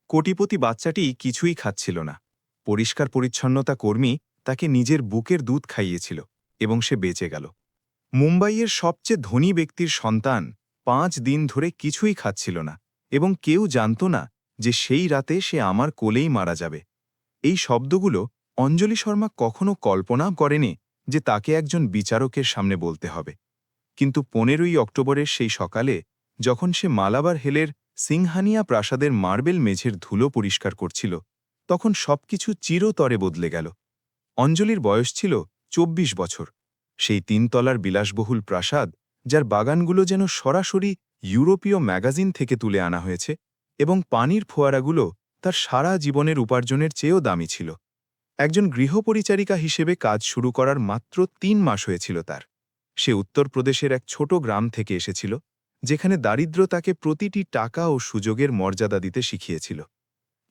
কোটিপতি বাচ্চাটি কিছুই খাচ্ছিল না। পরিষ্কার পরিচ্ছন্নতা কর্মী তাকে নিজের বুকের দুধ খাইয়েছিল এবং সে বেঁচে গেল। মুম্বাইয়ের সবচেয়ে ধনী ব্যক্তির সন্তান 5 দিন ধরে কিছুই খাচ্ছিল না এবং কেউ জানত না যে সেই রাতে সে আমার কোলেই মারা যাবে। এই শব্দগুলো অঞ্জলি শর্মা কখনো কল্পনা করেনি যে তাকে একজন বিচারকের সামনে বলতে হবে। কিন্তু 15ই অক্টোবরের সেই সকালে যখন সে মালাবার হেলের সিংহানিয়া প্রাসাদের মার্বেল মেঝের ধুলো পরিষ্কার করছিল, তখন সবকিছু চিরতরে বদলে গেল। অঞ্জলির বয়স ছিল 24 বছর। সেই 3 তলার বিলাসবহুল প্রাসাদ, যার বাগানগুলো যেন সরাসরি ইউরোপীয় ম্যাগাজিন থেকে তুলে আনা হয়েছে, এবং পানির ফোয়ারাগুলো তার সারা জীবনের উপার্জনের চেয়েও দামি ছিল। একজন গৃহপরিচারিকা হিসেবে কাজ শুরু করার মাত্র 3 মাস হয়েছিল তার। সে উত্তরপ্রদেশের এক ছোট গ্রাম থেকে এসেছিল, যেখানে দারিদ্র্য তাকে প্রতিটি টাকা ও সুযোগের মর্যাদা দিতে শিখিয়েছিল।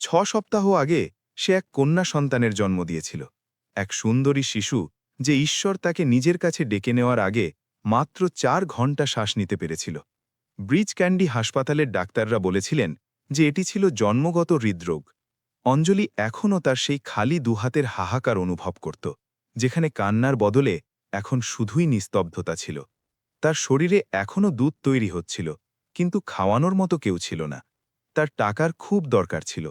6 সপ্তাহ আগে সে এক কন্যা সন্তানের জন্ম দিয়েছিল, এক সুন্দরী শিশু যে ঈশ্বর তাকে নিজের কাছে ডেকে নেওয়ার আগে মাত্র 4 ঘণ্টা শ্বাস নিতে পেরেছিল। ব্রিজ ক্যান্ডি হাসপাতালের ডাক্তাররা বলেছিলেন যে এটি ছিল জন্মগত হৃদরোগ। অঞ্জলি এখনও তার সেই খালি দুহাতের হাহাকার অনুভব করত, যেখানে কান্নার বদলে এখন শুধুই নিস্তব্ধতা ছিল। তার শরীরে এখনও দুধ তৈরি হচ্ছিল, কিন্তু খাওয়ানোর মতো কেউ ছিল না। তার টাকার খুব দরকার ছিল।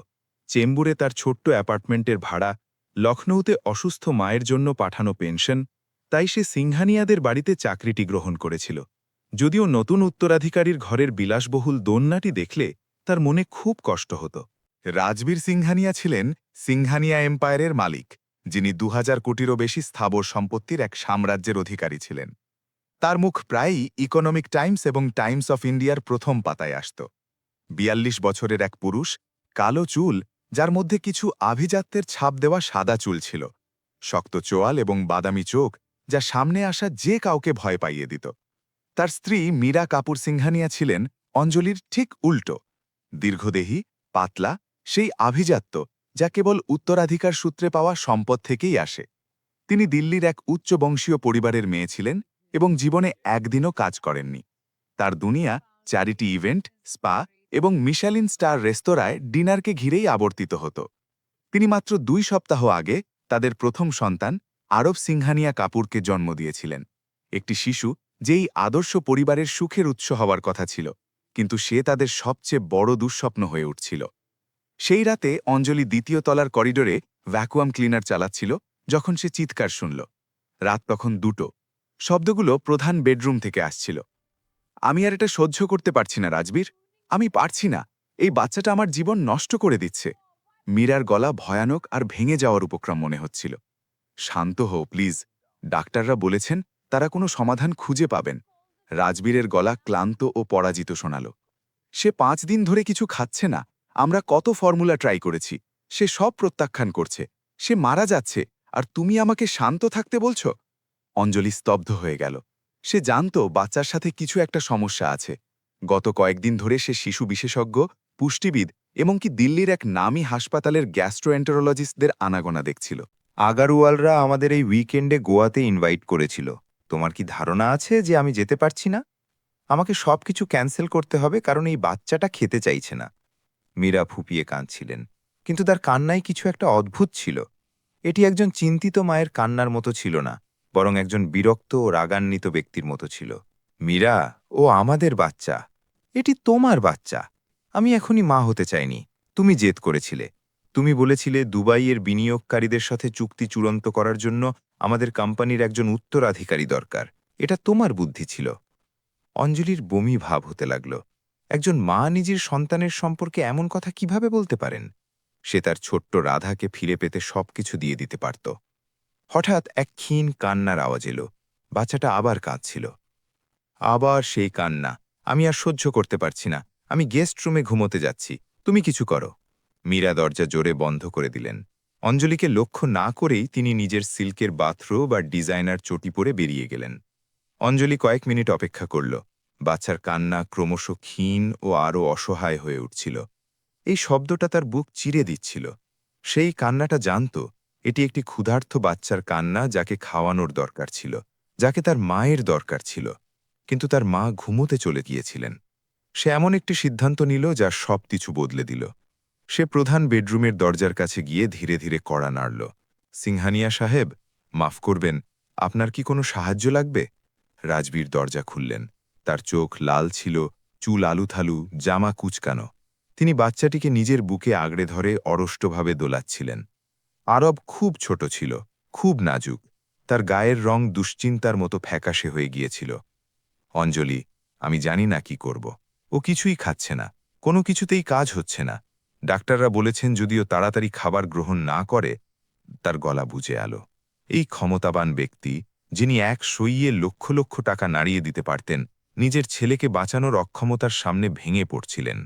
চেম্বুরে তার ছোট্ট অ্যাপার্টমেন্টের ভাড়া, লখনৌতে অসুস্থ মায়ের জন্য পাঠানো পেনশন, তাই সে সিংহানিয়াদের বাড়িতে চাকরিটি গ্রহণ করেছিল। যদিও নতুন উত্তরাধিকারীর ঘরের বিলাসবহুল দোলনাটি দেখলে তার মনে খুব কষ্ট হতো। রাজবীর সিংহানিয়া ছিলেন সিংহানিয়া এম্পায়ারের মালিক, যিনি 2000 কোটিরও বেশি স্থাবর সম্পত্তির এক সাম্রাজ্যের অধিকারী ছিলেন। তার মুখ প্রায়ই ইকোনমিক টাইমস এবং টাইমস অফ ইন্ডিয়ার প্রথম পাতায় আসত। 42 বছরের এক পুরুষ, কালো চুল, যার মধ্যে কিছু আভিজাত্যের ছাপ দেওয়া সাদা চুল ছিল, শক্ত চোয়াল এবং বাদামি চোখ, যা সামনে আসা যে কাউকে ভয় পাইয়ে দিত। তার স্ত্রী মীরা কাপুর সিংহানিয়া ছিলেন অঞ্জলির ঠিক উল্টো, দীর্ঘদেহী, পাতলা, সেই আভিজাত্য যা কেবল উত্তরাধিকার সূত্রে পাওয়া সম্পদ থেকেই আসে। তিনি দিল্লির এক উচ্চবংশীয় পরিবারের মেয়ে ছিলেন এবং জীবনে একদিনও কাজ করেননি। তার দুনিয়া চ্যারিটি ইভেন্ট, স্পা এবং মিশেলিন স্টার রেস্তোরাঁয় ডিনারকে ঘিরেই আবর্তিত হতো। তিনি মাত্র 2 সপ্তাহ আগে তাদের প্রথম সন্তান আরব সিংহানিয়া কাপুরকে জন্ম দিয়েছিলেন, একটি শিশু যেই আদর্শ পরিবারের সুখের উৎস হওয়ার কথা ছিল, কিন্তু সে তাদের সবচেয়ে বড় দুঃস্বপ্ন হয়ে উঠছিল। সেই রাতে অঞ্জলি 2য় তলার করিডোরে ভ্যাকুয়াম ক্লিনার চালাচ্ছিল যখন সে চিৎকার শুনল। রাত তখন 2টো। শব্দগুলো প্রধান বেডরুম থেকে আসছিল। আমি আর এটা সহ্য করতে পারছি না রাজবীর, আমি পারছি না। এই বাচ্চাটা আমার জীবন নষ্ট করে দিচ্ছে। মীরার গলা ভয়ানক আর ভেঙে যাওয়ার উপক্রম মনে হচ্ছিল। শান্ত হও প্লিজ, ডাক্তাররা বলেছেন তারা কোনো সমাধান খুঁজে পাবেন। রাজবীরের গলা ক্লান্ত ও পরাজিত শোনাল। সে 5 দিন ধরে কিছু খাচ্ছে না। আমরা কত ফর্মুলা ট্রাই করেছি, সে সব প্রত্যাখ্যান করছে। সে মারা যাচ্ছে, আর তুমি আমাকে শান্ত থাকতে বলছো? অঞ্জলি স্তব্ধ হয়ে গেল। সে জানত বাচ্চার সাথে কিছু একটা সমস্যা আছে। গত কয়েকদিন ধরে সে শিশু বিশেষজ্ঞ, পুষ্টিবিদ এমনকি দিল্লির এক নামী হাসপাতালের গ্যাস্ট্রোএন্টারোলজিস্টদের আনাগোনা দেখছিল। আগারওয়ালরা আমাদের এই উইকেন্ডে গোয়াতে ইনভাইট করেছিল। তোমার কি ধারণা আছে যে আমি যেতে পারছি না? আমাকে সবকিছু ক্যান্সেল করতে হবে কারণ এই বাচ্চাটা খেতে চাইছে না। মীরা ফুপিয়ে কাঁদছিলেন, কিন্তু তার কান্নায় কিছু একটা অদ্ভুত ছিল। এটি একজন চিন্তিত মায়ের কান্নার মতো ছিল না, বরং একজন বিরক্ত ও রাগান্বিত ব্যক্তির মতো ছিল। মীরা, ও আমাদের বাচ্চা, এটি তোমার বাচ্চা। আমি এখনই মা হতে চাইনি। তুমি জেদ করেছিলে। তুমি বলেছিলে দুবাইয়ের বিনিয়োগকারীদের সাথে চুক্তি চূড়ান্ত করার জন্য আমাদের কোম্পানির একজন উত্তরাধিকারী দরকার। এটা তোমার বুদ্ধি ছিল। অঞ্জলির বমি ভাব হতে লাগল। একজন মা নিজের সন্তানের সম্পর্কে এমন কথা কিভাবে বলতে পারেন? সে তার ছোট্ট রাধাকে ফিরে পেতে সবকিছু দিয়ে দিতে পারত। হঠাৎ এক ক্ষীণ কান্নার আওয়াজ এলো। বাচ্চাটা আবার কাঁদছিল। আবার সেই কান্না। আমি আর সহ্য করতে পারছি না। আমি গেস্ট রুমে ঘুমোতে যাচ্ছি। তুমি কিছু করো। মীরা দরজা জোরে বন্ধ করে দিলেন। অঞ্জলিকে লক্ষ্য না করেই তিনি নিজের সিল্কের বাথরোব আর ডিজাইনার চটি পরে বেরিয়ে গেলেন। অঞ্জলি কয়েক মিনিট অপেক্ষা করল। বাচ্চার কান্না ক্রমশ ক্ষীণ ও আরও অসহায় হয়ে উঠছিল। এই শব্দটা তার বুক চিরে দিচ্ছিল। সেই কান্নাটা জানত এটি একটি ক্ষুধার্ত বাচ্চার কান্না, যাকে খাওয়ানোর দরকার ছিল, যাকে তার মায়ের দরকার ছিল। কিন্তু তার মা ঘুমোতে চলে গিয়েছিলেন। সে এমন একটি সিদ্ধান্ত নিল যা সব কিছু বদলে দিল। সে প্রধান বেডরুমের দরজার কাছে গিয়ে ধীরে ধীরে কড়া নাড়ল। সিংহানিয়া সাহেব, মাফ করবেন, আপনার কি কোনো সাহায্য লাগবে? রাজবীর দরজা খুললেন। তার চোখ লাল ছিল, চুল আলুথালু, জামা কুচকানো। তিনি বাচ্চাটিকে নিজের বুকে আগড়ে ধরে অরষ্টভাবে দোলাচ্ছিলেন। আরব খুব ছোট ছিল, খুব নাজুক। তার গায়ের রং দুশ্চিন্তার মতো ফ্যাকাশে হয়ে গিয়েছিল। অঞ্জলি, আমি জানি না কি করব। ও কিছুই খাচ্ছে না, কোনো কিছুতেই কাজ হচ্ছে না। ডাক্তাররা বলেছেন যদিও তাড়াতাড়ি খাবার গ্রহণ না করে। তার গলা বুঝে এলো। এই ক্ষমতাবান ব্যক্তি, যিনি এক সইয়ে লক্ষ লক্ষ টাকা নাড়িয়ে দিতে পারতেন, নিজের ছেলেকে বাঁচানোর অক্ষমতার সামনে ভেঙে পড়ছিলেন।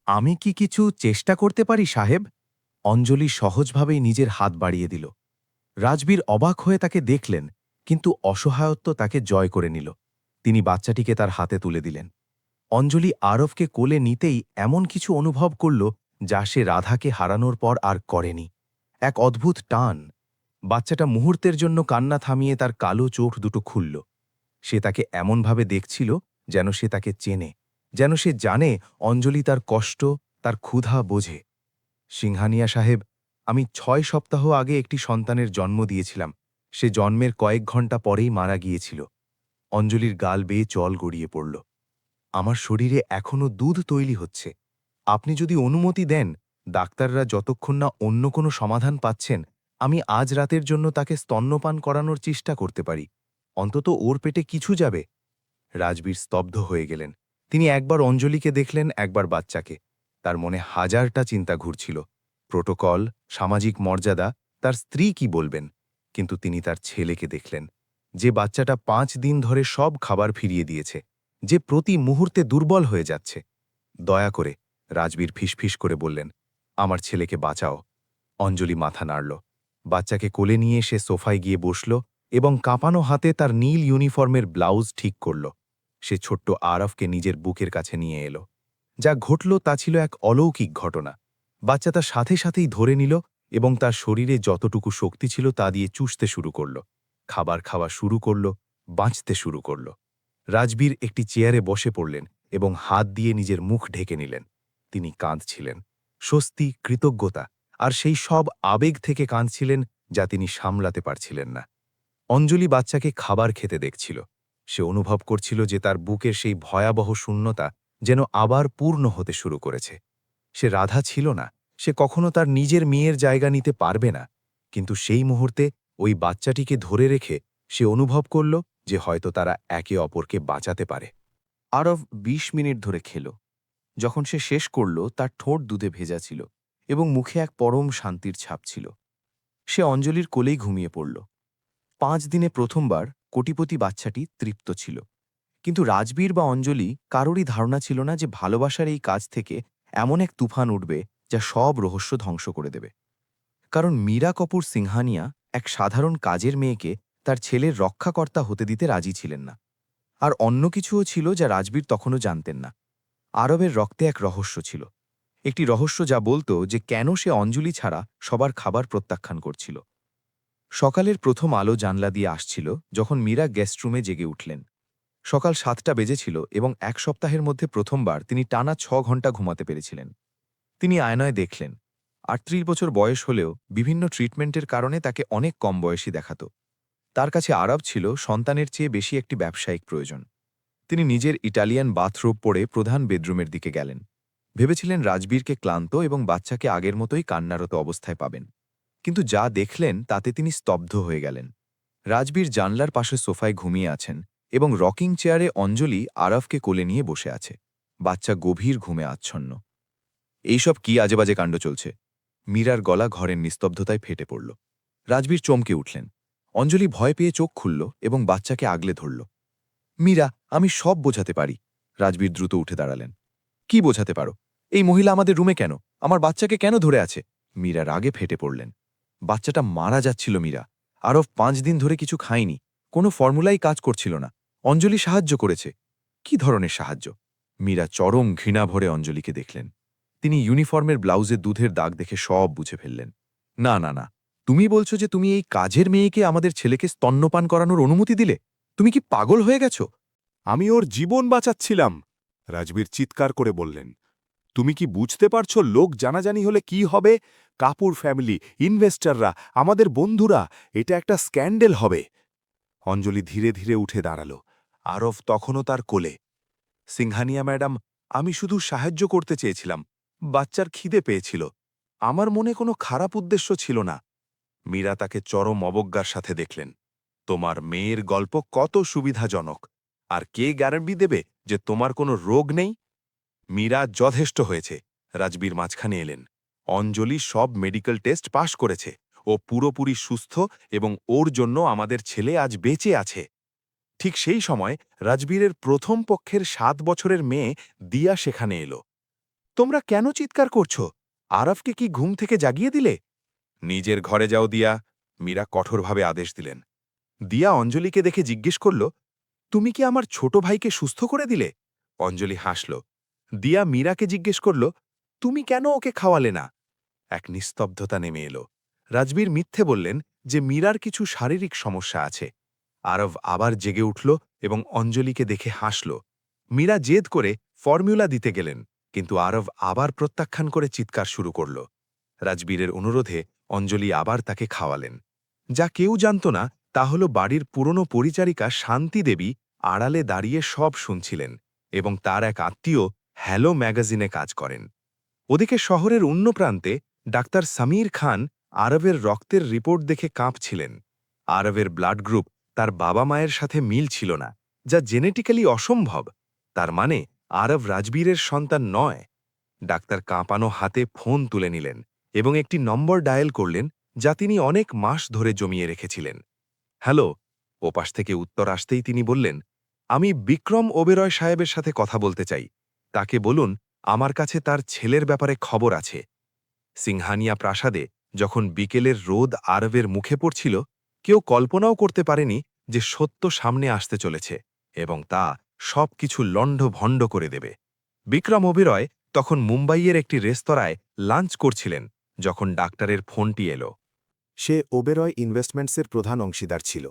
আমি কি কিছু চেষ্টা করতে পারি সাহেব? অঞ্জলি সহজভাবেই নিজের হাত বাড়িয়ে দিল। রাজবীর অবাক হয়ে তাকে দেখলেন, কিন্তু অসহায়ত্ব তাকে জয় করে নিল। তিনি বাচ্চাটিকে তার হাতে তুলে দিলেন। অঞ্জলি আরবকে কোলে নিতেই এমন কিছু অনুভব করল যা সে রাধাকে হারানোর পর আর করেনি। এক অদ্ভুত টান। বাচ্চাটা মুহূর্তের জন্য কান্না থামিয়ে তার কালো চোখ দুটো খুলল। সে তাকে এমনভাবে দেখছিল যেন সে তাকে চেনে, যেন সে জানে অঞ্জলি তার কষ্ট, তার ক্ষুধা বোঝে। সিংহানিয়া সাহেব, আমি ৬ সপ্তাহ আগে একটি সন্তানের জন্ম দিয়েছিলাম। সে জন্মের কয়েক ঘণ্টা পরেই মারা গিয়েছিল। অঞ্জলির গাল বেয়ে জল গড়িয়ে পড়ল। আমার শরীরে এখনও দুধ তৈরি হচ্ছে। আপনি যদি অনুমতি দেন, ডাক্তাররা যতক্ষণ না অন্য কোনো সমাধান পাচ্ছেন, আমি আজ রাতের জন্য তাকে স্তন্যপান করানোর চেষ্টা করতে পারি। অন্তত ওর পেটে কিছু যাবে। রাজবীর স্তব্ধ হয়ে গেলেন। তিনি একবার অঞ্জলিকে দেখলেন, একবার বাচ্চাকে। তার মনে হাজারটা চিন্তা ঘুরছিল। প্রোটোকল, সামাজিক মর্যাদা, তার স্ত্রী কি বলবেন। কিন্তু তিনি তার ছেলেকে দেখলেন, যে বাচ্চাটা ৫ দিন ধরে সব খাবার ফিরিয়ে দিয়েছে, যে প্রতি মুহূর্তে দুর্বল হয়ে যাচ্ছে। দয়া করে, রাজবীর ফিসফিস করে বললেন, আমার ছেলেকে বাঁচাও। অঞ্জলি মাথা নাড়ল। বাচ্চাকে কোলে নিয়ে সে সোফায় গিয়ে বসল এবং কাঁপানো হাতে তার নীল ইউনিফর্মের ব্লাউজ ঠিক করল। সে ছোট্ট আরফকে নিজের বুকের কাছে নিয়ে এলো। যা ঘটল তা ছিল এক অলৌকিক ঘটনা। বাচ্চা তার সাথে সাথেই ধরে নিল এবং তার শরীরে যতটুকু শক্তি ছিল তা দিয়ে চুষতে শুরু করল। খাবার খাওয়া শুরু করল, বাঁচতে শুরু করল। রাজবীর একটি চেয়ারে বসে পড়লেন এবং হাত দিয়ে নিজের মুখ ঢেকে নিলেন। তিনি কাঁদছিলেন, স্বস্তি, কৃতজ্ঞতা আর সেই সব আবেগ থেকে কাঁদছিলেন যা তিনি সামলাতে পারছিলেন না। অঞ্জলি বাচ্চাকে খাবার খেতে দেখছিল। সে অনুভব করছিল যে তার বুকের সেই ভয়াবহ শূন্যতা যেন আবার পূর্ণ হতে শুরু করেছে। সে রাধা ছিল না, সে কখনো তার নিজের মেয়ের জায়গা নিতে পারবে না। কিন্তু সেই মুহূর্তে ওই বাচ্চাটিকে ধরে রেখে সে অনুভব করল যে হয়তো তারা একে অপরকে বাঁচাতে পারে। আরব ২০ মিনিট ধরে খেল। যখন সে শেষ করল, তার ঠোঁট দুধে ভেজা ছিল এবং মুখে এক পরম শান্তির ছাপ ছিল। সে অঞ্জলির কোলেই ঘুমিয়ে পড়ল। ৫ দিনে প্রথমবার কোটিপতি বাচ্চাটি তৃপ্ত ছিল। কিন্তু রাজবীর বা অঞ্জলি কারোরই ধারণা ছিল না যে ভালোবাসার এই কাজ থেকে এমন এক তুফান উঠবে যা সব রহস্য ধ্বংস করে দেবে। কারণ মীরা কপুর সিংহানিয়া এক সাধারণ কাজের মেয়েকে তার ছেলের রক্ষাকর্তা হতে দিতে রাজি ছিলেন না। আর অন্য কিছুও ছিল যা রাজবীর তখনও জানতেন না। আরবের রক্তে এক রহস্য ছিল, একটি রহস্য যা বলতো যে কেন সে অঞ্জলি ছাড়া সবার খাবার প্রত্যাখ্যান করছিল। সকালের প্রথম আলো জানলা দিয়ে আসছিল যখন মীরা গেস্টরুমে জেগে উঠলেন। সকাল ৭টা বেজেছিল এবং ১ সপ্তাহের মধ্যে প্রথমবার তিনি টানা ৬ ঘণ্টা ঘুমাতে পেরেছিলেন। তিনি আয়নায় দেখলেন, ৩৮ বছর বয়স হলেও বিভিন্ন ট্রিটমেন্টের কারণে তাকে অনেক কম বয়সী দেখাত। তার কাছে আরব ছিল সন্তানের চেয়ে বেশি একটি ব্যবসায়িক প্রয়োজন। তিনি নিজের ইটালিয়ান বাথরোব পরে প্রধান বেডরুমের দিকে গেলেন। ভেবেছিলেন রাজবীরকে ক্লান্ত এবং বাচ্চাকে আগের মতোই কান্নারত অবস্থায় পাবেন। কিন্তু যা দেখলেন তাতে তিনি স্তব্ধ হয়ে গেলেন। রাজবীর জানলার পাশে সোফায় ঘুমিয়ে আছেন এবং রকিং চেয়ারে অঞ্জলি আরফকে কোলে নিয়ে বসে আছে। বাচ্চা গভীর ঘুমে আচ্ছন্ন। এইসব কি আজেবাজে কাণ্ড চলছে? মীরার গলা ঘরের নিস্তব্ধতায় ফেটে পড়ল। রাজবীর চমকে উঠলেন। অঞ্জলি ভয় পেয়ে চোখ খুলল এবং বাচ্চাকে আগলে ধরল। মীরা, আমি সব বোঝাতে পারি। রাজবীর দ্রুত উঠে দাঁড়ালেন। কি বোঝাতে পারো? এই মহিলা আমাদের রুমে কেন? আমার বাচ্চাকে কেন ধরে আছে? মীরা রাগে ফেটে পড়লেন। বাচ্চাটা মারা যাচ্ছিল মীরা। আরব ৫ দিন ধরে কিছু খায়নি, কোনো ফর্মুলাই কাজ করছিল না। অঞ্জলি সাহায্য করেছে। কি ধরনের সাহায্য? মীরা চরম ঘৃণা ভরে অঞ্জলিকে দেখলেন। তিনি ইউনিফর্মের ব্লাউজে দুধের দাগ দেখে সব বুঝে ফেললেন। না না না, তুমি বলছো যে তুমি এই কাজের মেয়েকে আমাদের ছেলেকে স্তন্যপান করানোর অনুমতি দিলে? তুমি কি পাগল হয়ে গেছো? আমি ওর জীবন বাঁচাচ্ছিলাম, রাজবীর চিৎকার করে বললেন। তুমি কি বুঝতে পারছো লোক জানাজানি হলে কি হবে? কাপুর ফ্যামিলি, ইনভেস্টররা, আমাদের বন্ধুরা, এটা একটা স্ক্যান্ডেল হবে। অঞ্জলি ধীরে ধীরে উঠে দাঁড়াল। আরব তখনও তার কোলে। সিংহানিয়া ম্যাডাম, আমি শুধু সাহায্য করতে চেয়েছিলাম। বাচ্চার খিদে পেয়েছিল। আমার মনে কোনো খারাপ উদ্দেশ্য ছিল না। মীরা তাকে চরম অবজ্ঞার সাথে দেখলেন। তোমার মেয়ের গল্প কত সুবিধাজনক। আর কে গ্যারান্টি দেবে যে তোমার কোনো রোগ নেই? মীরা যথেষ্ট হয়েছে। রাজবীর মাঝখানে এলেন। অঞ্জলি সব মেডিকেল টেস্ট পাশ করেছে। ও পুরোপুরি সুস্থ এবং ওর জন্য আমাদের ছেলে আজ বেঁচে আছে। ঠিক সেই সময় রাজবীরের প্রথম পক্ষের 7 বছরের মেয়ে দিয়া সেখানে এলো। তোমরা কেন চিৎকার করছো? আরফকে কি ঘুম থেকে জাগিয়ে দিলে? নিজের ঘরে যাও দিয়া, মীরা কঠোরভাবে আদেশ দিলেন। দিয়া অঞ্জলিকে দেখে জিজ্ঞেস করল, তুমি কি আমার ছোট ভাইকে সুস্থ করে দিলে? অঞ্জলি হাসল। দিয়া মীরাকে জিজ্ঞেস করল, তুমি কেন ওকে খাওয়ালে না? এক নিস্তব্ধতা নেমে এলো। রাজবীর মিথ্যে বললেন যে মীরার কিছু শারীরিক সমস্যা আছে। আরব আবার জেগে উঠল এবং অঞ্জলিকে দেখে হাসল। মীরা জেদ করে ফর্মুলা দিতে গেলেন, কিন্তু আরব আবার প্রত্যাখ্যান করে চিৎকার শুরু করল। রাজবীরের অনুরোধে অঞ্জলি আবার তাকে খাওয়ালেন। যা কেউ জানত না তা হল বাড়ির পুরনো পরিচারিকা শান্তি দেবী আড়ালে দাঁড়িয়ে সব শুনছিলেন এবং তার এক আত্মীয় হ্যালো ম্যাগাজিনে কাজ করেন। ওদিকে শহরের অন্য প্রান্তে ডাক্তার সমীর খান আরবের রক্তের রিপোর্ট দেখে কাঁপছিলেন। আরবের ব্লাড গ্রুপ তার বাবা মায়ের সাথে মিল ছিল না, যা জেনেটিক্যালি অসম্ভব। তার মানে আরব রাজবীরের সন্তান নয়। ডাক্তার কাঁপানো হাতে ফোন তুলে নিলেন এবং একটি নম্বর ডায়াল করলেন যা তিনি অনেক মাস ধরে জমিয়ে রেখেছিলেন। হ্যালো। ওপাশ থেকে উত্তর আসতেই তিনি বললেন, আমি বিক্রম ওবেরয় সাহেবের সাথে কথা বলতে চাই। তাকে বলুন আমার কাছে তার ছেলের ব্যাপারে খবর আছে। সিংহানিয়া প্রাসাদে যখন বিকেলের রোদ আরবের মুখে পড়ছিল, কেউ কল্পনাও করতে পারেনি যে সত্য সামনে আসতে চলেছে এবং তা সবকিছু লণ্ডভণ্ড করে দেবে। বিক্রম ওবেরয় তখন মুম্বাইয়ের একটি রেস্তোরাঁয় লাঞ্চ করছিলেন যখন ডাক্তারের ফোনটি এলো। সে ওবেরয় ইনভেস্টমেন্টসের প্রধান অংশীদার ছিল।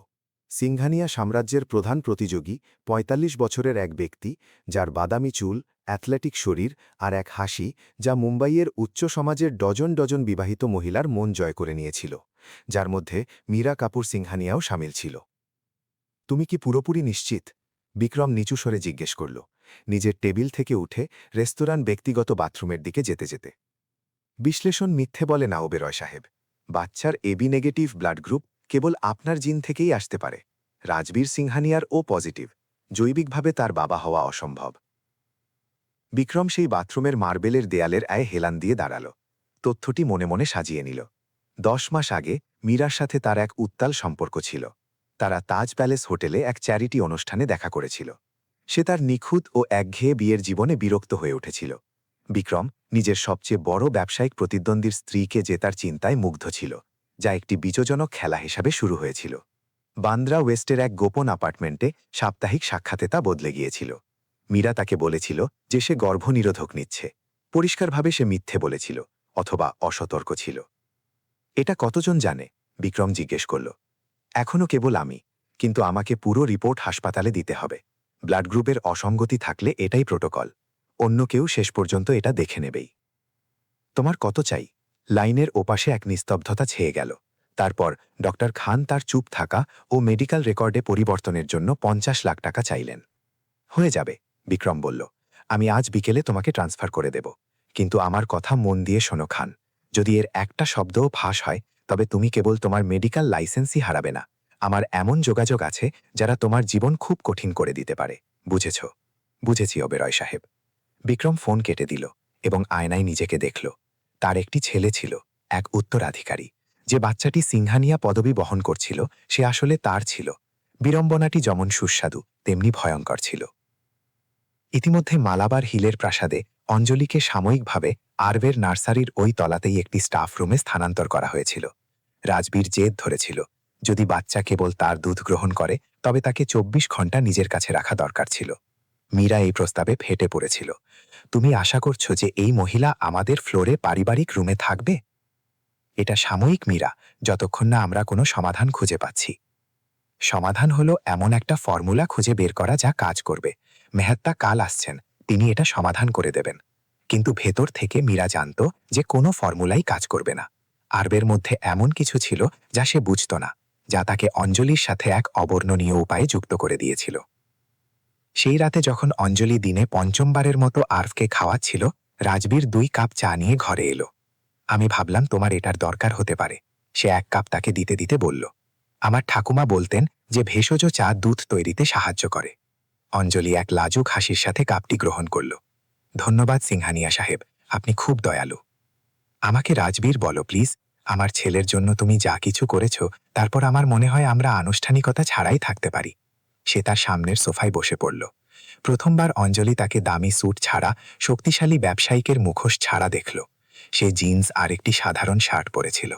সিংহানিয়া সাম্রাজ্যের প্রধান প্রতিযোগী ৪৫ বছরের এক ব্যক্তি, যার বাদামি চুল, অ্যাথলেটিক শরীর আর এক হাসি যা মুম্বাইয়ের উচ্চ সমাজের ডজন ডজন বিবাহিত মহিলার মন জয় করে নিয়েছিল, যার মধ্যে মীরা কাপুর সিংহানিয়াও সামিল ছিল। তুমি কি পুরোপুরি নিশ্চিত? বিক্রম নিচু স্বরে জিজ্ঞেস করল, নিজের টেবিল থেকে উঠে রেস্তোরাঁর ব্যক্তিগত বাথরুমের দিকে যেতে যেতে। বিশ্লেষণ মিথ্যে বলে না ওবেরয় সাহেব। বাচ্চার এবি নেগেটিভ ব্লাড গ্রুপ কেবল আপনার জিন থেকেই আসতে পারে। রাজবীর সিংহানিয়ার ও পজিটিভ। জৈবিকভাবে তার বাবা হওয়া অসম্ভব। বিক্রম সেই বাথরুমের মার্বেলের দেয়ালের আয়ে হেলান দিয়ে দাঁড়াল। তথ্যটি মনে মনে সাজিয়ে নিল। 10 মাস আগে মীরার সাথে তার এক উত্তাল সম্পর্ক ছিল। তারা তাজ প্যালেস হোটেলে এক চ্যারিটি অনুষ্ঠানে দেখা করেছিল। সে তার নিখুঁত ও একঘেয়ে বিয়ের জীবনে বিরক্ত হয়ে উঠেছিল। বিক্রম নিজের সবচেয়ে বড় ব্যবসায়িক প্রতিদ্বন্দ্বীর স্ত্রীকে জেতার চিন্তায় মুগ্ধ ছিল, যা একটি বিজয়জনক খেলা হিসাবে শুরু হয়েছিল। বান্দ্রা ওয়েস্টের এক গোপন অ্যাপার্টমেন্টে সাপ্তাহিক সাক্ষাতে তা বদলে গিয়েছিল। মীরা তাকে বলেছিল যে সে গর্ভনিরোধক নিচ্ছে। পরিষ্কারভাবে সে মিথ্যে বলেছিল, অথবা অসতর্ক ছিল। এটা কতজন জানে? বিক্রম জিজ্ঞেস করল। এখনও কেবল আমি, কিন্তু আমাকে পুরো রিপোর্ট হাসপাতালে দিতে হবে। ব্লাড গ্রুপের অসঙ্গতি থাকলে এটাই প্রোটোকল। অন্য কেউ শেষ পর্যন্ত এটা দেখে নেবেই। তোমার কত চাই? লাইনের ওপাশে এক নিস্তব্ধতা ছেয়ে গেল। তারপর ডক্টর খান তার চুপ থাকা ও মেডিকেল রেকর্ডে পরিবর্তনের জন্য ৫০ লাখ টাকা চাইলেন। হয়ে যাবে, বিক্রম বলল। আমি আজ বিকেলে তোমাকে ট্রান্সফার করে দেব। কিন্তু আমার কথা মন দিয়ে শোনো খান, যদি এর একটা শব্দও ফাঁস হয় তবে তুমি কেবল তোমার মেডিকেল লাইসেন্সই হারাবে না। আমার এমন যোগাযোগ আছে যারা তোমার জীবন খুব কঠিন করে দিতে পারে। বুঝেছ? বুঝেছি ওবেরয় সাহেব। বিক্রম ফোন কেটে দিল এবং আয়নায় নিজেকে দেখল। তার একটি ছেলে ছিল, এক উত্তরাধিকারী। যে বাচ্চাটি সিংহানিয়া পদবি বহন করছিল সে আসলে তার ছিল। বিড়ম্বনাটি যেমন সুস্বাদু তেমনি ভয়ঙ্কর ছিল। ইতিমধ্যে মালাবার হিলের প্রাসাদে অঞ্জলিকে সাময়িকভাবে আরবের নার্সারির ওই তলাতেই একটি স্টাফ রুমে স্থানান্তর করা হয়েছিল। রাজবীর জেদ ধরেছিল, যদি বাচ্চা কেবল তার দুধ গ্রহণ করে তবে তাকে ২৪ ঘণ্টা নিজের কাছে রাখা দরকার ছিল। মীরা এই প্রস্তাবে ফেটে পড়েছিল। তুমি আশা করছো যে এই মহিলা আমাদের ফ্লোরে পারিবারিক রুমে থাকবে? এটা সাময়িক মীরা, যতক্ষণ না আমরা কোনো সমাধান খুঁজে পাচ্ছি। সমাধান হলো এমন একটা ফর্মুলা খুঁজে বের করা যা কাজ করবে। মেহতা কাল আসছেন, তিনি এটা সমাধান করে দেবেন। কিন্তু ভেতর থেকে মীরা জানত যে কোনো ফর্মুলাই কাজ করবে না। আরবের মধ্যে এমন কিছু ছিল যা সে বুঝত না, যা তাকে অঞ্জলির সাথে এক অবর্ণনীয় উপায়ে যুক্ত করে দিয়েছিল। সেই রাতে যখন অঞ্জলি দিনে পঞ্চমবারের মতো আরফকে খাওয়াচ্ছিল, রাজবীর 2 কাপ চা নিয়ে ঘরে এলো। আমি ভাবলাম তোমার এটার দরকার হতে পারে, সে 1 কাপ তাকে দিতে দিতে বলল। আমার ঠাকুমা বলতেন যে ভেষজ চা দুধ তৈরিতে সাহায্য করে। অঞ্জলি এক লাজুক হাসির সাথে কাপটি গ্রহণ করল। ধন্যবাদ সিংহানিয়া সাহেব, আপনি খুব দয়ালু। আমাকে রাজবীর বলো প্লিজ, আমার ছেলের জন্য তুমি যা কিছু করেছ তারপর আমার মনে হয় আমরা আনুষ্ঠানিকতা ছাড়াই থাকতে পারি। সে তার সামনের সোফায় বসে পড়ল। প্রথমবার অঞ্জলি তাকে দামি স্যুট ছাড়া, শক্তিশালী ব্যবসায়িকের মুখোশ ছাড়া দেখল। সে জিন্স আর একটি সাধারণ শার্ট পরেছিল।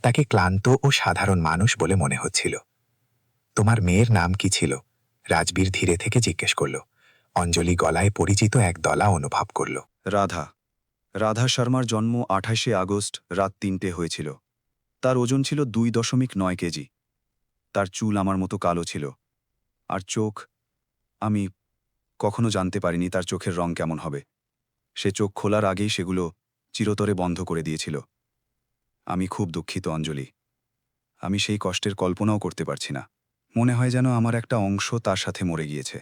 তাকে ক্লান্ত ও সাধারণ মানুষ বলে মনে হচ্ছিল। তোমার মেয়ের নাম কি ছিল? রাজবীর ধীরে থেকে জিজ্ঞেস করল। অঞ্জলি গলায় পরিচিত এক দলা অনুভব করল। রাধা। রাধা শর্মার জন্ম 28শে আগস্ট রাত 3টে হয়েছিল। তার ওজন ছিল 2.9 কেজি। তার চুল আমার মতো কালো ছিল, আর চোখ, আমি কখনো জানতে পারিনি তার চোখের রং কেমন হবে। সে চোখ খোলার আগেই সেগুলো চিরতরে বন্ধ করে দিয়েছিল। আমি খুব দুঃখিত অঞ্জলি। আমি সেই কষ্টের কল্পনাও করতে পারছি না। মনে হয় যেন আমার একটা অংশ তার সাথে মরে গিয়েছে।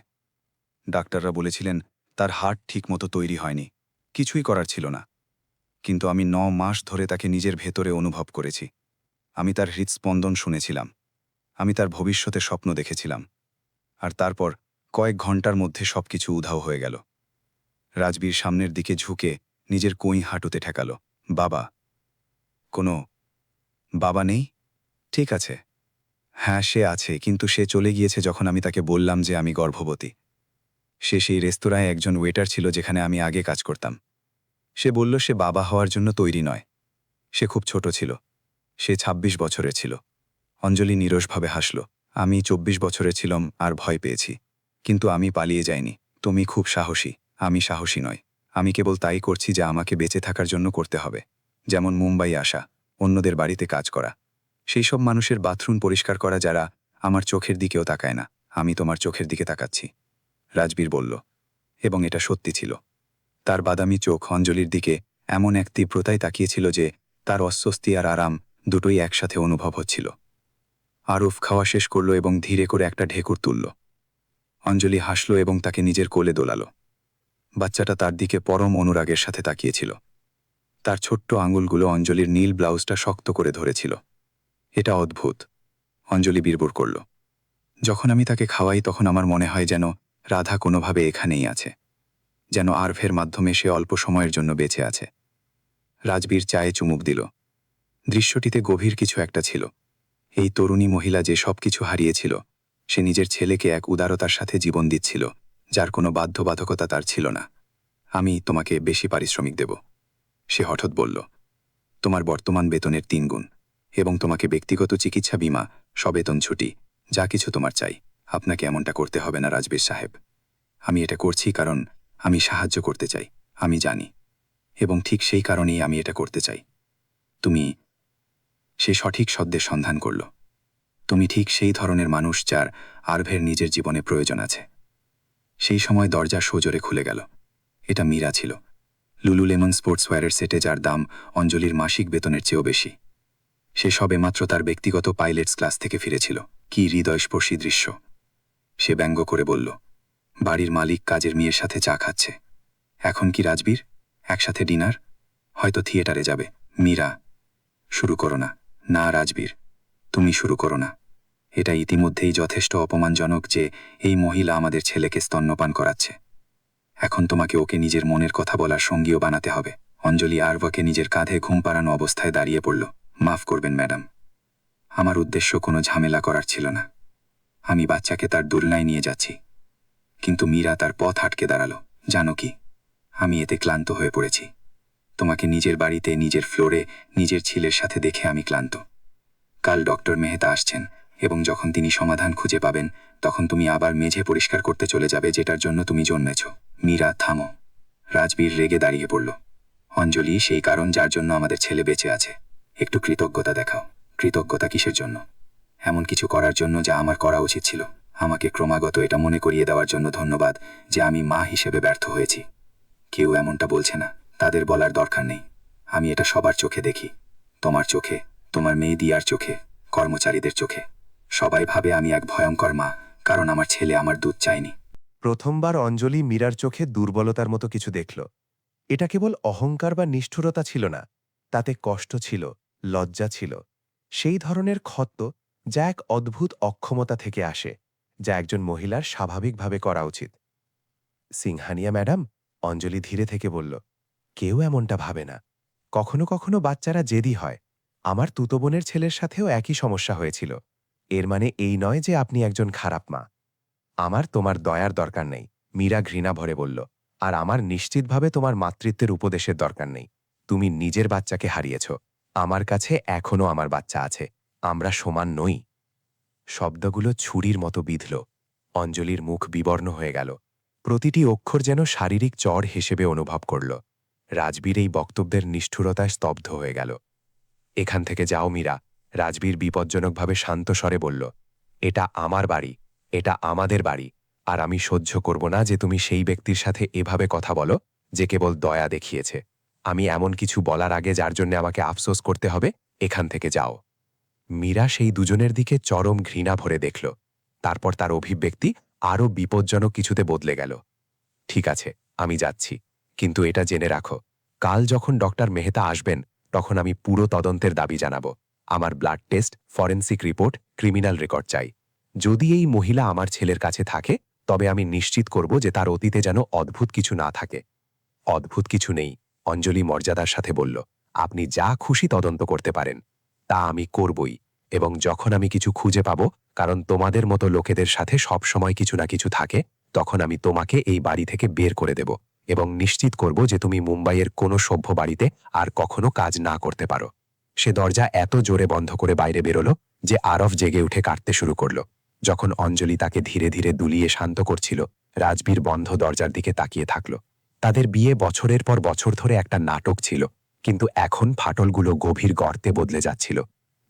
ডাক্তাররা বলেছিলেন তার হার্ট ঠিকমতো তৈরি হয়নি, কিছুই করার ছিল না। কিন্তু আমি 9 মাস ধরে তাকে নিজের ভেতরে অনুভব করেছি। আমি তার হৃৎস্পন্দন শুনেছিলাম, আমি তার ভবিষ্যতে স্বপ্ন দেখেছিলাম। আর তারপর কয়েক ঘন্টার মধ্যে সবকিছু উধাও হয়ে গেল। রাজবীর সামনের দিকে ঝুঁকে নিজের কই হাঁটুতে ঠেকাল। বাবা? কোনো বাবা নেই? ঠিক আছে। হ্যাঁ, সে আছে, কিন্তু সে চলে গিয়েছে যখন আমি তাকে বললাম যে আমি গর্ভবতী। সে সেই রেস্তোরাঁয় একজন ওয়েটার ছিল যেখানে আমি আগে কাজ করতাম। সে বলল সে বাবা হওয়ার জন্য তৈরি নয়। সে খুব ছোট ছিল, সে 26 বছরের ছিল। অঞ্জলি নীরসভাবে হাসল। আমি 24 বছরের ছিলাম আর ভয় পেয়েছি, কিন্তু আমি পালিয়ে যাইনি। তুমি খুব সাহসী। আমি সাহসী নয়। আমি কেবল তাই করছি যা আমাকে বেঁচে থাকার জন্য করতে হবে। যেমন মুম্বাই আসা, অন্যদের বাড়িতে কাজ করা, সেই সব মানুষের বাথরুম পরিষ্কার করা যারা আমার চোখের দিকেও তাকায় না। আমি তোমার চোখের দিকে তাকাচ্ছি, রাজবীর বলল। এবং এটা সত্যি ছিল। তার বাদামি চোখ অঞ্জলির দিকে এমন এক তীব্রতায় তাকিয়েছিল যে তার অস্বস্তি আর আরাম দুটোই একসাথে অনুভব হচ্ছিল। আরুফ খাওয়া শেষ করল এবং ধীরে করে একটা ঢেকুর তুলল। অঞ্জলি হাসল এবং তাকে নিজের কোলে দোলাল। বাচ্চাটা তার দিকে পরম অনুরাগের সাথে তাকিয়েছিল। তার ছোট্ট আঙুলগুলো অঞ্জলির নীল ব্লাউজটা শক্ত করে ধরেছিল। এটা অদ্ভুত, অঞ্জলি বিড়বিড় করল। যখন আমি তাকে খাওয়াই তখন আমার মনে হয় যেন রাধা কোনোভাবে এখানেই আছে, যেন আরভের মাধ্যমে সে অল্প সময়ের জন্য বেঁচে আছে। রাজবীর চায়ে চুমুক দিল। দৃশ্যটিতে গভীর কিছু একটা ছিল। এই তরুণী মহিলা যে সবকিছু হারিয়েছিল, সে নিজের ছেলেকে এক উদারতার সাথে জীবন দিচ্ছিল, যার কোনো বাধ্যবাধকতা তার ছিল না। আমি তোমাকে বেশি পারিশ্রমিক দেব, সে হঠাৎ বলল। তোমার বর্তমান বেতনের 3 গুণ, এবং তোমাকে ব্যক্তিগত চিকিৎসা বীমা, সবেতন ছুটি, যা কিছু তোমার চাই। আপনাকে এমনটা করতে হবে না রাজবীর সাহেব। আমি এটা করছি কারণ আমি সাহায্য করতে চাই, আমি জানি, এবং ঠিক সেই কারণেই আমি এটা করতে চাই। তুমি, সে সঠিক শব্দের সন্ধান করল, তুমি ঠিক সেই ধরনের মানুষ যার আরভের নিজের জীবনে প্রয়োজন আছে। সেই সময় দরজা সজোরে খুলে গেল। এটা মীরা ছিল, লুলুলেমন স্পোর্টসওয়্যারের সেটে, যার দাম অঞ্জলির মাসিক বেতনের চেয়েও বেশি। সে সবেমাত্র তার ব্যক্তিগত পাইলটস ক্লাস থেকে ফিরেছিল। কি হৃদয়স্পর্শী দৃশ্য! সে ব্যঙ্গ করে বলল, বাড়ির মালিক কাজের মেয়ের সাথে চা খাচ্ছে। এখন কি রাজবীর? একসাথে ডিনার? হয়তো থিয়েটারে যাবে। মীরা, শুরু করো না। না রাজবীর, তুমি শুরু করো না। এটা ইতিমধ্যেই যথেষ্ট অপমানজনক যে এই মহিলা আমাদের ছেলেকে স্তন্যপান করাচ্ছে। এখন তোমাকে ওকে নিজের মনের কথা বলার সঙ্গীও বানাতে হবে। অঞ্জলি আরভাকে নিজের কাঁধে ঘুম পাড়ানো অবস্থায় দাঁড়িয়ে পড়ল। মাফ করবেন ম্যাডাম, আমার উদ্দেশ্য কোনো ঝামেলা করার ছিল না। আমি বাচ্চাকে তার দোলনায় নিয়ে যাচ্ছি। কিন্তু মীরা তার পথ আটকে দাঁড়ালো। জানো কি, আমি এতে ক্লান্ত হয়ে পড়েছি। তোমাকে নিজের বাড়িতে, নিজের ফ্লোরে, নিজের ছেলের সাথে দেখে আমি ক্লান্ত। কাল ডক্টর মেহতা আসছেন, এবং যখন তিনি সমাধান খুঁজে পাবেন তখন তুমি আবার মেঝে পরিষ্কার করতে চলে যাবে যেটার জন্য তুমি জন্মেছ। মীরা, থামো। রাজবীর রেগে দাঁড়িয়ে পড়ল। অঞ্জলি, সেই কারণ যার জন্য আমাদের ছেলে বেঁচে আছে। একটু কৃতজ্ঞতা দেখাও। কৃতজ্ঞতা কিসের জন্য? এমন কিছু করার জন্য যা আমার করা উচিত ছিল। আমাকে ক্রমাগত এটা মনে করিয়ে দেওয়ার জন্য ধন্যবাদ যে আমি মা হিসেবে ব্যর্থ হয়েছি। কেউ এমনটা বলছে না, তাদের বলার দরকার নেই। আমি এটা সবার চোখে দেখি, তোমার চোখে, তোমার মেয়ে দিয়ার চোখে, কর্মচারীদের চোখে। সবাই ভাবে আমি এক ভয়ঙ্কর মা, কারণ আমার ছেলে আমার দুধ চায়নি। প্রথমবার অঞ্জলি মীরার চোখে দুর্বলতার মতো কিছু দেখল। এটা কেবল অহংকার বা নিষ্ঠুরতা ছিল না, তাতে কষ্ট ছিল, লজ্জা ছিল, সেই ধরনের ক্ষত যা এক অদ্ভুত অক্ষমতা থেকে আসে, যা একজন মহিলার স্বাভাবিকভাবে করা উচিত। সিংহানিয়া ম্যাডাম, অঞ্জলি ধীরে থেকে বলল, কেউ এমনটা ভাবে না। কখনো কখনো বাচ্চারা জেদি হয়। আমার তুতো বোনের ছেলের সাথেও একই সমস্যা হয়েছিল। এর মানে এই নয় যে আপনি একজন খারাপ মা। আমার তোমার দয়ার দরকার নেই, মীরা ঘৃণা ভরে বলল, আর আমার নিশ্চিতভাবে তোমার মাতৃত্বের উপদেশের দরকার নেই। তুমি নিজের বাচ্চাকে হারিয়েছ, আমার কাছে এখনও আমার বাচ্চা আছে, আমরা সমান নই। শব্দগুলো ছুরির মতো বিঁধল। অঞ্জলির মুখ বিবর্ণ হয়ে গেল। প্রতিটি অক্ষর যেন শারীরিক চড় হিসেবে অনুভব করল। রাজবীর এই বক্তব্যের নিষ্ঠুরতায় স্তব্ধ হয়ে গেল। এখান থেকে যাও মীরা, রাজবীর বিপজ্জনকভাবে শান্ত স্বরে বলল। এটা আমার বাড়ি, এটা আমাদের বাড়ি, আর আমি সহ্য করব না যে তুমি সেই ব্যক্তির সাথে এভাবে কথা বলো যে কেবল দয়া দেখিয়েছে। আমি এমন কিছু বলার আগে যার জন্য আমাকে আফসোস করতে হবে, এখান থেকে যাও। মীরা সেই দুজনের দিকে চরম ঘৃণা ভরে দেখল। তারপর তার অভিব্যক্তি আরও বিপজ্জনক কিছুতে বদলে গেল। ঠিক আছে, আমি যাচ্ছি, কিন্তু এটা জেনে রাখো, কাল যখন ডক্টর মেহতা আসবেন তখন আমি পুরো তদন্তের দাবি জানাব। আমার blood test, forensic report, criminal record চাই। যদি এই মহিলা আমার ছেলের কাছে থাকে তবে আমি নিশ্চিত করব যে তার অতীতে যেন অদ্ভুত কিছু না থাকে। অদ্ভুত কিছু নেই, অঞ্জলি মর্যাদার সাথে বলল। আপনি যা খুশি তদন্ত করতে পারেন, তা আমি করবই, এবং যখন আমি কিছু খুঁজে পাব, কারণ তোমাদের মতো লোকেদের সাথে সব সময় কিছু না কিছু থাকে, তখন আমি তোমাকে এই বাড়ি থেকে বের করে দেব এবং নিশ্চিত করব যে তুমি মুম্বাইয়ের কোনো সভ্য বাড়িতে আর কখনো কাজ না করতে পারো। সে দরজা এত জোরে বন্ধ করে বাইরে বেরোল যে আরফ জেগে উঠে কাটতে শুরু করল। যখন অঞ্জলি তাকে ধীরে ধীরে দুলিয়ে শান্ত করছিল, রাজবীর বন্ধ দরজার দিকে তাকিয়ে থাকল। তাদের বিয়ে বছরের পর বছর ধরে একটা নাটক ছিল, কিন্তু এখন ফাটলগুলো গভীর গর্তে বদলে যাচ্ছিল।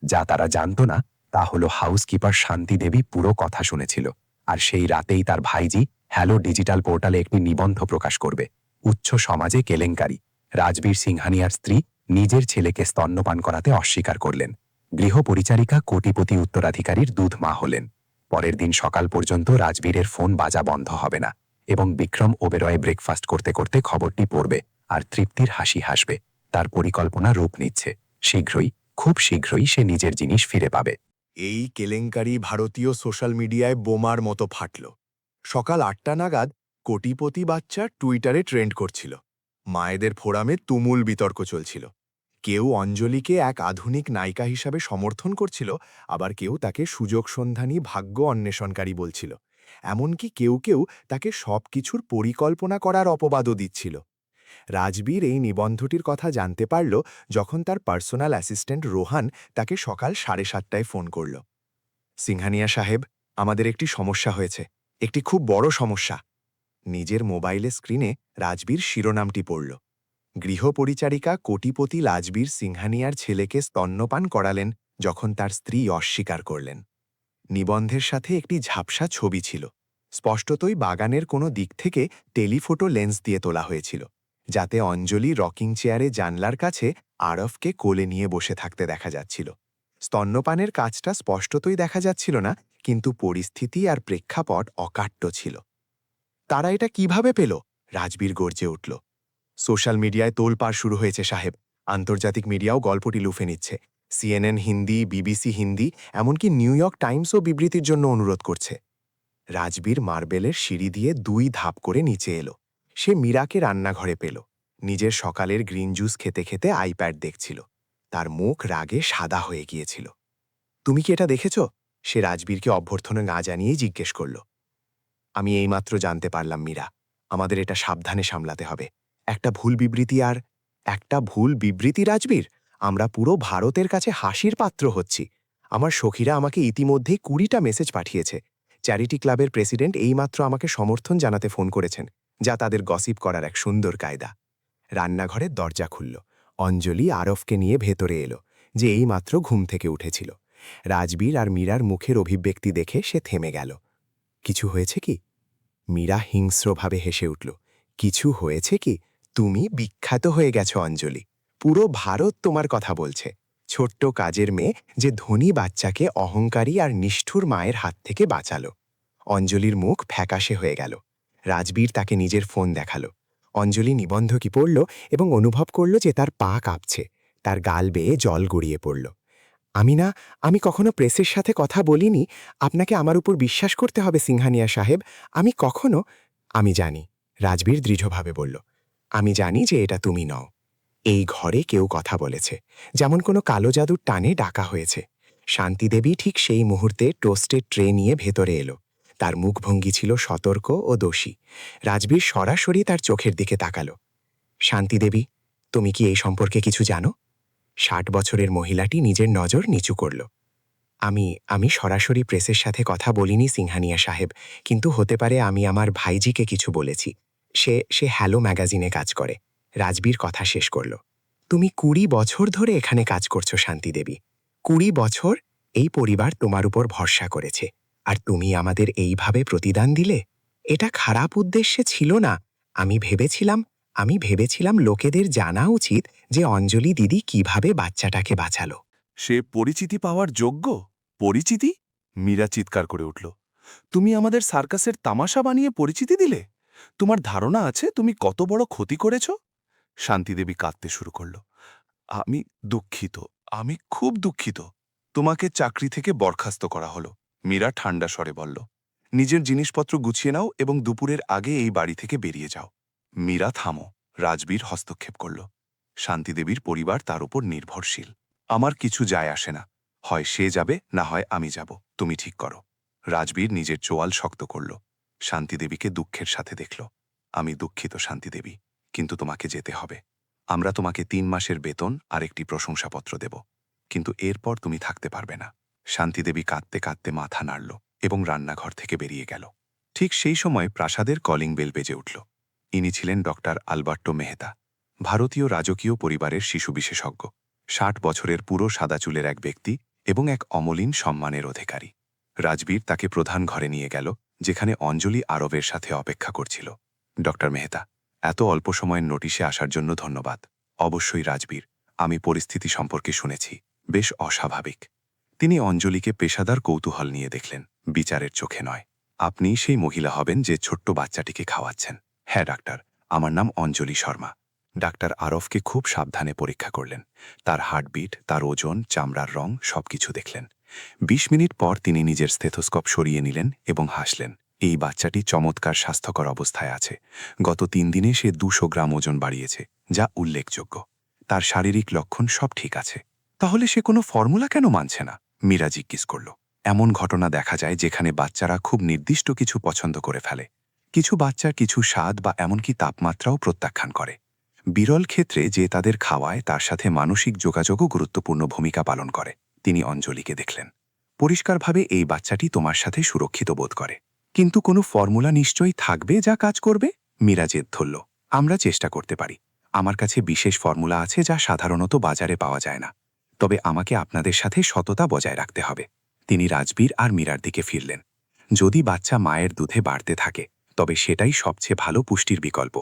যা তারা জানত না তা হলো হাউসকিপার শান্তি দেবী পুরো কথা শুনেছিল, আর সেই রাতেই তার ভাইজি হ্যালো ডিজিটাল পোর্টালে একটি নিবন্ধ প্রকাশ করবে। উচ্চ সমাজে কেলেঙ্কারি। রাজবীর সিংহানিয়ার স্ত্রী নিজের ছেলেকে স্তন্যপান করাতে অস্বীকার করলেন। গৃহপরিচারিকা কোটিপতি উত্তরাধিকারীর দুধ মা হলেন। পরের দিন সকাল পর্যন্ত রাজবীরের ফোন বাজা বন্ধ হবে না, এবং বিক্রম ওবেরয় ব্রেকফাস্ট করতে করতে খবরটি পড়বে আর তৃপ্তির হাসি হাসবে। তার পরিকল্পনা রূপ নিচ্ছে। শীঘ্রই, খুব শীঘ্রই সে নিজের জিনিস ফিরে পাবে। এই কেলেঙ্কারি ভারতীয় সোশ্যাল মিডিয়ায় বোমার মতো ফাটল। সকাল ৮টা নাগাদ কোটিপতি বাচ্চা টুইটারে ট্রেন্ড করছিল। মায়েদের ফোরামে তুমুল বিতর্ক চলছিল। কেউ অঞ্জলিকে এক আধুনিক নায়িকা হিসাবে সমর্থন করছিল, আবার কেউ তাকে সুযোগ সন্ধানী ভাগ্য অন্বেষণকারী বলছিল। এমনকি কেউ কেউ তাকে সবকিছুর পরিকল্পনা করার অপবাদও দিচ্ছিল। রাজবীর এই নিবন্ধটির কথা জানতে পারল যখন তার পার্সোনাল অ্যাসিস্ট্যান্ট রোহান তাকে সকাল 7:30টায় ফোন করল। সিংহানিয়া সাহেব, আমাদের একটি সমস্যা হয়েছে, একটি খুব বড় সমস্যা। নিজের মোবাইলের স্ক্রিনে রাজবীর শিরোনামটি পড়ল। গৃহপরিচারিকা কোটিপতি রাজবীর সিংহানিয়ার ছেলেকে স্তন্যপান করালেন যখন তার স্ত্রী অস্বীকার করলেন। নিবন্ধের সাথে একটি ঝাপসা ছবি ছিল। স্পষ্টতই বাগানের কোনো দিক থেকে টেলিফোটো লেন্স দিয়ে তোলা হয়েছিল, যাতে অঞ্জলি রকিং চেয়ারে জানলার কাছে আরফকে কোলে নিয়ে বসে থাকতে দেখা যাচ্ছিল। স্তন্যপানের কাজটা স্পষ্টতই দেখা যাচ্ছিল না, কিন্তু পরিস্থিতি আর প্রেক্ষাপট অকাট্য ছিল। তারা এটা কিভাবে পেল? রাজবীর গর্জে উঠল। সোশ্যাল মিডিয়ায় তোলপাড় শুরু হয়েছে সাহেব। আন্তর্জাতিক মিডিয়াও গল্পটি লুফে নিচ্ছে। CNN হিন্দি, BBC হিন্দি, এমনকি নিউ ইয়র্ক টাইমসও বিবৃতির জন্য অনুরোধ করছে। রাজবীর মার্বেলের সিঁড়ি দিয়ে 2 ধাপ করে নিচে এলো। সে মীরাকে রান্নাঘরে পেল। নিজের সকালের গ্রিন জুস খেতে খেতে আইপ্যাড দেখছিল। তার মুখ রাগে সাদা হয়ে গিয়েছিল। তুমি কি এটা দেখেছ? সে রাজবীরকে অভ্যর্থনা না জানিয়েই জিজ্ঞেস করল। আমি এইমাত্র জানতে পারলাম মীরা, আমাদের এটা সাবধানে সামলাতে হবে। একটা ভুল বিবৃতি রাজবীর, আমরা পুরো ভারতের কাছে হাসির পাত্র হচ্ছি। আমার সখীরা আমাকে ইতিমধ্যেই 20টা মেসেজ পাঠিয়েছে। চ্যারিটি ক্লাবের প্রেসিডেন্ট এইমাত্র আমাকে সমর্থন জানাতে ফোন করেছেন, যা তাদের গসিপ করার এক সুন্দর কায়দা। রান্নাঘরের দরজা খুলল। অঞ্জলি আরফকে নিয়ে ভেতরে এলো, যে এইমাত্র ঘুম থেকে উঠেছিল। রাজবীর আর মীরার মুখের অভিব্যক্তি দেখে সে থেমে গেল। কিছু হয়েছে কি? মীরা হিংস্রভাবে হেসে উঠল। কিছু হয়েছে কি? তুমি বিখ্যাত হয়ে গেছো অঞ্জলি। পুরো ভারত তোমার কথা বলছে। ছোট্ট কাজের মেয়ে যে ধনী বাচ্চাকে অহংকারী আর নিষ্ঠুর মায়ের হাত থেকে বাঁচালো। অঞ্জলির মুখ ফ্যাকাশে হয়ে গেল। রাজবীর তাকে নিজের ফোন দেখালো। অঞ্জলি নিবন্ধকি পড়ল এবং অনুভব করল যে তার পা কাঁপছে, তার গাল বেয়ে জল গড়িয়ে পড়ল। আমি কখনো প্রেসের সাথে কথা বলিনি। আপনাকে আমার উপর বিশ্বাস করতে হবে সিংহানিয়া সাহেব। আমি জানি, রাজবীর দৃঢ়ভাবে বলল। আমি জানি যে এটা তুমি নও। এই ঘরে কেউ কথা বলেছে, যেমন কোনো কালো জাদুর টানে ডাকা হয়েছে। শান্তিদেবী ঠিক সেই মুহূর্তে টোস্টের ট্রে নিয়ে ভেতরে এলো। তার মুখভঙ্গি ছিল সতর্ক ও দোষী। রাজবীর সরাসরি তার চোখের দিকে তাকালো। শান্তিদেবী, তুমি কি এই সম্পর্কে কিছু জানো? ৬০ বছরের মহিলাটি নিজের নজর নিচু করল। আমি সরাসরি প্রেসের সাথে কথা বলিনি সিংহানিয়া সাহেব, কিন্তু হতে পারে আমি আমার ভাইজিকে কিছু বলেছি। সে হ্যালো ম্যাগাজিনে কাজ করে। রাজবীর কথা শেষ করল। তুমি ২০ বছর ধরে এখানে কাজ করছো শান্তিদেবী। ২০ বছর এই পরিবার তোমার উপর ভরসা করেছে, আর তুমি আমাদের এইভাবে প্রতিদান দিলে? এটা খারাপ উদ্দেশ্যে ছিল না। আমি ভেবেছিলাম লোকেদের জানা উচিত যে অঞ্জলি দিদি কিভাবে বাচ্চাটাকে বাঁচালো। সে পরিচিতি পাওয়ার যোগ্য? পরিচিতি? মীরা চিৎকার করে উঠল। তুমি আমাদের সার্কাসের তামাশা বানিয়ে পরিচিতি দিলে? তোমার ধারণা আছে তুমি কত বড় ক্ষতি করেছ? শান্তিদেবী কাঁদতে শুরু করল। আমি দুঃখিত, আমি খুব দুঃখিত। তোমাকে চাকরি থেকে বরখাস্ত করা হলো, মীরা ঠান্ডা স্বরে বলল। নিজের জিনিসপত্র গুছিয়ে নাও এবং দুপুরের আগে এই বাড়ি থেকে বেরিয়ে যাও। মীরা থামো, রাজবীর হস্তক্ষেপ করল। শান্তিদেবীর পরিবার তার উপর নির্ভরশীল। আমার কিছু যায় আসে না, হয় সে যাবে না হয় আমি যাব, তুমি ঠিক করো। রাজবীর নিজের চোয়াল শক্ত করল। শান্তিদেবীকে দুঃখের সাথে দেখল। আমি দুঃখিত শান্তিদেবী, কিন্তু তোমাকে যেতে হবে। আমরা তোমাকে ৩ মাসের বেতন আর একটি প্রশংসাপত্র দেব, কিন্তু এরপর তুমি থাকতে পারবে না। শান্তিদেবী কাঁদতে কাঁদতে মাথা নাড়ল এবং রান্নাঘর থেকে বেরিয়ে গেল। ঠিক সেই সময় প্রাসাদের কলিং বেল বেজে উঠল। ইনি ছিলেন ডক্টর আলবার্টো মেহতা, ভারতীয় রাজকীয় পরিবারের শিশু বিশেষজ্ঞ। ৬০ বছরের পুরো সাদা চুলের এক ব্যক্তি এবং এক অমলিন সম্মানের অধিকারী। রাজবীর তাকে প্রধান ঘরে নিয়ে গেল, যেখানে অঞ্জলি আরবের সাথে অপেক্ষা করছিল। ডক্টর মেহতা, এত অল্প সময়ের নোটিশে আসার জন্য ধন্যবাদ। অবশ্যই রাজবীর, আমি পরিস্থিতি সম্পর্কে শুনেছি, বেশ অস্বাভাবিক। তিনি অঞ্জলিকে পেশাদার কৌতূহল নিয়ে দেখলেন, বিচারের চোখে নয়। আপনি সেই মহিলা হবেন যে ছোট্ট বাচ্চাটিকে খাওয়াচ্ছেন? হ্যাঁ ডাক্তার, আমার নাম অঞ্জলি শর্মা। ডাক্তার আরফকে খুব সাবধানে পরীক্ষা করলেন। তার হার্টবিট, তার ওজন, চামড়ার রং সবকিছু দেখলেন। ২০ মিনিট পর তিনি নিজের স্টেথোস্কোপ সরিয়ে নিলেন এবং হাসলেন। এই বাচ্চাটি চমৎকার স্বাস্থ্যকর অবস্থায় আছে। গত ৩ দিনে সে ২০০ গ্রাম ওজন বাড়িয়েছে, যা উল্লেখযোগ্য। তার শারীরিক লক্ষণ সব ঠিক আছে। তাহলে সে কোনো ফর্মুলা কেন মানছে না? মীরা জিজ্ঞেস করল। এমন ঘটনা দেখা যায় যেখানে বাচ্চারা খুব নির্দিষ্ট কিছু পছন্দ করে ফেলে। কিছু বাচ্চার কিছু স্বাদ বা এমনকি তাপমাত্রাও প্রত্যাখ্যান করে। বিরল ক্ষেত্রে যে তাদের খাওয়ায় তার সাথে মানসিক যোগাযোগও গুরুত্বপূর্ণ ভূমিকা পালন করে। তিনি অঞ্জলিকে দেখলেন। পরিষ্কারভাবে এই বাচ্চাটি তোমার সাথে সুরক্ষিত বোধ করে। কিন্তু কোনো ফর্মুলা নিশ্চয়ই থাকবে যা কাজ করবে? মীরা জেদ ধরল। আমরা চেষ্টা করতে পারি। আমার কাছে বিশেষ ফর্মুলা আছে যা সাধারণত বাজারে পাওয়া যায় না। তবে আমাকে আপনাদের সাথে সততা বজায় রাখতে হবে। তিনি রাজবীর আর মীরার দিকে ফিরলেন। যদি বাচ্চা মায়ের দুধে বাড়তে থাকে, তবে সেটাই সবচেয়ে ভালো পুষ্টির বিকল্প।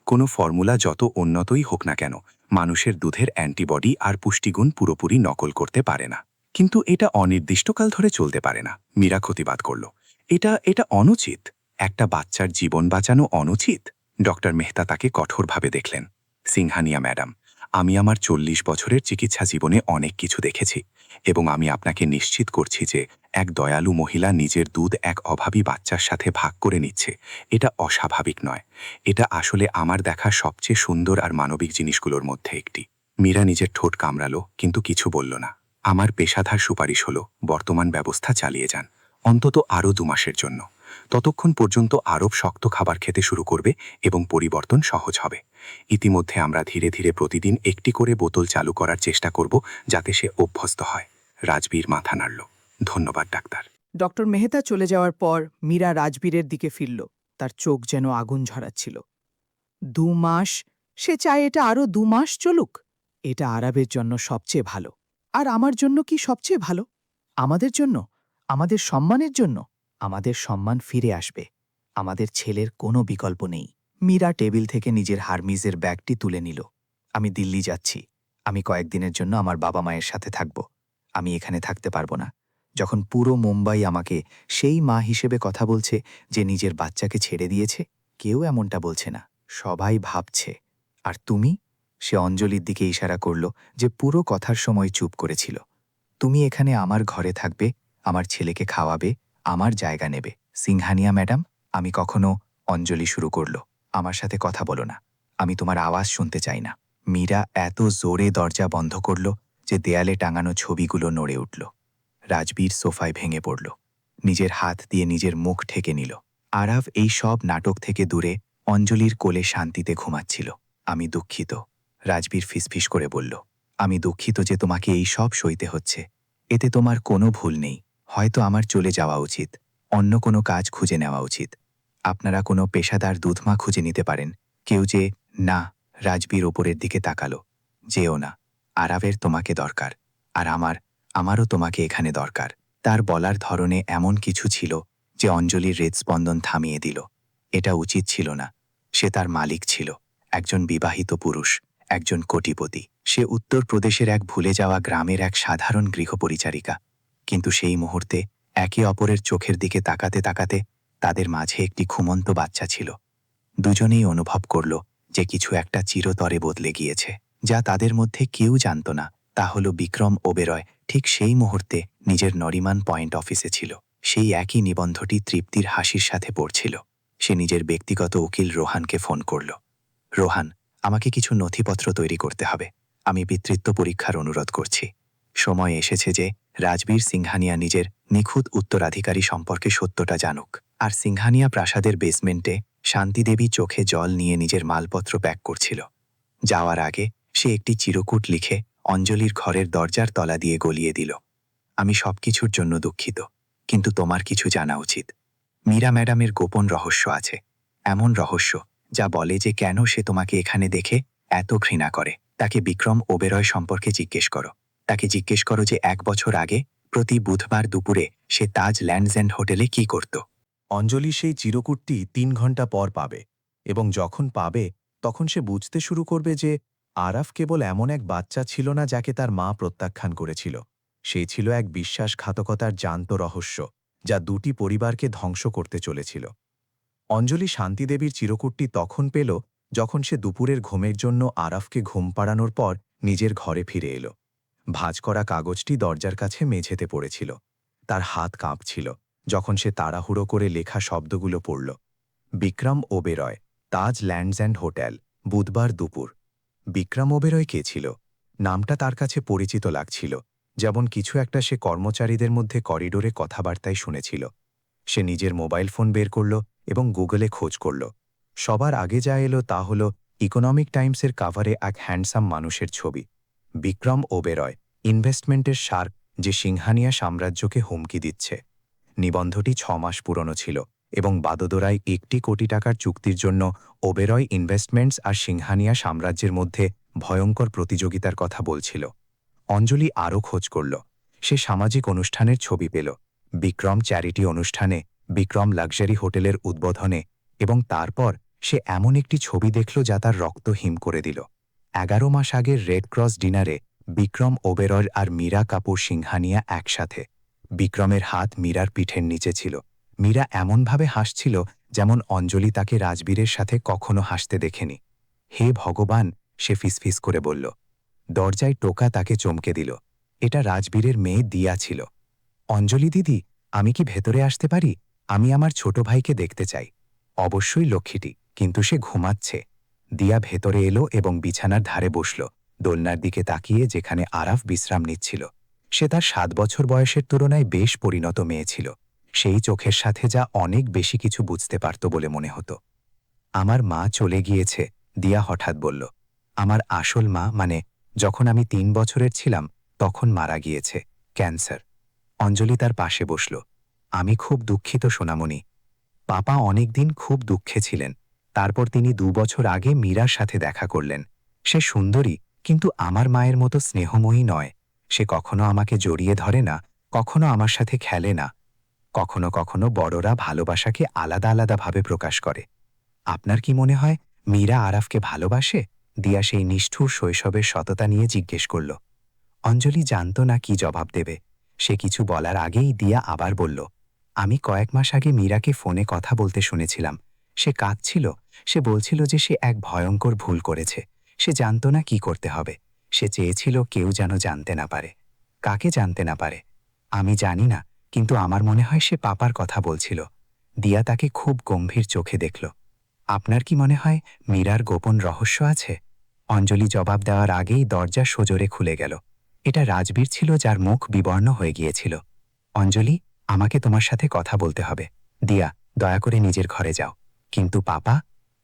কোনো ফর্মুলা যত উন্নতই হোক না কেন, মানুষের দুধের অ্যান্টিবডি আর পুষ্টিগুণ পুরোপুরি নকল করতে পারে না। কিন্তু এটা অনির্দিষ্টকাল ধরে চলতে পারে না, মীরা প্রতিবাদ করল। এটা অনুচিত। একটা বাচ্চার জীবন বাঁচানো অনুচিত? ডক্টর মেহতা তাকে কঠোরভাবে দেখলেন। সিংহানিয়া ম্যাডাম, আমি আমার ৪০ বছরের চিকিৎসা জীবনে অনেক কিছু দেখেছি, এবং আমি আপনাকে নিশ্চিত করছি যে এক দয়ালু মহিলা নিজের দুধ এক অভাবী বাচ্চার সাথে ভাগ করে নিচ্ছে, এটা অস্বাভাবিক নয়। এটা আসলে আমার দেখা সবচেয়ে সুন্দর আর মানবিক জিনিসগুলোর মধ্যে একটি। মীরা নিজের ঠোঁট কামড়ালো, কিন্তু কিছু বলল না। আমার পেশাদার সুপারিশ হলো বর্তমান ব্যবস্থা চালিয়ে যান, অন্তত আরও ২ মাসের জন্য। ততক্ষণ পর্যন্ত আরব শক্ত খাবার খেতে শুরু করবে এবং পরিবর্তন সহজ হবে। ইতিমধ্যে আমরা ধীরে ধীরে প্রতিদিন একটি করে বোতল চালু করার চেষ্টা করব, যাতে সে অভ্যস্ত হয়। রাজবীর মাথা নাড়ল। ধন্যবাদ ডাক্তার। ডক্টর মেহতা চলে যাওয়ার পর মীরা রাজবীরের দিকে ফিরল। তার চোখ যেন আগুন ঝরাচ্ছিল। ২ মাস? সে চায় এটা আরও ২ মাস চলুক। এটা আরবের জন্য সবচেয়ে ভালো। আর আমার জন্য কি সবচেয়ে ভালো? আমাদের জন্য, আমাদের সম্মানের জন্য। আমাদের সম্মান ফিরে আসবে। আমাদের ছেলের কোনো বিকল্প নেই। মীরা টেবিল থেকে নিজের হারমিজের ব্যাগটি তুলে নিল। আমি দিল্লি যাচ্ছি। আমি কয়েকদিনের জন্য আমার বাবা মায়ের সাথে থাকব। আমি এখানে থাকতে পারবো না। যখন পুরো মুম্বাই আমাকে সেই মা হিসেবে কথা বলছে যে নিজের বাচ্চাকে ছেড়ে দিয়েছে, কেউ এমনটা বলছে না, সবাই ভাবছে। আর তুমি? সে অঞ্জলির দিকে ইশারা করল, যে পুরো কথার সময় চুপ করেছিল। তুমি এখানে আমার ঘরে থাকবে, আমার ছেলেকে খাওয়াবে, আমার জায়গা নেবে। সিংহানিয়া ম্যাডাম, আমি কখনো... অঞ্জলি শুরু করল, আমার সাথে কথা বলো না, আমি তোমার আওয়াজ শুনতে চাই না। মীরা এত জোরে দরজা বন্ধ করল যে দেয়ালে টাঙানো ছবিগুলো নড়ে উঠল। রাজবীর সোফায় ভেঙে পড়ল, নিজের হাত দিয়ে নিজের মুখ ঠেকে নিল। আরাভ এই সব নাটক থেকে দূরে অঞ্জলির কোলে শান্তিতে ঘুমাচ্ছিল। আমি দুঃখিত, রাজবীর ফিসফিস করে বলল। আমি দুঃখিত যে তোমাকে এই সব সইতে হচ্ছে। এতে তোমার কোনো ভুল নেই। হয়তো আমার চলে যাওয়া উচিত, অন্য কোনো কাজ খুঁজে নেওয়া উচিত। আপনারা কোনো পেশাদার দুধমা খুঁজে নিতে পারেন। কেউ যে... না, রাজবীর ওপরের দিকে তাকালো। যেও না, আরাভের তোমাকে দরকার, আর আমারও তোমাকে এখানে দরকার। তার বলার ধরনে এমন কিছু ছিল যে অঞ্জলির হৃদস্পন্দন থামিয়ে দিল। এটা উচিত ছিল না। সে তার মালিক ছিল, একজন বিবাহিত পুরুষ, একজন কোটিপতি। সে উত্তরপ্রদেশের এক ভুলে যাওয়া গ্রামের এক সাধারণ গৃহপরিচারিকা। কিন্তু সেই মুহূর্তে একে অপরের চোখের দিকে তাকাতে তাকাতে তাদের মাঝে একটি ঘুমন্ত বাচ্চা ছিল। দুজনেই অনুভব করল যে কিছু একটা চিরতরে বদলে গিয়েছে, যা তাদের মধ্যে কেউ জানত না। তা হল বিক্রম ওবেরয় ঠিক সেই মুহূর্তে নিজের নরিমান পয়েন্ট অফিসে ছিল। সেই একই নিবন্ধটি তৃপ্তির হাসির সাথে পড়ছিল। সে নিজের ব্যক্তিগত উকিল রোহানকে ফোন করল। রোহান, আমাকে কিছু নথিপত্র তৈরি করতে হবে। আমি পিতৃত্ব পরীক্ষার অনুরোধ করছি। সময় এসেছে যে রাজবীর সিংহানিয়া নিজের নিখুঁত উত্তরাধিকারী সম্পর্কে সত্যটা জানুক। আর সিংহানিয়া প্রাসাদের বেসমেন্টে শান্তিদেবী চোখে জল নিয়ে নিজের মালপত্র প্যাক করছিল। যাওয়ার আগে সে একটি চিরকুট লিখে অঞ্জলির ঘরের দরজার তলা দিয়ে গলিয়ে দিল। আমি সবকিছুর জন্য দুঃখিত, কিন্তু তোমার কিছু জানা উচিত। মীরা ম্যাডামের গোপন রহস্য আছে, এমন রহস্য যা বলে যে কেন সে তোমাকে এখানে দেখে এত ঘৃণা করে। তাকে বিক্রম ওবেরয় সম্পর্কে জিজ্ঞেস করো। তাকে জিজ্ঞেস করো যে 1 বছর আগে প্রতি বুধবার দুপুরে সে তাজ ল্যান্ডস এন্ড হোটেলে কি করত। অঞ্জলি সেই চিরকুটটি 3 ঘন্টা পর পাবে, এবং যখন পাবে তখন সে বুঝতে শুরু করবে যে আরাফ কেবল এমন এক বাচ্চা ছিল না যাকে তার মা প্রত্যাখ্যান করেছিল। সেই ছিল এক বিশ্বাসঘাতকতার জ্যান্ত রহস্য, যা দুটি পরিবারকে ধ্বংস করতে চলেছিল। অঞ্জলি শান্তিদেবীর চিরকুটটি তখন পেল যখন সে দুপুরের ঘুমের জন্য আরাফকে ঘুম পাড়ানোর পর নিজের ঘরে ফিরে এলো। ভাঁজ করা কাগজটি দরজার কাছে মেঝেতে পড়েছিল। তার হাত কাঁপছিল যখন সে তাড়াহুড়ো করে লেখা শব্দগুলো পড়ল। বিক্রম ওবেরয়, তাজ ল্যান্ডস অ্যান্ড হোটেল, বুধবার দুপুর। বিক্রম ওবেরয় কে ছিল? নামটা তার কাছে পরিচিত লাগছিল, যেমন কিছু একটা সে কর্মচারীদের মধ্যে করিডোরে কথাবার্তায় শুনেছিল। সে নিজের মোবাইল ফোন বের করল এবং গুগলে খোঁজ করল। সবার আগে যা এলো তা হল ইকোনমিক টাইমসের কাভারে এক হ্যান্ডসাম মানুষের ছবি। বিক্রম ওবেরয়, ইনভেস্টমেন্টের শার্ক, যে সিংহানিয়া সাম্রাজ্যকে হুমকি দিচ্ছে। নিবন্ধটি 6 মাস পুরনো ছিল এবং বাদোদরায় 1 কোটি টাকার চুক্তির জন্য ওবেরয় ইনভেস্টমেন্টস আর সিংহানিয়া সাম্রাজ্যের মধ্যে ভয়ঙ্কর প্রতিযোগিতার কথা বলছিল। অঞ্জলি আরও খোঁজ করল। সে সামাজিক অনুষ্ঠানের ছবি পেল, বিক্রম চ্যারিটি অনুষ্ঠানে, বিক্রম লাক্সারি হোটেলের উদ্বোধনে, এবং তারপর সে এমন একটি ছবি দেখল যা তার রক্ত হিম করে দিল। 11 মাস আগের রেড ক্রস ডিনারে বিক্রম ওবেরয় আর মীরা কাপুর সিংহানিয়া একসাথে। বিক্রমের হাত মীরার পিঠের নিচে ছিল। মীরা এমনভাবে হাসছিল যেমন অঞ্জলি তাকে রাজবীরের সাথে কখনো হাসতে দেখেনি। হে ভগবান, সে ফিসফিস করে বলল। দরজায় টোকা তাকে চমকে দিল। এটা রাজবীরের মেয়ে দিয়া ছিল। অঞ্জলি দিদি, আমি কি ভেতরে আসতে পারি? আমি আমার ছোট ভাইকে দেখতে চাই। অবশ্যই লক্ষ্মীটি, কিন্তু সে ঘুমাচ্ছে। দিয়া ভেতরে এলো এবং বিছানার ধারে বসল, দোলনার দিকে তাকিয়ে যেখানে আরাফ বিশ্রাম নিচ্ছিল। সে তার 7 বছর বয়সের তুলনায় বেশ পরিণত মেয়ে ছিল। সেই চোখের সাথে যা অনেক বেশি কিছু বুঝতে পারত বলে মনে হতো। আমার মা চলে গিয়েছে, দিয়া হঠাৎ বলল। আমার আসল মা, মানে যখন আমি 3 বছরের ছিলাম তখন মারা গিয়েছে, ক্যান্সার। অঞ্জলি তার পাশে বসল। আমি খুব দুঃখিত সোনামণি। পাপা অনেকদিন খুব দুঃখে ছিলেন। তারপর তিনি 2 বছর আগে মীরার সাথে দেখা করলেন। সে সুন্দরী, কিন্তু আমার মায়ের মতো স্নেহময়ী নয়। সে কখনো আমাকে জড়িয়ে ধরে না, কখনো আমার সাথে খেলে না। কখনো কখনো বড়রা ভালোবাসাকে আলাদা আলাদাভাবে প্রকাশ করে। আপনার কি মনে হয় মীরা আরাফকে ভালোবাসে? দিয়া সেই নিষ্ঠুর শৈশবের সততা নিয়ে জিজ্ঞেস করল। অঞ্জলি জানত না কি জবাব দেবে। সে কিছু বলার আগেই দিয়া আবার বলল, আমি কয়েক মাস আগে মীরাকে ফোনে কথা বলতে শুনেছিলাম। সে কাঁদছিল। সে বলছিল যে সে এক ভয়ঙ্কর ভুল করেছে। সে জানত না কি করতে হবে। সে চেয়েছিল কেউ যেন জানতে না পারে। কাকে জানতে না পারে আমি জানি না, কিন্তু আমার মনে হয় সে পাপার কথা বলছিল। দিয়া তাকে খুব গম্ভীর চোখে দেখল। আপনার কি মনে হয় মীরার গোপন রহস্য আছে? অঞ্জলি জবাব দেওয়ার আগেই দরজা সজোরে খুলে গেল। এটা রাজবীর ছিল, যার মুখ বিবর্ণ হয়ে গিয়েছিল। অঞ্জলি, আমাকে তোমার সাথে কথা বলতে হবে। দিয়া, দয়া করে নিজের ঘরে যাও। কিন্তু পাপা?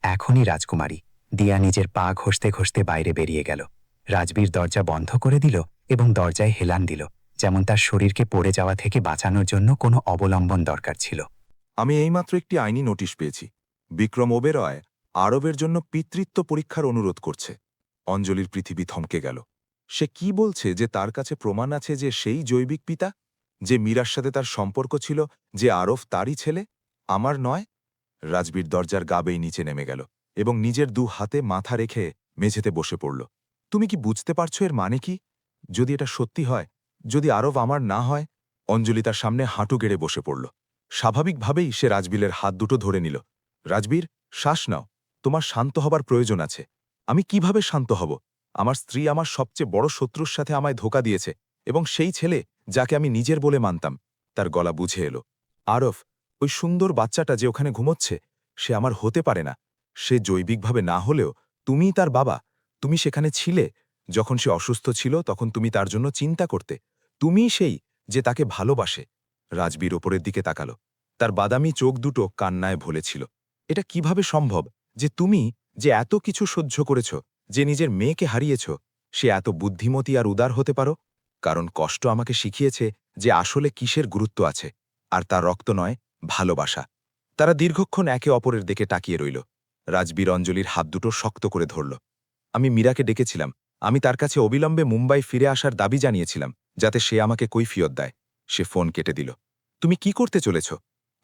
এখনই রাজকুমারী। দিয়া নিজের পা ঘষতে ঘষতে বাইরে বেরিয়ে গেল। রাজবীর দরজা বন্ধ করে দিল এবং দরজায় হেলান দিল, যেমন তার শরীরকে পড়ে যাওয়া থেকে বাঁচানোর জন্য কোনো অবলম্বন দরকার ছিল। আমি এইমাত্র একটি আইনি নোটিশ পেয়েছি। বিক্রম ওবেরয় আরবের জন্য পিতৃত্ব পরীক্ষার অনুরোধ করছে। অঞ্জলির পৃথিবী থমকে গেল। সে কি বলছে যে তার কাছে প্রমাণ আছে যে সেই জৈবিক পিতা, যে মীরার সাথে তার সম্পর্ক ছিল, যে আরব তারই ছেলে, আমার নয়? রাজবীর দরজার গাবেই নিচে নেমে গেল এবং নিজের দু হাতে মাথা রেখে মেঝেতে বসে পড়ল। তুমি কি বুঝতে পারছো এর মানে কি? যদি এটা সত্যি হয়, যদি আরব আমার না হয়? অঞ্জলি তার সামনে হাঁটু গেড়ে বসে পড়ল। স্বাভাবিকভাবেই সে রাজবীরের হাত দুটো ধরে নিল। রাজবীর, শ্বাস নাও। তোমার শান্ত হবার প্রয়োজন আছে। আমি কিভাবে শান্ত হব? আমার স্ত্রী আমার সবচেয়ে বড় শত্রুর সাথে আমায় ধোঁকা দিয়েছে, এবং সেই ছেলে যাকে আমি নিজের বলে মানতাম। তার গলা বুঝে এলো। আরফ, ওই সুন্দর বাচ্চাটা যে ওখানে ঘুমোচ্ছে, সে আমার হতে পারে না। সে জৈবিকভাবে না হলেও তুমিই তার বাবা। তুমি সেখানে ছিলে। যখন সে অসুস্থ ছিল তখন তুমি তার জন্য চিন্তা করতে। তুমিই সেই যে তাকে ভালোবাসে। রাজবীর ওপরের দিকে তাকালো। তার বাদামি চোখ দুটো কান্নায় ভরেছিল। এটা কিভাবে সম্ভব যে তুমি, যে এত কিছু সহ্য করেছ, যে নিজের মেয়েকে হারিয়েছ, সে এত বুদ্ধিমতী আর উদার হতে পারো? কারণ কষ্ট আমাকে শিখিয়েছে যে আসলে কিসের গুরুত্ব আছে, আর তা রক্ত নয়, ভালোবাসা। তারা দীর্ঘক্ষণ একে অপরের দিকে তাকিয়ে রইল। রাজবীর অঞ্জলির হাত দুটো শক্ত করে ধরল। আমি মীরাকে ডেকেছিলাম। আমি তার কাছে অবিলম্বে মুম্বাই ফিরে আসার দাবি জানিয়েছিলাম, যাতে সে আমাকে কৈফিয়ত দেয়। সে ফোন কেটে দিল। তুমি কি করতে চলেছ?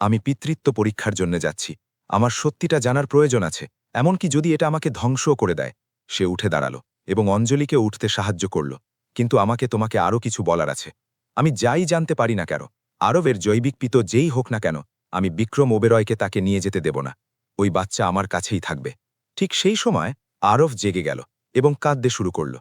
আমি পিতৃত্ব পরীক্ষার জন্য যাচ্ছি। আমার সত্যিটা জানার প্রয়োজন আছে, এমনকি যদি এটা আমাকে ধ্বংসও করে দেয়। সে উঠে দাঁড়ালো এবং অঞ্জলিকে উঠতে সাহায্য করল। কিন্তু আমাকে তোমাকে আরও কিছু বলার আছে। আমি যাই জানতে পারি না কেন, আরবের জৈবিক পিত যেই হোক না কেন, আমি বিক্রম ওবেরয়কে তাকে নিয়ে যেতে দেব না। ওই বাচ্চা আমার কাছেই থাকবে। ঠিক সেই সময় আরব জেগে গেল এবং কাঁদতে শুরু করল।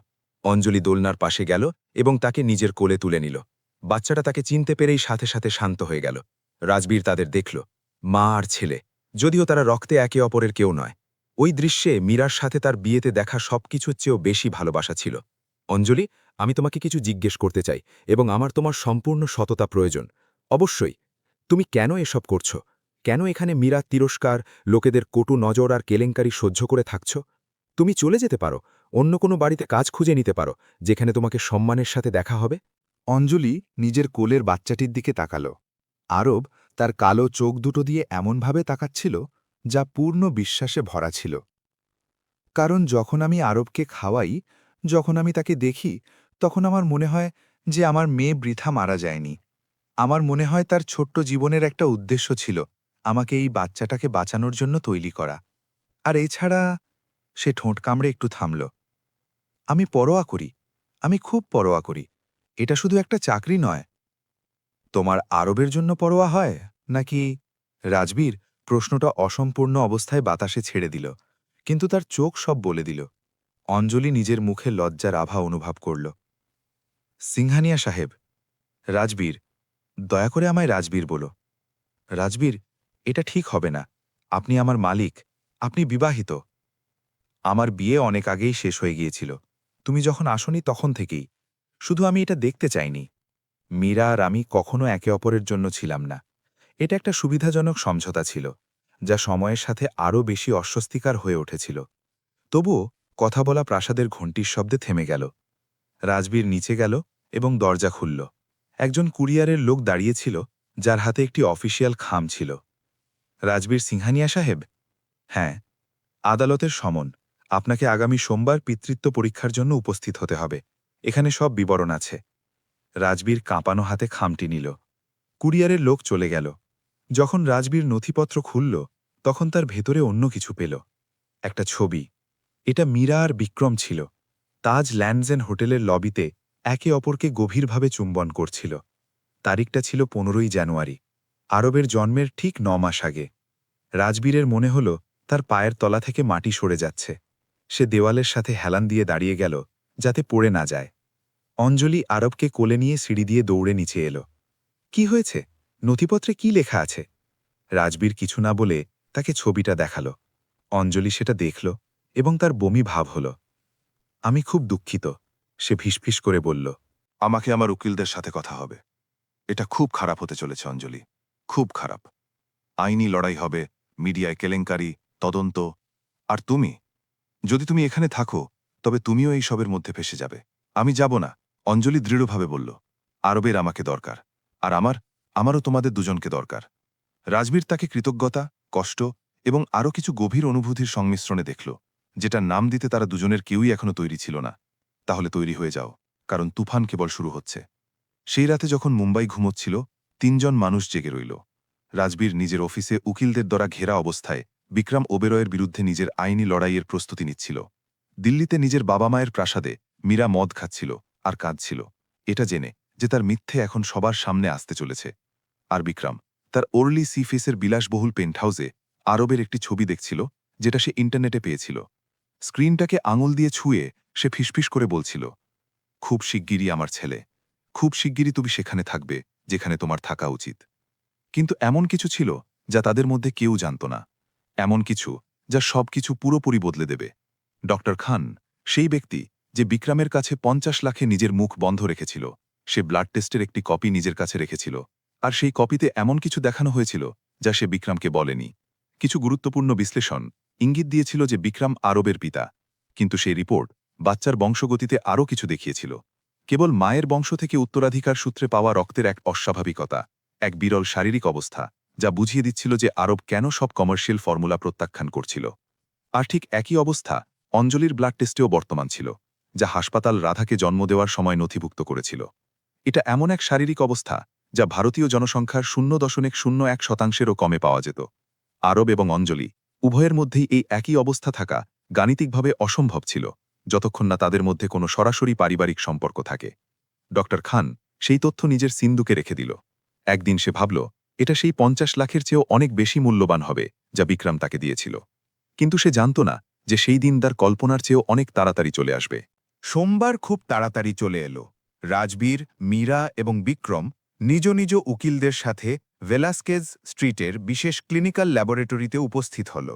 অঞ্জলি দোলনার পাশে গেল এবং তাকে নিজের কোলে তুলে নিল। বাচ্চাটা তাকে চিনতে পেরেই সাথে সাথে শান্ত হয়ে গেল। রাজবীর তাদের দেখল, মা আর ছেলে, যদিও তারা রক্তে একে অপরের কেউ নয়। ওই দৃশ্যে মীরার সাথে তার বিয়েতে দেখা সবকিছুর চেয়েও বেশি ভালোবাসা ছিল। অঞ্জলি, আমি তোমাকে কিছু জিজ্ঞেস করতে চাই, এবং আমার তোমার সম্পূর্ণ সততা প্রয়োজন। অবশ্যই। তুমি কেন এসব করছো? কেন এখানে মীরার তিরস্কার, লোকেদের কটু নজর আর কেলেঙ্কারি সহ্য করে থাকছ? তুমি চলে যেতে পারো, অন্য কোনো বাড়িতে কাজ খুঁজে নিতে পারো, যেখানে তোমাকে সম্মানের সাথে দেখা হবে। অঞ্জলি নিজের কোলের বাচ্চাটির দিকে তাকাল। আরব তার কালো চোখ দুটো দিয়ে এমনভাবে তাকাচ্ছিল যা পূর্ণ বিশ্বাসে ভরা ছিল। কারণ যখন আমি আরবকে খাওয়াই, যখন আমি তাকে দেখি, তখন আমার মনে হয় যে আমার মেয়ে বৃথা মারা যায়নি। আমার মনে হয় তার ছোট্ট জীবনের একটা উদ্দেশ্য ছিল, আমাকে এই বাচ্চাটাকে বাঁচানোর জন্য তৈরি করা। আর এছাড়া, সে ঠোঁট কামড়ে একটু থামল। আমি পরোয়া করি, আমি খুব পরোয়া করি। এটা শুধু একটা চাকরি নয়। তোমার আরবের জন্য পরোয়া হয় নাকি? রাজবীর প্রশ্নটা অসম্পূর্ণ অবস্থায় বাতাসে ছেড়ে দিল, কিন্তু তার চোখ সব বলে দিল। অঞ্জলি নিজের মুখে লজ্জার আভা অনুভব করল। সিংহানিয়া সাহেব, রাজবীর, দয়া করে আমায় রাজবীর বলো। রাজবীর, এটা ঠিক হবে না। আপনি আমার মালিক, আপনি বিবাহিত। আমার বিয়ে অনেক আগেই শেষ হয়ে গিয়েছিল। তুমি যখন আসনি তখন থেকেই। শুধু আমি এটা দেখতে চাইনি। মীরা আর আমি কখনো একে অপরের জন্য ছিলাম না। এটা একটা সুবিধাজনক সমঝোতা ছিল, যা সময়ের সাথে আরও বেশি অস্বস্তিকর হয়ে উঠেছিল। তবুও কথা বলা প্রাসাদের ঘণ্টির শব্দে থেমে গেল। রাজবীর নিচে গেল এবং দরজা খুলল। একজন কুরিয়ারের লোক দাঁড়িয়েছিল, যার হাতে একটি অফিসিয়াল খাম ছিল। রাজবীর সিংহানিয়া সাহেব? হ্যাঁ, আদালতের সমন। আপনাকে আগামী সোমবার পিতৃত্ব পরীক্ষার জন্য উপস্থিত হতে হবে। এখানে সব বিবরণ আছে। রাজবীর কাঁপানো হাতে খামটি নিল। কুরিয়ারের লোক চলে গেল। যখন রাজবীর নথিপত্র খুলল, তখন তার ভেতরে অন্য কিছু পেল। একটা ছবি। এটা মীরা আর বিক্রম ছিল। তাজ ল্যান্ডস এন্ড হোটেলের লবিতে একে অপরকে গভীরভাবে চুম্বন করছিল। তারিখটা ছিল 15ই জানুয়ারি, আরবের জন্মের ঠিক 9 মাস আগে। রাজবীরের মনে হল তার পায়ের তলা থেকে মাটি সরে যাচ্ছে। সে দেওয়ালের সাথে হেলান দিয়ে দাঁড়িয়ে গেল, যাতে পড়ে না যায়। অঞ্জলি আরবকে কোলে নিয়ে সিঁড়ি দিয়ে দৌড়ে নিচে এলো। কি হয়েছে? নথিপত্রে কি লেখা আছে? রাজবীর কিছু না বলে তাকে ছবিটা দেখাল। অঞ্জলি সেটা দেখল এবং তার বমি ভাব হল। আমি খুব দুঃখিত, সে ফিসফিস করে বলল। আমাকে আমার উকিলদের সাথে কথা হবে। এটা খুব খারাপ হতে চলেছে অঞ্জলি, খুব খারাপ। আইনি লড়াই হবে, মিডিয়ায় কেলেঙ্কারি, তদন্ত। আর তুমি, যদি তুমি এখানে থাকো তবে তুমিও এই সবের মধ্যে ফেসে যাবে। আমি যাব না, অঞ্জলি দৃঢ়ভাবে বলল। আরবের আমাকে দরকার, আর আমারও তোমাদের দুজনকে দরকার। রাজবীর তাকে কৃতজ্ঞতা, কষ্ট এবং আরও কিছু গভীর অনুভূতির সংমিশ্রণে দেখল, যেটার নাম দিতে তারা দুজনের কেউই এখনো তৈরি ছিল না। তাহলে তৈরি হয়ে যাও, কারণ তুফান কেবল শুরু হচ্ছে। সেই রাতে যখন মুম্বাই ঘুমোচ্ছিল, 3 জন মানুষ জেগে রইল। রাজবীর নিজের অফিসে উকিলদের দ্বারা ঘেরা অবস্থায় বিক্রম ওবেরয়ের বিরুদ্ধে নিজের আইনি লড়াইয়ের প্রস্তুতি নিচ্ছিল। দিল্লিতে নিজের বাবা মায়ের প্রাসাদে মীরা মদ খাচ্ছিল আর কাঁদছিল, এটা জেনে যে তার মিথ্যে এখন সবার সামনে আসতে চলেছে। আর বিক্রম তার ওর্লি সিফেসের বিলাসবহুল পেন্টহাউসে আরবের একটি ছবি দেখছিল, যেটা সে ইন্টারনেটে পেয়েছিল। স্ক্রিনটাকে আঙুল দিয়ে ছুঁয়ে সে ফিসফিস করে বলছিল, খুব শিগগিরই আমার ছেলে, খুব শিগগিরই তুমি সেখানে থাকবে যেখানে তোমার থাকা উচিত। কিন্তু এমন কিছু ছিল যা তাদের মধ্যে কেউ জানত না, এমন কিছু যা সবকিছু পুরোপুরি বদলে দেবে। ডক্টর খান, সেই ব্যক্তি যে বিক্রমের কাছে 50 লাখে নিজের মুখ বন্ধ রেখেছিল, সে ব্লাড টেস্টের একটি কপি নিজের কাছে রেখেছিল, আর সেই কপিতে এমন কিছু দেখানো হয়েছিল যা সে বিক্রমকে বলেনি। কিছু গুরুত্বপূর্ণ বিশ্লেষণ ইঙ্গিত দিয়েছিল যে বিক্রম আরবের পিতা, কিন্তু সেই রিপোর্ট বাচ্চার বংশগতিতে আরও কিছু দেখিয়েছিল। কেবল মায়ের বংশ থেকে উত্তরাধিকার সূত্রে পাওয়া রক্তের এক অস্বাভাবিকতা, এক বিরল শারীরিক অবস্থা, যা বুঝিয়ে দিচ্ছিল যে আরব কেন সব কমার্শিয়াল ফর্মুলা প্রত্যাখ্যান করছিল। আর ঠিক একই অবস্থা অঞ্জলির ব্লাড টেস্টেও বর্তমান ছিল, যা হাসপাতাল রাধাকে জন্ম দেওয়ার সময় নথিভুক্ত করেছিল। এটা এমন এক শারীরিক অবস্থা যা ভারতীয় জনসংখ্যার 0.01%-ও কমে পাওয়া যেত। আরব এবং অঞ্জলি উভয়ের মধ্যেই এই একই অবস্থা থাকা গাণিতিকভাবে অসম্ভব ছিল, যতক্ষণ না তাদের মধ্যে কোনো সরাসরি পারিবারিক সম্পর্ক থাকে। ডক্টর খান সেই তথ্য নিজের সিন্ধুকে রেখে দিল। একদিন সে ভাবল, এটা সেই 50 লাখের চেয়েও অনেক বেশি মূল্যবান হবে যা বিক্রম তাকে দিয়েছিল। কিন্তু সে জানত না যে সেই দিন তার কল্পনার চেয়েও অনেক তাড়াতাড়ি চলে আসবে। সোমবার খুব তাড়াতাড়ি চলে এলো। রাজবীর, মীরা এবং বিক্রম নিজ নিজ উকিলদের সাথে ভেলাস্কেজ স্ট্রিটের বিশেষ ক্লিনিক্যাল ল্যাবরেটরিতে উপস্থিত হল।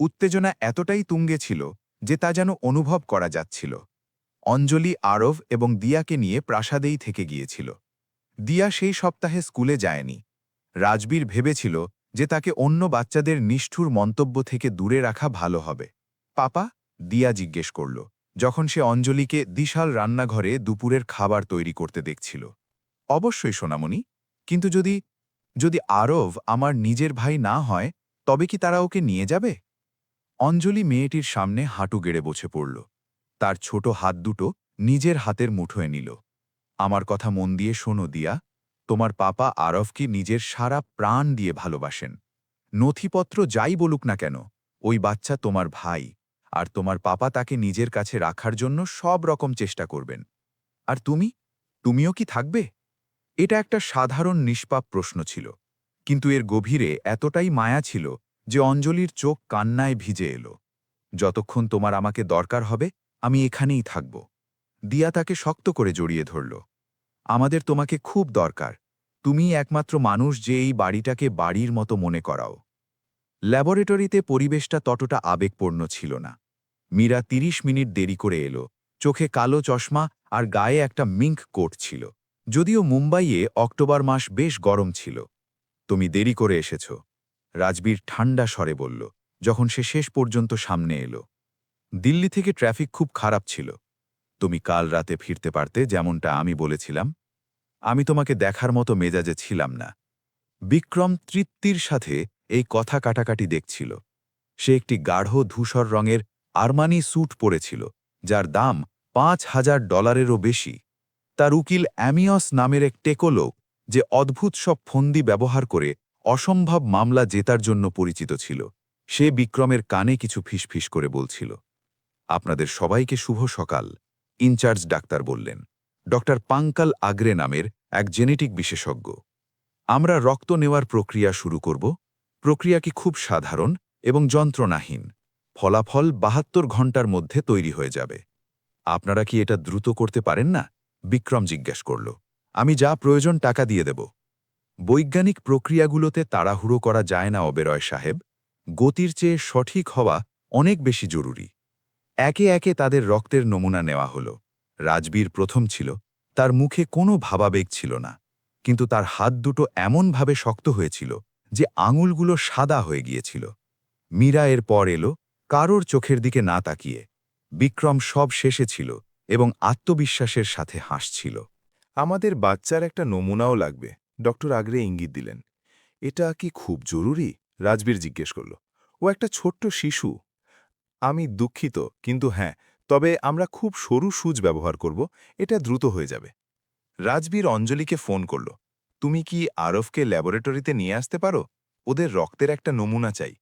উত্তেজনা এতটাই তুঙ্গে ছিল যে তা যেন অনুভব করা যাচ্ছিল। অঞ্জলি আরব এবং দিয়াকে নিয়ে প্রাসাদেই থেকে গিয়েছিল। দিয়া সেই সপ্তাহে স্কুলে যায়নি। রাজবীর ভেবেছিল যে তাকে অন্য বাচ্চাদের নিষ্ঠুর মন্তব্য থেকে দূরে রাখা ভালো হবে। পাপা? দিয়া জিজ্ঞেস করল, যখন সে অঞ্জলিকে বিশাল রান্নাঘরে দুপুরের খাবার তৈরি করতে দেখছিল। অবশ্যই সোনামণি, কিন্তু যদি আরব আমার নিজের ভাই না হয়, তবে কি তারা ওকে নিয়ে যাবে? অঞ্জলি মেয়েটির সামনে হাঁটু গেড়ে বসে পড়ল। তার ছোট হাত দুটো নিজের হাতের মুঠোয় নিল। আমার কথা মন দিয়ে শোনো দিয়া, তোমার পাপা আরবকে নিজের সারা প্রাণ দিয়ে ভালোবাসেন। নথিপত্র যাই বলুক না কেন, ওই বাচ্চা তোমার ভাই, আর তোমার পাপা তাকে নিজের কাছে রাখার জন্য সব রকম চেষ্টা করবেন। আর তুমিও কি থাকবে? এটা একটা সাধারণ নিষ্পাপ প্রশ্ন ছিল, কিন্তু এর গভীরে এতটাই মায়া ছিল যে অঞ্জলির চোখ কান্নায় ভিজে এলো। যতক্ষণ তোমার আমাকে দরকার হবে, আমি এখানেই থাকব। দিয়া তাকে শক্ত করে জড়িয়ে ধরল। আমাদের তোমাকে খুব দরকার। তুমিই একমাত্র মানুষ যে এই বাড়িটাকে বাড়ির মতো মনে করাও। ল্যাবরেটরিতে পরিবেশটা ততটা আবেগপূর্ণ ছিল না। মীরা 30 মিনিট দেরি করে এলো, চোখে কালো চশমা আর গায়ে একটা মিঙ্ক কোট ছিল। যদিও মুম্বাইয়ে অক্টোবর মাস বেশ গরম ছিল। তুমি দেরি করে এসেছ, রাজবীর ঠান্ডা স্বরে বলল, যখন সে শেষ পর্যন্ত সামনে এলো। দিল্লি থেকে ট্রাফিক খুব খারাপ ছিল। তুমি কাল রাতে ফিরতে পারতে, যেমনটা আমি বলেছিলাম। আমি তোমাকে দেখার মতো মেজাজে ছিলাম না। বিক্রম তৃপ্তির সাথে এই কথা কাটাকাটি দেখছিল। সে একটি গাঢ় ধূসর রঙের আরমানি স্যুট পরেছিল, যার দাম $5000-এরও বেশি। তার উকিল অ্যামিয়স নামের এক টেকো লোক, যে অদ্ভুত সব ফন্দি ব্যবহার করে অসম্ভব মামলা জেতার জন্য পরিচিত ছিল। সে বিক্রমের কানে কিছু ফিসফিস করে বলছিল। আপনাদের সবাইকে শুভ সকাল, ইনচার্জ ডাক্তার বললেন। ডক্টর পাঙ্কাল আগ্রে নামের এক জেনেটিক বিশেষজ্ঞ। আমরা রক্ত নেওয়ার প্রক্রিয়া শুরু করব। প্রক্রিয়াটি খুব সাধারণ এবং যন্ত্রণাহীন। ফলাফল ৭২ ঘন্টার মধ্যে তৈরি হয়ে যাবে। আপনারা কি এটা দ্রুত করতে পারেন না? বিক্রম জিজ্ঞেস করল। আমি যা প্রয়োজন টাকা দিয়ে দেব। বৈজ্ঞানিক প্রক্রিয়াগুলোতে তাড়াহুড়ো করা যায় না ওবেরয় সাহেব। গতির চেয়ে সঠিক হওয়া অনেক বেশি জরুরি। একে একে তাদের রক্তের নমুনা নেওয়া হলো। রাজবীর প্রথম ছিল। তার মুখে কোনো ভাবাবেগ ছিল না, কিন্তু তার হাত দুটো এমনভাবে শক্ত হয়েছিল যে আঙুলগুলো সাদা হয়ে গিয়েছিল। মীরা এর পর এলো, কারোর চোখের দিকে না তাকিয়ে। বিক্রম সব শেষে ছিল এবং আত্মবিশ্বাসের সাথে হাসছিল। আমাদের বাচ্চার একটা নমুনাও লাগবে, ডক্টর আগ্রে ইঙ্গিত দিলেন। এটা কি খুব জরুরি? রাজবীর জিজ্ঞেস করল। ও একটা ছোট্ট শিশু। আমি দুঃখিত, কিন্তু হ্যাঁ, তবে আমরা খুব সরু সুচ ব্যবহার করব। এটা দ্রুত হয়ে যাবে। রাজবীর অঞ্জলিকে ফোন করল। তুমি কি আরফকে ল্যাবরেটরিতে নিয়ে আসতে পারো? ওদের রক্তের একটা নমুনা চাই।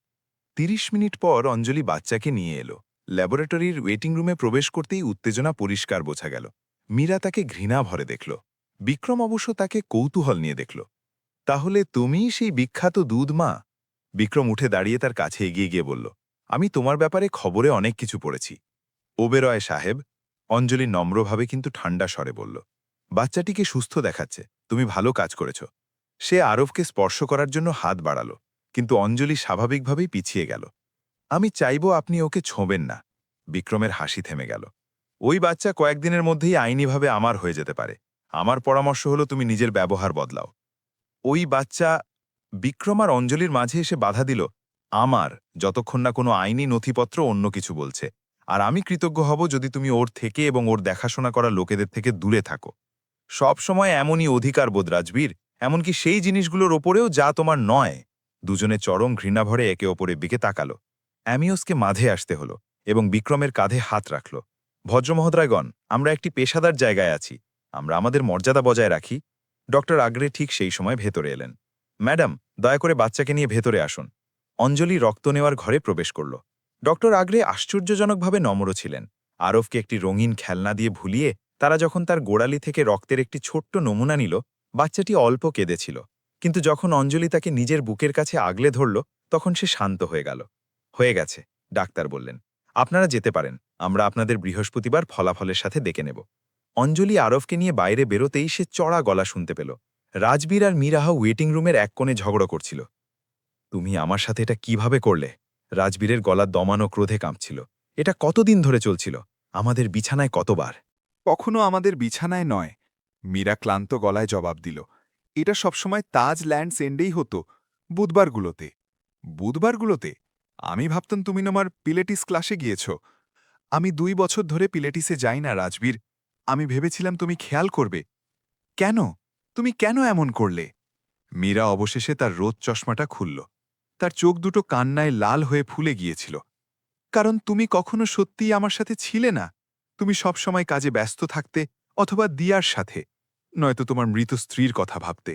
৩০ মিনিট পর অঞ্জলি বাচ্চাকে নিয়ে এলো। ল্যাবরেটরির ওয়েটিং রুমে প্রবেশ করতেই উত্তেজনা পরিষ্কার বোঝা গেল। মীরা তাকে ঘৃণা ভরে দেখল। বিক্রম অবশ্য তাকে কৌতূহল নিয়ে দেখল। তাহলে তুমিই সেই বিখ্যাত দুধ মা? বিক্রম উঠে দাঁড়িয়ে তার কাছে এগিয়ে গিয়ে বলল, আমি তোমার ব্যাপারে খবরে অনেক কিছু পড়েছি। ওবেরয় সাহেব, অঞ্জলি নম্রভাবে কিন্তু ঠান্ডা স্বরে বলল, বাচ্চাটিকে সুস্থ দেখাচ্ছে, তুমি ভালো কাজ করেছ। সে আরফকে স্পর্শ করার জন্য হাত বাড়াল, কিন্তু অঞ্জলি স্বাভাবিকভাবেই পিছিয়ে গেল। আমি চাইব আপনি ওকে ছোঁবেন না। বিক্রমের হাসি থেমে গেল। ওই বাচ্চা কয়েকদিনের মধ্যেই আইনিভাবে আমার হয়ে যেতে পারে। আমার পরামর্শ হলো তুমি নিজের ব্যবহার বদলাও। ওই বাচ্চা। বিক্রম আর অঞ্জলির মাঝে এসে বাধা দিল, আমার, যতক্ষণ না কোনো আইনি নথিপত্র অন্য কিছু বলছে। আর আমি কৃতজ্ঞ হব যদি তুমি ওর থেকে এবং ওর দেখাশোনা করা লোকেদের থেকে দূরে থাকো। সব সময় এমনই অধিকার বোধ রাজবীর, এমনকি সেই জিনিসগুলোর ওপরেও যা তোমার নয়। দুজনে চরম ঘৃণাভরে একে অপরের দিকে তাকালো। অ্যামিওসকে মাঝে আসতে হলো এবং বিক্রমের কাঁধে হাত রাখল। ভদ্রমহোদয়গণ, আমরা একটি পেশাদার জায়গায় আছি। আমরা আমাদের মর্যাদা বজায় রাখি। ডক্টর আগ্রে ঠিক সেই সময় ভেতরে এলেন। ম্যাডাম, দয়া করে বাচ্চাকে নিয়ে ভেতরে আসুন। অঞ্জলি রক্ত নেওয়ার ঘরে প্রবেশ করল। ডক্টর আগ্রে আশ্চর্যজনকভাবে নম্র ছিলেন। আরফকে একটি রঙিন খেলনা দিয়ে ভুলিয়ে তারা যখন তার গোড়ালি থেকে রক্তের একটি ছোট্ট নমুনা নিল, বাচ্চাটি অল্প কেঁদেছিল। কিন্তু যখন অঞ্জলি তাকে নিজের বুকের কাছে আগলে ধরল, তখন সে শান্ত হয়ে গেল। হয়ে গেছে, ডাক্তার বললেন। আপনারা যেতে পারেন। আমরা আপনাদের বৃহস্পতিবার ফলাফলের সাথে ডেকে নেব। অঞ্জলি আরফকে নিয়ে বাইরে বেরোতেই সে চড়া গলা শুনতে পেল। রাজবীর আর মীরাহা ওয়েটিং রুমের এক কোণে ঝগড়া করছিল। তুমি আমার সাথে এটা কিভাবে করলে? রাজবীরের গলা দমানো ক্রোধে কাঁপছিল। এটা কতদিন ধরে চলছিল? আমাদের বিছানায় কতবার? কখনো আমাদের বিছানায় নয়, মীরা ক্লান্ত গলায় জবাব দিল। এটা সবসময় তাজ ল্যান্ডস এন্ডেই হতো, বুধবারগুলোতে। বুধবারগুলোতে? আমি ভাবতাম তুমি তোমার পিলেটিস ক্লাসে গিয়েছ। আমি ২ বছর ধরে পিলেটিসে যাই না রাজবীর। আমি ভেবেছিলাম তুমি খেয়াল করবে। কেন? তুমি কেন এমন করলে? মীরা অবশেষে তার রোদ চশমাটা খুলল। তার চোখ দুটো কান্নায় লাল হয়ে ফুলে গিয়েছিল। কারণ তুমি কখনো সত্যিই আমার সাথে ছিলে না। তুমি সবসময় কাজে ব্যস্ত থাকতে, অথবা দিয়ার সাথে, নয়তো তোমার মৃত স্ত্রীর কথা ভাবতে।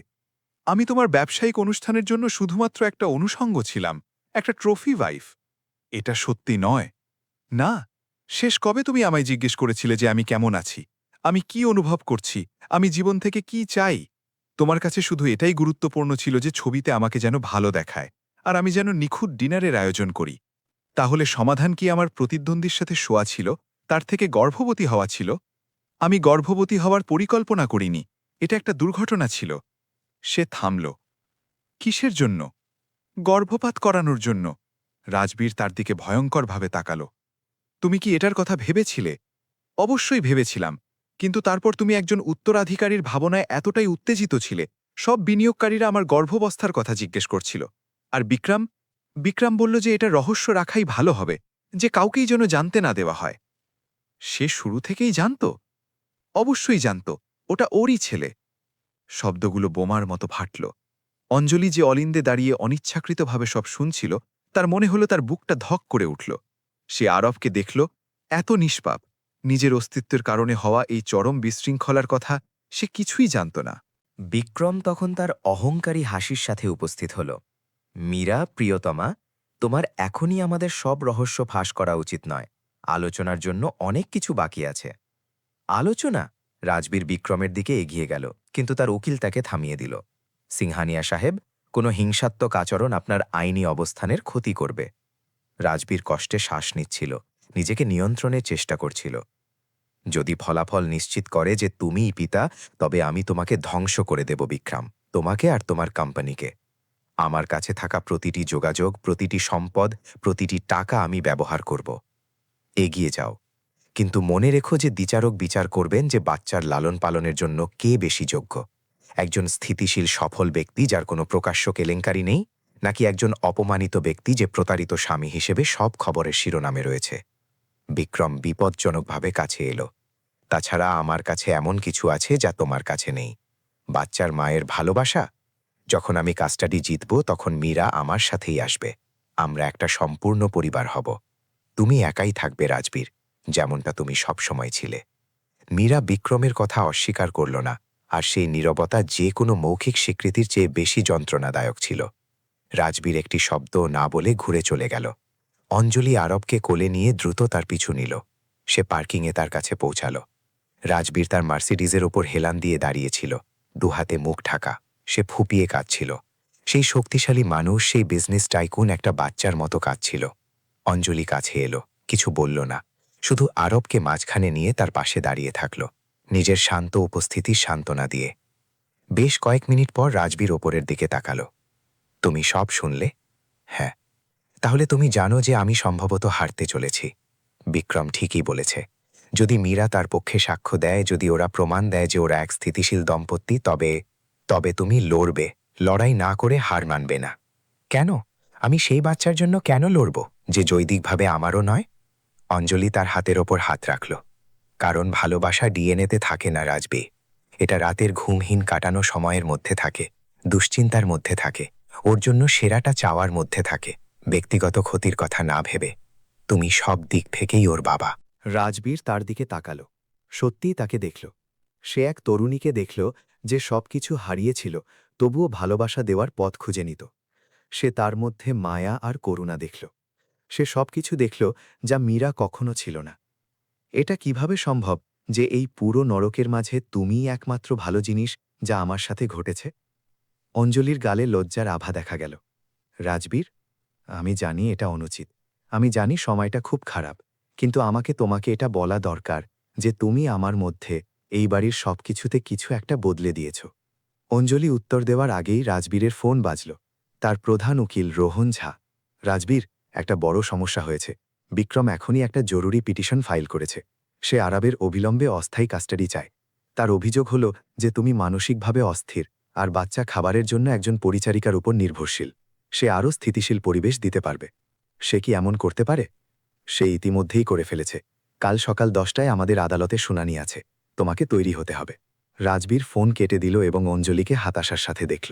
আমি তোমার ব্যবসায়িক অনুষ্ঠানের জন্য শুধুমাত্র একটা অনুষঙ্গ ছিলাম, একটা ট্রফি ওয়াইফ। এটা সত্যি নয়। না, শেষ কবে তুমি আমায় জিজ্ঞেস করেছিলে যে আমি কেমন আছি, আমি কি অনুভব করছি, আমি জীবন থেকে কি চাই? তোমার কাছে শুধু এটাই গুরুত্বপূর্ণ ছিল যে ছবিতে আমাকে যেন ভালো দেখায়, আর আমি যেন নিখুঁত ডিনারের আয়োজন করি। তাহলে সমাধান কি আমার প্রতিদ্বন্দ্বীর সাথে শোয়া ছিল, তার থেকে গর্ভবতী হওয়া ছিল? আমি গর্ভবতী হওয়ার পরিকল্পনা করিনি, এটা একটা দুর্ঘটনা ছিল। সে থামল। কিসের জন্য? গর্ভপাত করানোর জন্য। রাজবীর তার দিকে ভয়ঙ্করভাবে তাকাল। তুমি কি এটার কথা ভেবেছিলে? অবশ্যই ভেবেছিলাম, কিন্তু তারপর তুমি একজন উত্তরাধিকারীর ভাবনায় এতটাই উত্তেজিত ছিলে। সব বিনিয়োগকারীরা আমার গর্ভাবস্থার কথা জিজ্ঞেস করছিল। আর বিক্রম বলল যে এটা রহস্য রাখাই ভালো হবে, যে কাউকেই যেন জানতে না দেওয়া হয়। সে শুরু থেকেই জানত? অবশ্যই জানত, ওটা ওরই ছেলে। শব্দগুলো বোমার মতো ফাটল। অঞ্জলি যে অলিন্দে দাঁড়িয়ে অনিচ্ছাকৃতভাবে সব শুনছিল, তার মনে হলো তার বুকটা ধক করে উঠল। সে আরবকে দেখল, এত নিষ্পাপ। নিজের অস্তিত্বের কারণে হওয়া এই চরম বিশৃঙ্খলার কথা সে কিছুই জানত না। বিক্রম তখন তার অহংকারী হাসির সাথে উপস্থিত হল। মীরা, প্রিয়তমা, তোমার এখনই আমাদের সব রহস্য ফাঁস করা উচিত নয়। আলোচনার জন্য অনেক কিছু বাকি আছে। আলোচনা? রাজবীর বিক্রমের দিকে এগিয়ে গেল, কিন্তু তার উকিল তাকে থামিয়ে দিল। সিংহানিয়া সাহেব, কোনো হিংসাত্মক আচরণ আপনার আইনি অবস্থানের ক্ষতি করবে। রাজবীর কষ্টে শ্বাস নিচ্ছিল, নিজেকে নিয়ন্ত্রণের চেষ্টা করছিল। যদি ফলাফল নিশ্চিত করে যে তুমিই পিতা, তবে আমি তোমাকে ধ্বংস করে দেব বিক্রম, তোমাকে আর তোমার কোম্পানিকে। আমার কাছে থাকা প্রতিটি যোগাযোগ, প্রতিটি সম্পদ, প্রতিটি টাকা আমি ব্যবহার করব। এগিয়ে যাও, কিন্তু মনে রেখো যে বিচারক বিচার করবেন যে বাচ্চার লালন পালনের জন্য কে বেশি যোগ্য। একজন স্থিতিশীল সফল ব্যক্তি যার কোনো প্রকাশ্য কেলেঙ্কারি নেই, নাকি একজন অপমানিত ব্যক্তি যে প্রতারিত স্বামী হিসেবে সব খবরের শিরোনামে রয়েছে। বিক্রম বিপজ্জনকভাবে কাছে এলো। তাছাড়া আমার কাছে এমন কিছু আছে যা তোমার কাছে নেই। বাচ্চার মায়ের ভালোবাসা। যখন আমি কাস্টাডি জিতব, তখন মীরা আমার সাথেই আসবে। আমরা একটা সম্পূর্ণ পরিবার হব। তুমি একাই থাকবে রাজবীর, যেমনটা তুমি সবসময় ছিলে। মীরা বিক্রমের কথা অস্বীকার করল না, আর সেই নীরবতা যে কোনো মৌখিক স্বীকৃতির চেয়ে বেশি যন্ত্রণাদায়ক ছিল। রাজবীর একটি শব্দ না বলে ঘুরে চলে গেল। অঞ্জলি আরবকে কোলে নিয়ে দ্রুত তার পিছু নিল। সে পার্কিংয়ে তার কাছে পৌঁছাল। রাজবীর তার মার্সিডিজের ওপর হেলান দিয়ে দাঁড়িয়েছিল, দুহাতে মুখ ঢাকা। সে ফুপিয়ে কাঁদছিল। সেই শক্তিশালী মানুষ, সেই বিজনেস টাইকুন একটা বাচ্চার মতো কাঁদছিল। অঞ্জলি কাছে এলো, কিছু বলল না, শুধু আরবকে মাঝখানে নিয়ে তার পাশে দাঁড়িয়ে থাকল, নিজের শান্ত উপস্থিতির সান্ত্বনা দিয়ে। বেশ কয়েক মিনিট পর রাজবীর ওপরের দিকে তাকাল। তুমি সব শুনলে? হ্যাঁ। তাহলে তুমি জানো যে আমি সম্ভবত হারতে চলেছি। বিক্রম ঠিকই বলেছে। যদি মীরা তার পক্ষে সাক্ষ্য দেয়, যদি ওরা প্রমাণ দেয় যে ওরা এক স্থিতিশীল দম্পতি, তবে তুমি লড়বে, লড়াই না করে হার মানবে না। কেন? আমি সেই বাচ্চার জন্য কেন লড়ব যে জৈবিকভাবে আমারও নয়? অঞ্জলি তার হাতের ওপর হাত রাখল। কারণ ভালোবাসা ডিএনএতে থাকে না রাজবী। এটা রাতের ঘুমহীন কাটানো সময়ের মধ্যে থাকে, দুশ্চিন্তার মধ্যে থাকে, ওর জন্য সেরাটা চাওয়ার মধ্যে থাকে, ব্যক্তিগত ক্ষতির কথা না ভেবে। তুমি সব দিক থেকেই ওর বাবা। রাজবীর তার দিকে তাকাল। সত্যিই তাকে দেখল। সে এক তরুণীকে দেখল যে সবকিছু হারিয়েছিল, তবুও ভালোবাসা দেওয়ার পথ খুঁজে নিত। সে তার মধ্যে মায়া আর করুণা দেখল। সে সবকিছু দেখল যা মীরা কখনো ছিল না। এটা কিভাবে সম্ভব যে এই পুরো নরকের মাঝে তুমিই একমাত্র ভালো জিনিস যা আমার সাথে ঘটেছে? অঞ্জলির গালে লজ্জার আভা দেখা গেল। রাজবীর, আমি জানি এটা অনুচিত, আমি জানি সময়টা খুব খারাপ, কিন্তু আমাকে তোমাকে এটা বলা দরকার যে তুমি আমার মধ্যে, এই বাড়ির সবকিছুতে কিছু একটা বদলে দিয়েছ। অঞ্জলি উত্তর দেওয়ার আগেই রাজবীরের ফোন বাজল। তার প্রধান উকিল রোহন ঝা। রাজবীর, একটা বড় সমস্যা হয়েছে। বিক্রম এখনই একটা জরুরি পিটিশন ফাইল করেছে। সে আরবের অবিলম্বে অস্থায়ী কাস্টাডি চায়। তার অভিযোগ হল যে তুমি মানসিকভাবে অস্থির আর বাচ্চা খাবারের জন্য একজন পরিচারিকার উপর নির্ভরশীল। সে আরও স্থিতিশীল পরিবেশ দিতে পারবে। সে কি এমন করতে পারে? সে ইতিমধ্যেই করে ফেলেছে। কাল সকাল 10টায় আমাদের আদালতে শুনানি আছে। তোমাকে তৈরি হতে হবে। রাজবীর ফোন কেটে দিল এবং অঞ্জলিকে হতাশার সাথে দেখল।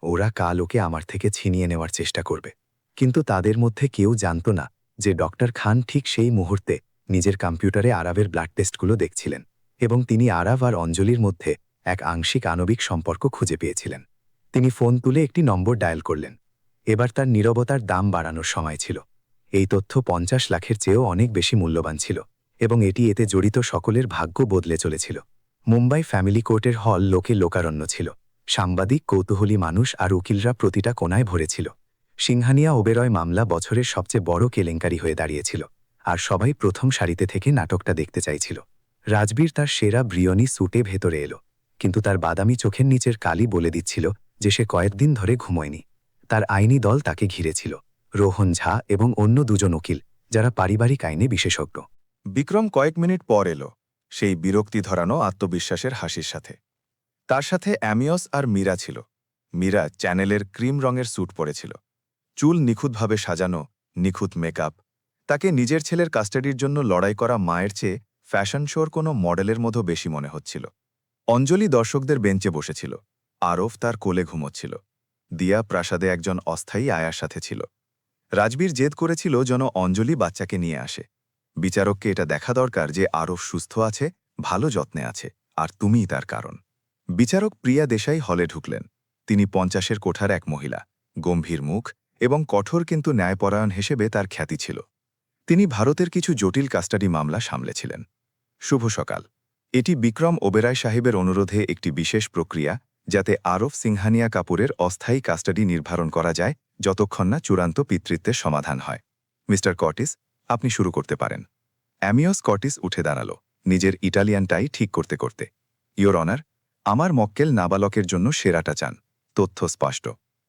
ওরা কাল ওকে আমার থেকে ছিনিয়ে নেওয়ার চেষ্টা করবে। কিন্তু তাদের মধ্যে কেউ জানত না যে ডক্টর খান ঠিক সেই মুহূর্তে নিজের কম্পিউটারে আরবের ব্লাড টেস্টগুলো দেখছিলেন, এবং তিনি আরব আর অঞ্জলির মধ্যে এক আংশিক আণবিক সম্পর্ক খুঁজে পেয়েছিলেন। তিনি ফোন তুলে একটি নম্বর ডায়াল করলেন। এবার তার নীরবতার দাম বাড়ানোর সময় ছিল। এই তথ্য 50 লাখের চেয়েও অনেক বেশি মূল্যবান ছিল, এবং এটি এতে জড়িত সকলের ভাগ্য বদলে চলেছিল। মুম্বাই ফ্যামিলি কোর্টের হল লোকে লোকারণ্য ছিল। সাংবাদিক, কৌতূহলী মানুষ আর উকিলরা প্রতিটা কোণায় ভরেছিল। সিংহানিয়া ওবেরয় মামলা বছরের সবচেয়ে বড় কেলেঙ্কারি হয়ে দাঁড়িয়েছিল, আর সবাই প্রথম সারিতে থেকে নাটকটা দেখতে চাইছিল। রাজবীর তার সেরা ব্রিয়নি স্যুটে ভেতরে এলো, কিন্তু তার বাদামি চোখের নিচের কালি বলে দিচ্ছিল যে সে কয়েকদিন ধরে ঘুমোয়নি। তার আইনি দল তাকে ঘিরেছিল, রোহন ঝা এবং অন্য দুজন উকিল, যারা পারিবারিক আইনে বিশেষজ্ঞ। বিক্রম কয়েক মিনিট পর এলো, সেই বিরক্তি ধরানো আত্মবিশ্বাসের হাসির সাথে। তার সাথে অ্যামিয়স আর মীরা ছিল। মীরা চ্যানেলের ক্রিম রঙের স্যুট পরেছিল, চুল নিখুঁতভাবে সাজানো, নিখুঁত মেকআপ। তাকে নিজের ছেলের কাস্টাডির জন্য লড়াই করা মায়ের চেয়ে ফ্যাশন শোর কোনো মডেলের মতো বেশি মনে হচ্ছিল। অঞ্জলি দর্শকদের বেঞ্চে বসেছিল, আরফ তার কোলে ঘুমোচ্ছিল, দিয়া প্রাসাদে একজন অস্থায়ী আয়ার সাথে ছিল। রাজবীর জেদ করেছিল যেন অঞ্জলি বাচ্চাকে নিয়ে আসে। বিচারককে এটা দেখা দরকার যে আরফ সুস্থ আছে, ভালো যত্নে আছে, আর তুমিই তার কারণ। বিচারক প্রিয়া দেশাই হলে ঢুকলেন। তিনি 50-এর কোঠার এক মহিলা, গম্ভীর মুখ এবং কঠোর কিন্তু ন্যায়পরায়ণ হিসেবে তার খ্যাতি ছিল। তিনি ভারতের কিছু জটিল কাস্টাডি মামলা সামলেছিলেন। শুভ সকাল। এটি বিক্রম ওবেরয় সাহেবের অনুরোধে একটি বিশেষ প্রক্রিয়া, যাতে আরফ সিংহানিয়া কাপুরের অস্থায়ী কাস্টাডি নির্ধারণ করা যায় যতক্ষণ না চূড়ান্ত পিতৃত্বের সমাধান হয়। মিস্টার কর্টিস, আপনি শুরু করতে পারেন। অ্যামিওস কর্টিস উঠে দাঁড়াল, নিজের ইটালিয়ানটাই ঠিক করতে করতে। ইয়োর অনার, আমার মক্কেল নাবালকের জন্য সেরাটা চান। তথ্য স্পষ্ট।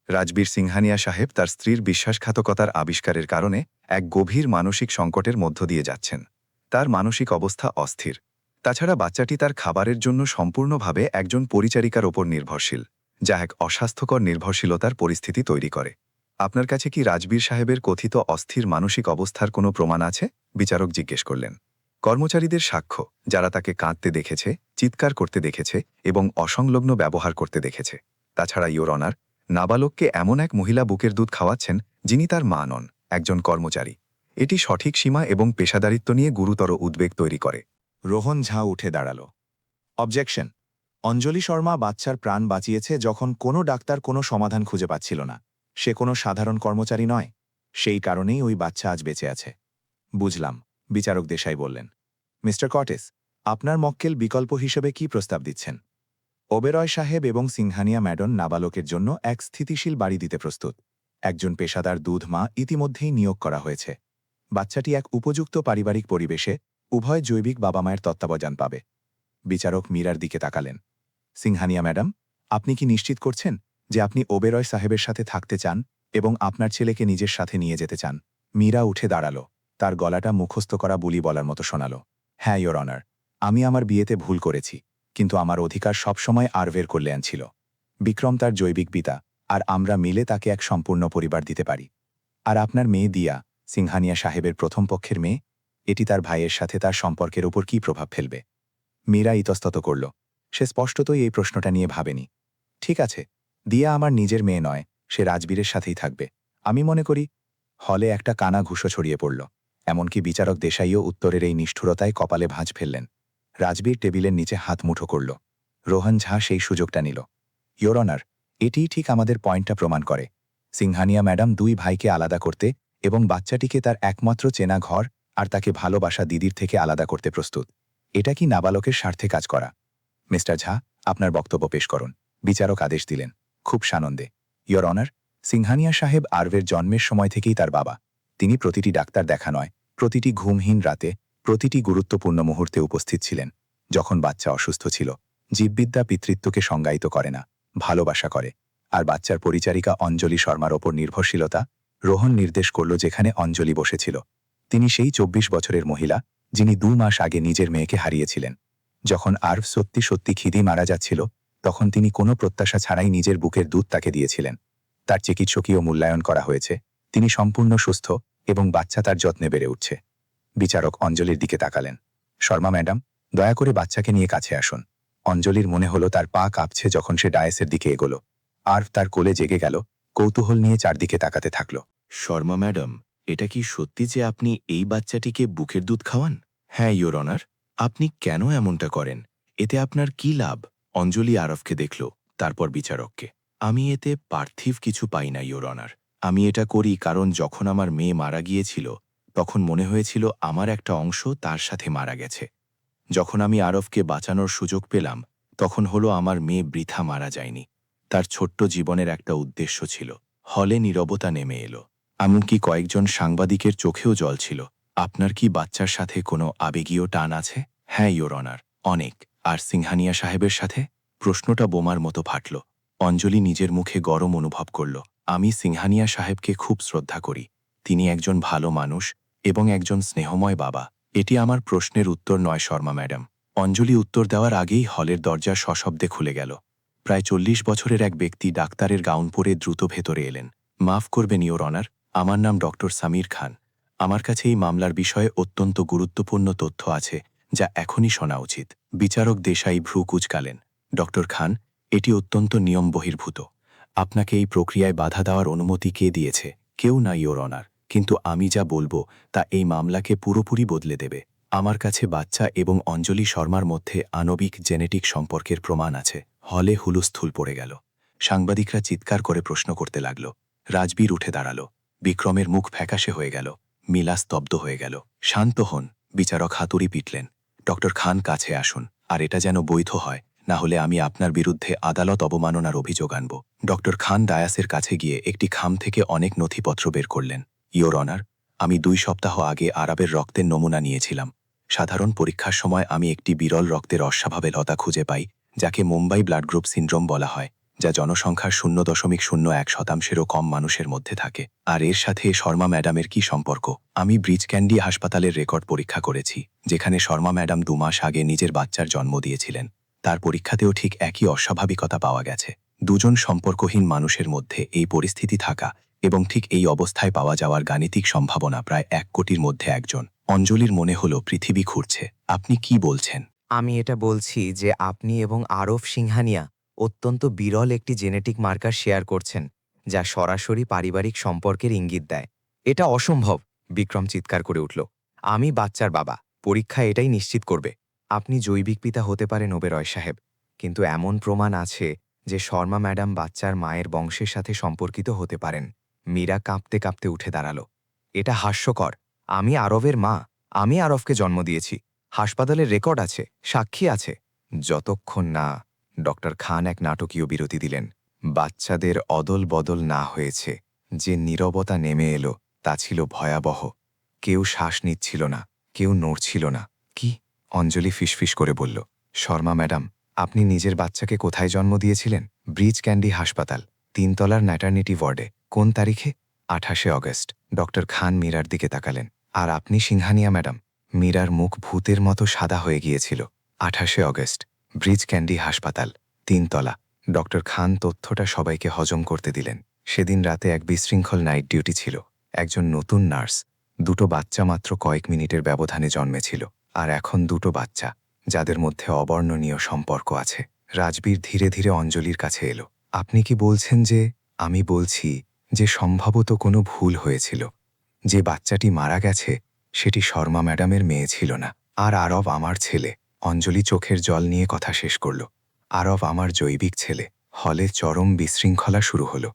রাজবীর সিংহানিয়া সাহেব তার স্ত্রীর বিশ্বাসঘাতকতার আবিষ্কারের কারণে এক গভীর মানসিক সংকটের মধ্য দিয়ে যাচ্ছেন। তার মানসিক অবস্থা অস্থির। তাছাড়া বাচ্চাটি তার খাবারের জন্য সম্পূর্ণভাবে একজন পরিচারিকার ওপর নির্ভরশীল, যা এক অস্বাস্থ্যকর নির্ভরশীলতার পরিস্থিতি তৈরি করে। আপনার কাছে কি রাজবীর সাহেবের কথিত অস্থির মানসিক অবস্থার কোনো প্রমাণ আছে? বিচারক জিজ্ঞেস করলেন। কর্মচারীদের সাক্ষ্য, যারা তাকে কাঁদতে দেখেছে, চিৎকার করতে দেখেছে এবং অসংলগ্ন ব্যবহার করতে দেখেছে। তাছাড়া ইয়োর অনার, নাবালককে এমন এক মহিলা বুকের দুধ খাওয়াচ্ছেন যিনি তার মা নন, একজন কর্মচারী। এটি সঠিক সীমা এবং পেশাদারিত্ব নিয়ে গুরুতর উদ্বেগ তৈরি করে। রোহন ঝা উঠে দাঁড়াল। অবজেকশন। অঞ্জলি শর্মা বাচ্চার প্রাণ বাঁচিয়েছে যখন কোনো ডাক্তার কোনো সমাধান খুঁজে পাচ্ছিল না। সে কোনো সাধারণ কর্মচারী নয়। সেই কারণেই ওই বাচ্চা আজ বেঁচে আছে। বুঝলাম, বিচারক দেশাই বললেন। মিস্টার কর্টিস, আপনার মক্কেল বিকল্প হিসেবে কি প্রস্তাব দিচ্ছেন? ওবেরয় সাহেব এবং সিংহানিয়া ম্যাডন নাবালকের জন্য এক স্থিতিশীল বাড়ি দিতে প্রস্তুত। একজন পেশাদার দুধ মা ইতিমধ্যেই নিয়োগ করা হয়েছে। বাচ্চাটি এক উপযুক্ত পারিবারিক পরিবেশে উভয় জৈবিক বাবা মায়ের তত্ত্বাবধান পাবে। বিচারক মীরার দিকে তাকালেন। সিংহানিয়া ম্যাডাম, আপনি কি নিশ্চিত করছেন যে আপনি ওবেরয় সাহেবের সাথে থাকতে চান এবং আপনার ছেলেকে নিজের সাথে নিয়ে যেতে চান? মীরা উঠে দাঁড়াল। তার গলাটা মুখস্থ করা বুলি বলার মতো শোনাল। হ্যাঁ ইয়োর অনার, আমি আমার বিয়েতে ভুল করেছি, কিন্তু আমার অধিকার সবসময় আরভের কল্যাণ ছিল। বিক্রম তার জৈবিক পিতা, আর আমরা মিলে তাকে এক সম্পূর্ণ পরিবার দিতে পারি। আর আপনার মেয়ে দিয়া, সিংহানিয়া সাহেবের প্রথম পক্ষের মেয়ে, এটি তার ভাইয়ের সাথে তার সম্পর্কের উপর কী প্রভাব ফেলবে? মীরা ইতস্তত করল। সে স্পষ্টতই এই প্রশ্নটা নিয়ে ভাবেনি। ঠিক আছে, দিয়া আমার নিজের মেয়ে নয়, সে রাজবীরের সাথেই থাকবে। আমি মনে করি। হলে একটা কানা ঘুষো ছড়িয়ে পড়ল। এমনকি বিচারক দেশাইও উত্তরের এই নিষ্ঠুরতায় কপালে ভাঁজ ফেললেন। রাজবীর টেবিলের নিচে হাত মুঠো করল। রোহন ঝা সেই সুযোগটা নিল। ইয়োর অনার, এটিই ঠিক আমাদের পয়েন্টটা প্রমাণ করে। সিংহানিয়া ম্যাডাম দুই ভাইকে আলাদা করতে এবং বাচ্চাটিকে তার একমাত্র চেনা ঘর আর তাকে ভালোবাসা দিদির থেকে আলাদা করতে প্রস্তুত। এটা কি নাবালকের স্বার্থে কাজ করা? মিস্টার ঝা, আপনার বক্তব্য পেশ করুন। বিচারক আদেশ দিলেন, খুব সানন্দে। ইয়োর অনার, সিংহানিয়া সাহেব আরভের জন্মের সময় থেকেই তার বাবা। তিনি প্রতিটি ডাক্তার দেখা নয়, প্রতিটি ঘুমহীন রাতে, প্রতিটি গুরুত্বপূর্ণ মুহূর্তে উপস্থিত ছিলেন। যখন বাচ্চা অসুস্থ ছিল, জীববিদ্যা পিতৃত্বকে সংজ্ঞায়িত করে না, ভালোবাসা করে। আর বাচ্চার পরিচারিকা অঞ্জলি শর্মার ওপর নির্ভরশীলতা, রোহন নির্দেশ করল যেখানে অঞ্জলি বসেছিল। তিনি সেই 24 বছরের মহিলা যিনি 2 মাস আগে নিজের মেয়েকে হারিয়েছিলেন। যখন আরভ সত্যি সত্যি খিদে মারা যাচ্ছিল, তখন তিনি কোনো প্রত্যাশা ছাড়াই নিজের বুকের দুধ তাকে দিয়েছিলেন। তার চিকিৎসকীয় মূল্যায়ন করা হয়েছে, তিনি সম্পূর্ণ সুস্থ এবং বাচ্চা তার যত্নে বেড়ে উঠছে। বিচারক অঞ্জলির দিকে তাকালেন। শর্মা ম্যাডাম, দয়া করে বাচ্চাকে নিয়ে কাছে আসুন। অঞ্জলির মনে হলো তার পা কাঁপছে যখন সে ডায়েসের দিকে এগোল। আরভ তার কোলে জেগে গেল, কৌতূহল নিয়ে চারদিকে তাকাতে থাকল। শর্মা ম্যাডাম, এটা কি সত্যি যে আপনি এই বাচ্চাটিকে বুকের দুধ খাওয়ান? হ্যাঁ ইয়োর অনার। আপনি কেন এমনটা করেন? এতে আপনার কি লাভ? অঞ্জলি আরফকে দেখল, তারপর বিচারককে। আমি এতে পার্থিব কিছু পাই না ইয়োর অনার। আমি এটা করি কারণ যখন আমার মেয়ে মারা গিয়েছিল, তখন মনে হয়েছিল আমার একটা অংশ তার সাথে মারা গেছে। যখন আমি আরফকে বাঁচানোর সুযোগ পেলাম, তখন হলো আমার মেয়ে বৃথা মারা যায়নি। তার ছোট্ট জীবনের একটা উদ্দেশ্য ছিল। হলে নীরবতা নেমে এলো। এমনকি কয়েকজন সাংবাদিকের চোখেও জল ছিল। আপনার কি বাচ্চার সাথে কোনো আবেগীয় টান আছে? হ্যাঁ ইয়োর অনার, অনেক। আর সিংহানিয়া সাহেবের সাথে? প্রশ্নটা বোমার মতো ফাটল। অঞ্জলি নিজের মুখে গরম অনুভব করল। আমি সিংহানিয়া সাহেবকে খুব শ্রদ্ধা করি। তিনি একজন ভালো মানুষ এবং একজন স্নেহময় বাবা। এটি আমার প্রশ্নের উত্তর নয় শর্মা ম্যাডাম। অঞ্জলি উত্তর দেওয়ার আগেই হলের দরজা সশব্দে খুলে গেল। প্রায় 40 বছরের এক ব্যক্তি ডাক্তারের গাউন পরে দ্রুত ভেতরে এলেন। মাফ করবেন ইয়োর অনার, আমার নাম ডক্টর সামির খান। আমার কাছে এই মামলার বিষয়ে অত্যন্ত গুরুত্বপূর্ণ তথ্য আছে, যা এখনই শোনা উচিত। বিচারক দেশাই ভ্রু কুঁচকালেন। ডক্টর খান, এটি অত্যন্ত নিয়ম বহির্ভূত। আপনাকে এই প্রক্রিয়ায় বাধা দেওয়ার অনুমতি কে দিয়েছে? কেউ না ইয়োর অনার। কিন্তু আমি যা বলবো তা এই মামলাকে পুরোপুরি বদলে দেবে। আমার কাছে বাচ্চা এবং অঞ্জলি শর্মার মধ্যে আণবিক জেনেটিক সম্পর্কের প্রমাণ আছে। হলে হুলস্থুল পড়ে গেল। সাংবাদিকরা চিৎকার করে প্রশ্ন করতে লাগল। রাজবীর উঠে দাঁড়াল। বিক্রমের মুখ ফ্যাকাশে হয়ে গেল। মিলা স্তব্ধ হয়ে গেল। শান্ত হন, বিচারক হাতুড়ি পিটলেন। ডক্টর খান কাছে আসুন, আর এটা যেন বৈধ হয়, না হলে আমি আপনার বিরুদ্ধে আদালত অবমাননার অভিযোগ আনব। ডক্টর খান ডায়াসের কাছে গিয়ে একটি খাম থেকে অনেক নথিপত্র বের করলেন। ইয়োর অনার, আমি 2 সপ্তাহ আগে আরবের রক্তের নমুনা নিয়েছিলাম। সাধারণ পরীক্ষার সময় আমি একটি বিরল রক্তের অস্বাভাবিকতা খুঁজে পাই, যাকে মুম্বাই ব্লাড গ্রুপ সিন্ড্রোম বলা হয়, যা জনসংখ্যার 0.01%-এরও কম মানুষের মধ্যে থাকে। আর এর সাথে শর্মা ম্যাডামের কি সম্পর্ক? আমি ব্রিজ ক্যান্ডি হাসপাতালের রেকর্ড পরীক্ষা করেছি, যেখানে শর্মা ম্যাডাম 2 মাস আগে নিজের বাচ্চার জন্ম দিয়েছিলেন। তার পরীক্ষাতেও ঠিক একই অস্বাভাবিকতা পাওয়া গেছে। দুজন সম্পর্কহীন মানুষের মধ্যে এই পরিস্থিতি থাকা এবং ঠিক এই অবস্থায় পাওয়া যাওয়ার গাণিতিক সম্ভাবনা প্রায় 1 কোটির মধ্যে একজন। অঞ্জলির মনে হলো পৃথিবী ঘুরছে। আপনি কি বলছেন? আমি এটা বলছি যে আপনি এবং আরফ সিংহানিয়া অত্যন্ত বিরল একটি জেনেটিক মার্কার শেয়ার করছেন, যা সরাসরি পারিবারিক সম্পর্কের ইঙ্গিত দেয়। এটা অসম্ভব, বিক্রম চিৎকার করে উঠল। আমি বাচ্চার বাবা, পরীক্ষা এটাই নিশ্চিত করবে। আপনি জৈবিক পিতা হতে পারেন ওবেরয় সাহেব, কিন্তু এমন প্রমাণ আছে যে শর্মা ম্যাডাম বাচ্চার মায়ের বংশের সাথে সম্পর্কিত হতে পারেন। মীরা কাঁপতে কাঁপতে উঠে দাঁড়ালো। এটা হাস্যকর। আমি আরবের মা, আমি আরফকে জন্ম দিয়েছি। হাসপাতালের রেকর্ড আছে, সাক্ষী আছে। যতক্ষণ না ডক্টর খান এক নাটকীয় বিরতি দিলেন। বাচ্চাদের অদল বদল না হয়েছে, যে নীরবতা নেমে এলো তা ছিল ভয়াবহ। কেউ শ্বাস নিচ্ছিল না, কেউ নড়ছিল না। কি? অঞ্জলি ফিসফিস করে বলল। শর্মা ম্যাডাম, আপনি নিজের বাচ্চাকে কোথায় জন্ম দিয়েছিলেন? ব্রিজ ক্যান্ডি হাসপাতাল, 3 তলার ম্যাটারনিটি ওয়ার্ডে। কোন তারিখে? 28শে অগস্ট। ডক্টর খান মীরার দিকে তাকালেন। আর আপনি সিংহানিয়া ম্যাডাম? মীরার মুখ ভূতের মতো সাদা হয়ে গিয়েছিল। 28শে অগস্ট, ব্রিজ ক্যান্ডি হাসপাতাল, 3 তলা। ডক্টর খান তথ্যটা সবাইকে হজম করতে দিলেন। সেদিন রাতে এক বিশৃঙ্খল নাইট ডিউটি ছিল। একজন নতুন নার্স, 2 বাচ্চা মাত্র কয়েক মিনিটের ব্যবধানে জন্মেছিল। আর এখন 2 বাচ্চা, যাদের মধ্যে অবর্ণনীয় সম্পর্ক আছে। রাজবীর ধীরে ধীরে অঞ্জলির কাছে এলো। আপনি কি বলছেন যে? আমি বলছি যে সম্ভবত কোনো ভুল হয়েছিল। যে বাচ্চাটি মারা গেছে সেটি শর্মা ম্যাডামের মেয়ে ছিল না, আর আরব আমার ছেলে। অঞ্জলি চোখের জল নিয়ে কথা শেষ করল। আরব আমার জৈবিক ছেলে। হলে চরম বিশৃঙ্খলা শুরু হলো।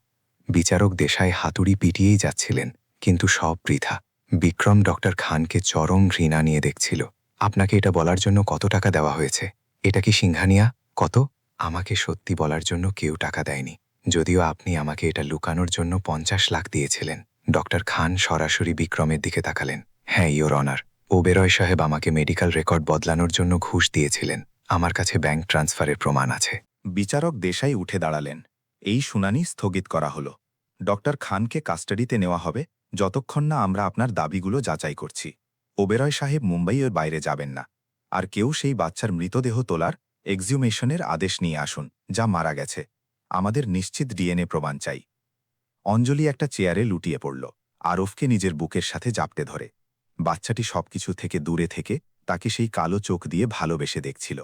বিচারক দেশাই হাতুড়ি পিটিয়েই যাচ্ছিলেন, কিন্তু সব বৃথা। বিক্রম ডক্টর খানকে চরম ঘৃণা নিয়ে দেখছিল। আপনাকে এটা বলার জন্য কত টাকা দেওয়া হয়েছে? এটা কি সিংহানিয়া? কত? আমাকে সত্যি বলার জন্য কেউ টাকা দেয়নি, যদিও আপনি আমাকে এটা লুকানোর জন্য 50 লাখ দিয়েছিলেন। ডক্টর খান সরাসরি বিক্রমের দিকে তাকালেন। হ্যাঁ ইয়োর অনার, ওবেরয় সাহেব আমাকে মেডিকেল রেকর্ড বদলানোর জন্য ঘুষ দিয়েছিলেন। আমার কাছে ব্যাংক ট্রান্সফারের প্রমাণ আছে। বিচারক দেশাই উঠে দাঁড়ালেন। এই শুনানি স্থগিত করা হলো। ডক্টর খানকে কাস্টাডিতে নেওয়া হবে যতক্ষণ না আমরা আপনার দাবিগুলো যাচাই করছি। ওবেরয় সাহেব মুম্বাইয়ের বাইরে যাবেন না। আর কেউ সেই বাচ্চার মৃতদেহ তোলার এক্সিউমেশনের আদেশ নিয়ে আসুন, যা মারা গেছে। আমাদের নিশ্চিত ডিএনএ প্রমাণ চাই। অঞ্জলি একটা চেয়ারে লুটিয়ে পড়ল। আরফকে নিজের বুকের সাথে জাপটে ধরে। বাচ্চাটি সবকিছু থেকে দূরে থেকে তাকে সেই কালো চোখ দিয়ে ভালোবেসে দেখছিল।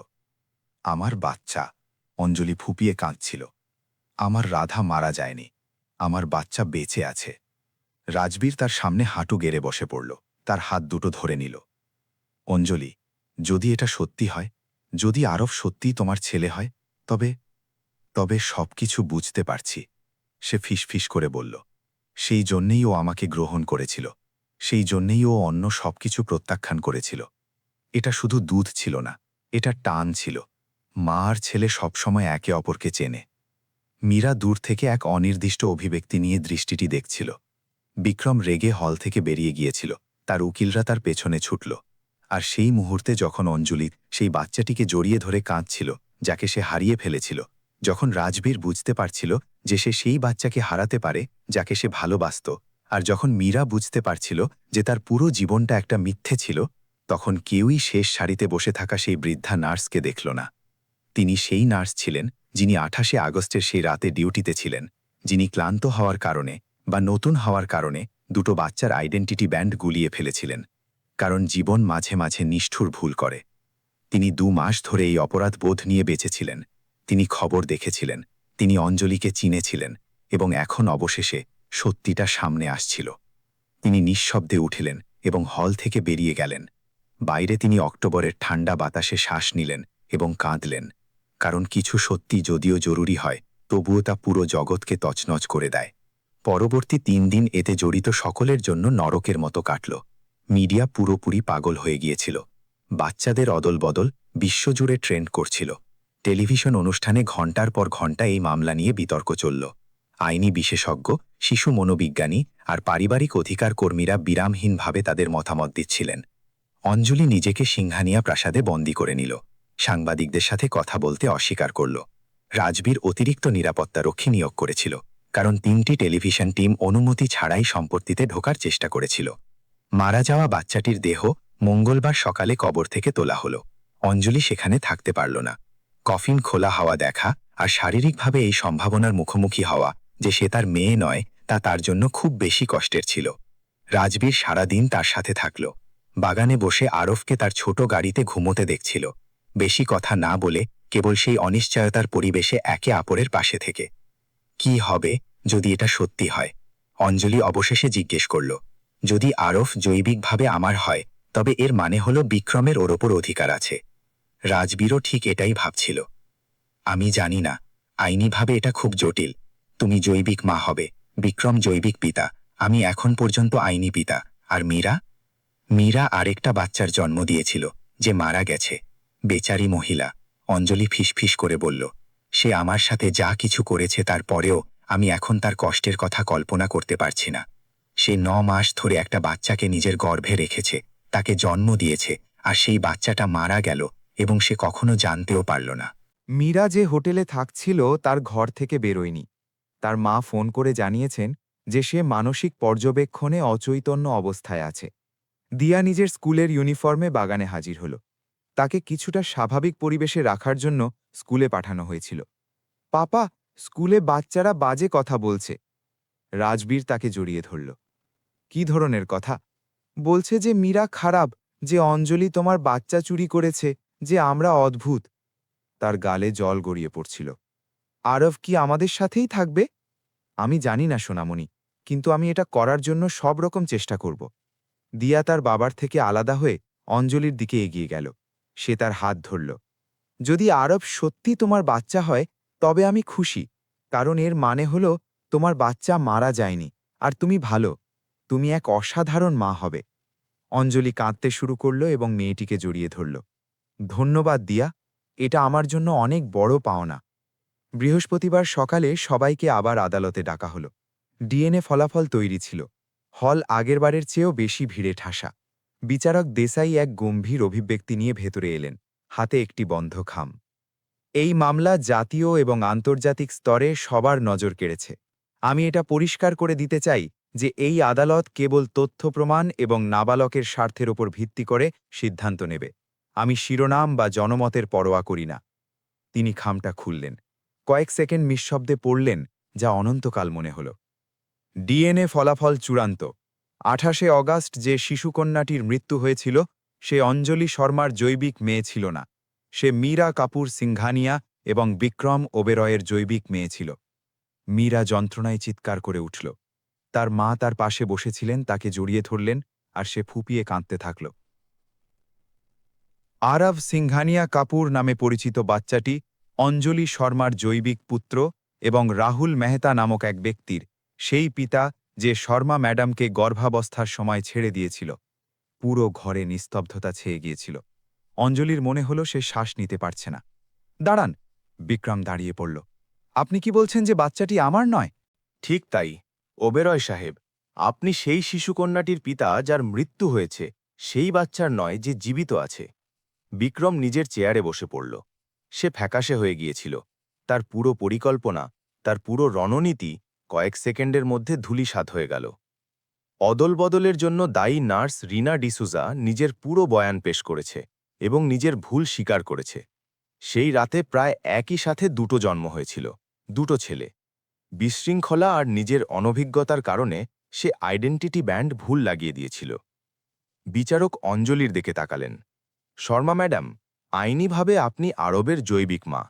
আমার বাচ্চা, অঞ্জলি ফুপিয়ে কাঁদছিল। আমার রাধা মারা যায়নি, আমার বাচ্চা বেঁচে আছে। রাজবীর তার সামনে হাঁটু গেড়ে বসে পড়ল, তার হাত দুটো ধরে নিল। অঞ্জলি, যদি এটা সত্যি হয়, যদি আরব সত্যিই তোমার ছেলে হয়, তবে সবকিছু বুঝতে পারছি। সে ফিসফিস করে বলল। সেই জন্যেই ও আমাকে গ্রহণ করেছিল, সেই জন্যেই ও অন্য সবকিছু প্রত্যাখ্যান করেছিল। এটা শুধু দুধ ছিল না, এটা টান ছিল। মা আর ছেলে সবসময় একে অপরকে চেনে। মীরা দূর থেকে এক অনির্দিষ্ট অভিব্যক্তি নিয়ে দৃষ্টিটি দেখছিল। বিক্রম রেগে হল থেকে বেরিয়ে গিয়েছিল, তার উকিলরা তার পেছনে ছুটল। আর সেই মুহূর্তে যখন অঞ্জলি সেই বাচ্চাটিকে জড়িয়ে ধরে কাঁদছিল, যাকে সে হারিয়ে ফেলেছিল, যখন রাজবীর বুঝতে পারছিল যে সে সেই বাচ্চাকে হারাতে পারে যাকে সে ভালোবাসত, আর যখন মীরা বুঝতে পারছিল যে তার পুরো জীবনটা একটা মিথ্যে ছিল, তখন কেউই শেষ সারিতে বসে থাকা সেই বৃদ্ধা নার্সকে দেখল না। তিনি সেই নার্স ছিলেন যিনি 28শে আগস্টের সেই রাতে ডিউটিতে ছিলেন, যিনি ক্লান্ত হওয়ার কারণে বা নতুন হওয়ার কারণে 2 বাচ্চার আইডেন্টিটি ব্যান্ড গুলিয়ে ফেলেছিলেন। কারণ জীবন মাঝে মাঝে নিষ্ঠুর ভুল করে। তিনি 2 মাস ধরে এই অপরাধ বোধ নিয়ে বেঁচেছিলেন। তিনি খবর দেখেছিলেন, তিনি অঞ্জলিকে চিনেছিলেন, এবং এখন অবশেষে সত্যিটা সামনে আসছিল। তিনি নিঃশব্দে উঠিলেন এবং হল থেকে বেরিয়ে গেলেন। বাইরে তিনি অক্টোবরের ঠান্ডা বাতাসে শ্বাস নিলেন এবং কাঁদলেন। কারণ কিছু সত্যি যদিও জরুরি হয় তবুও তা পুরো জগৎকে তছনছ করে দেয়। পরবর্তী ৩ দিন এতে জড়িত সকলের জন্য নরকের মতো কাটল। মিডিয়া পুরোপুরি পাগল হয়ে গিয়েছিল। বাচ্চাদের অদলবদল বিশ্বজুড়ে ট্রেন্ড করছিল। টেলিভিশন অনুষ্ঠানে ঘণ্টার পর ঘণ্টা এই মামলা নিয়ে বিতর্ক চলল। আইনি বিশেষজ্ঞ, শিশু মনোবিজ্ঞানী আর পারিবারিক অধিকার কর্মীরা বিরামহীনভাবে তাদের মতামত দিচ্ছিলেন। অঞ্জলি নিজেকে সিংহানিয়া প্রাসাদে বন্দী করে নিল। সাংবাদিকদের সাথে কথা বলতে অস্বীকার করল। রাজবীর অতিরিক্ত নিরাপত্তারক্ষী নিয়োগ করেছিল, কারণ ৩টি টেলিভিশন টিম অনুমতি ছাড়াই সম্পত্তিতে ঢোকার চেষ্টা করেছিল। মারা যাওয়া বাচ্চাটির দেহ মঙ্গলবার সকালে কবর থেকে তোলা হলো। অঞ্জলি সেখানে থাকতে পারল না। কফিন খোলা হওয়া দেখা আর শারীরিকভাবে এই সম্ভাবনার মুখোমুখি হওয়া যে সে তার মেয়ে নয়, তা তার জন্য খুব বেশি কষ্টের ছিল। রাজবীর সারাদিন তার সাথে থাকল। বাগানে বসে আরফকে তার ছোট গাড়িতে ঘুমোতে দেখছিল, বেশি কথা না বলে, কেবল সেই অনিশ্চয়তার পরিবেশে একে অপরের পাশে থেকে। কি হবে যদি এটা সত্যি হয়? অঞ্জলি অবশেষে জিজ্ঞেস করল। যদি আরফ জৈবিকভাবে আমার হয়, তবে এর মানে হলো বিক্রমের ওর ওপর অধিকার আছে। রাজবীরও ঠিক এটাই ভাবছিল। আমি জানি না, আইনিভাবে এটা খুব জটিল। তুমি জৈবিক মা হবে, বিক্রম জৈবিক পিতা, আমি এখন পর্যন্ত আইনি পিতা। আর মীরা আরেকটা বাচ্চার জন্ম দিয়েছিল, যে মারা গেছে। বেচারি মহিলা, অঞ্জলি ফিসফিস করে বলল। সে আমার সাথে যা কিছু করেছে তারপরেও আমি এখন তার কষ্টের কথা কল্পনা করতে পারছি না। সে ৯ মাস ধরে একটা বাচ্চাকে নিজের গর্ভে রেখেছে, তাকে জন্ম দিয়েছে, আর সেই বাচ্চাটা মারা গেল এবং সে কখনো জানতেও পারল না। মীরা যে হোটেলে থাকছিল তার ঘর থেকে বেরোয়নি। তার মা ফোন করে জানিয়েছেন যে সে মানসিক পর্যবেক্ষণে অচৈতন্য অবস্থায় আছে। দিয়া নিজের স্কুলের ইউনিফর্মে বাগানে হাজির হল। তাকে কিছুটা স্বাভাবিক পরিবেশে রাখার জন্য স্কুলে পাঠানো হয়েছিল। পাপা, স্কুলে বাচ্চারা বাজে কথা বলছে। রাজবীর তাকে জড়িয়ে ধরল। কি ধরনের কথা? বলছে যে মীরা খারাপ, যে অঞ্জলি তোমার বাচ্চা চুরি করেছে, যে আমরা অদ্ভুত। তার গালে জল গড়িয়ে পড়ছিল। আরব কি আমাদের সাথেই থাকবে? আমি জানি না সোনামণি, কিন্তু আমি এটা করার জন্য সব রকম চেষ্টা করব। দিয়া তার বাবার থেকে আলাদা হয়ে অঞ্জলির দিকে এগিয়ে গেল। সে তার হাত ধরল। যদি আরব সত্যি তোমার বাচ্চা হয়, তবে আমি খুশি, কারণ এর মানে হলো তোমার বাচ্চা মারা যায়নি, আর তুমি ভালো। তুমি এক অসাধারণ মা হবে। অঞ্জলি কাঁদতে শুরু করল এবং মেয়েটিকে জড়িয়ে ধরল। ধন্যবাদ দিয়া, এটা আমার জন্য অনেক বড় পাওনা। বৃহস্পতিবার সকালে সবাইকে আবার আদালতে ডাকা হলো। ডিএনএ ফলাফল তৈরি ছিল। হল আগেরবারের চেয়েও বেশি ভিড়ে ঠাসা। বিচারক দেসাই এক গম্ভীর অভিব্যক্তি নিয়ে ভেতরে এলেন, হাতে একটি বন্ধ খাম। এই মামলা জাতীয় এবং আন্তর্জাতিক স্তরে সবার নজর কেড়েছে। আমি এটা পরিষ্কার করে দিতে চাই যে এই আদালত কেবল তথ্য প্রমাণ এবং নাবালকের স্বার্থের ওপর ভিত্তি করে সিদ্ধান্ত নেবে। আমি শিরোনাম বা জনমতের পরোয়া করি না। তিনি খামটা খুললেন। কয়েক সেকেন্ড নিঃশব্দে পড়লেন, যা অনন্তকাল মনে হল। ডিএনএ ফলাফল চূড়ান্ত। ২৮শে অগাস্ট যে শিশুকন্যাটির মৃত্যু হয়েছিল, সে অঞ্জলি শর্মার জৈবিক মেয়ে ছিল না। সে মীরা কাপুর সিংঘানিয়া এবং বিক্রম ওবেরয়ের জৈবিক মেয়ে ছিল। মীরা যন্ত্রণায় চিৎকার করে উঠল। তার মা তার পাশে বসেছিলেন, তাকে জড়িয়ে ধরলেন, আর সে ফুঁপিয়ে কাঁদতে থাকল। আরব সিংঘানিয়া কাপুর নামে পরিচিত বাচ্চাটি অঞ্জলি শর্মার জৈবিক পুত্র এবং রাহুল মেহতা নামক এক ব্যক্তির, সেই পিতা যে শর্মা ম্যাডামকে গর্ভাবস্থার সময় ছেড়ে দিয়েছিল। পুরো ঘরে নিস্তব্ধতা ছেয়ে গিয়েছিল। অঞ্জলির মনে হল সে শ্বাস নিতে পারছে না। দাঁড়ান, বিক্রম দাঁড়িয়ে পড়ল। আপনি কি বলছেন যে বাচ্চাটি আমার নয়? ঠিক তাই, ওবেরয় সাহেব, আপনি সেই শিশুকন্যাটির পিতা যার মৃত্যু হয়েছে, সেই বাচ্চার নয় যে জীবিত আছে। বিক্রম নিজের চেয়ারে বসে পড়ল। সে ফ্যাকাশে হয়ে গিয়েছিল। তার পুরো পরিকল্পনা, তার পুরো রণনীতি কয়েক সেকেন্ডের মধ্যে ধূলিসাৎ হয়ে গেল। অদলবদলের জন্য দায়ী নার্স রিনা ডিসুজা নিজের পুরো বয়ান পেশ করেছে এবং নিজের ভুল স্বীকার করেছে। সেই রাতে প্রায় একই সাথে 2টো জন্ম হয়েছিল, 2টো ছেলে। বিশৃঙ্খলা আর নিজের অনভিজ্ঞতার কারণে সে আইডেন্টিটি ব্যান্ড ভুল লাগিয়ে দিয়েছিল। বিচারক অঞ্জলির দিকে তাকালেন। শর্মা ম্যাডাম, আইনিভাবে আপনি আরবের জৈবিক মা,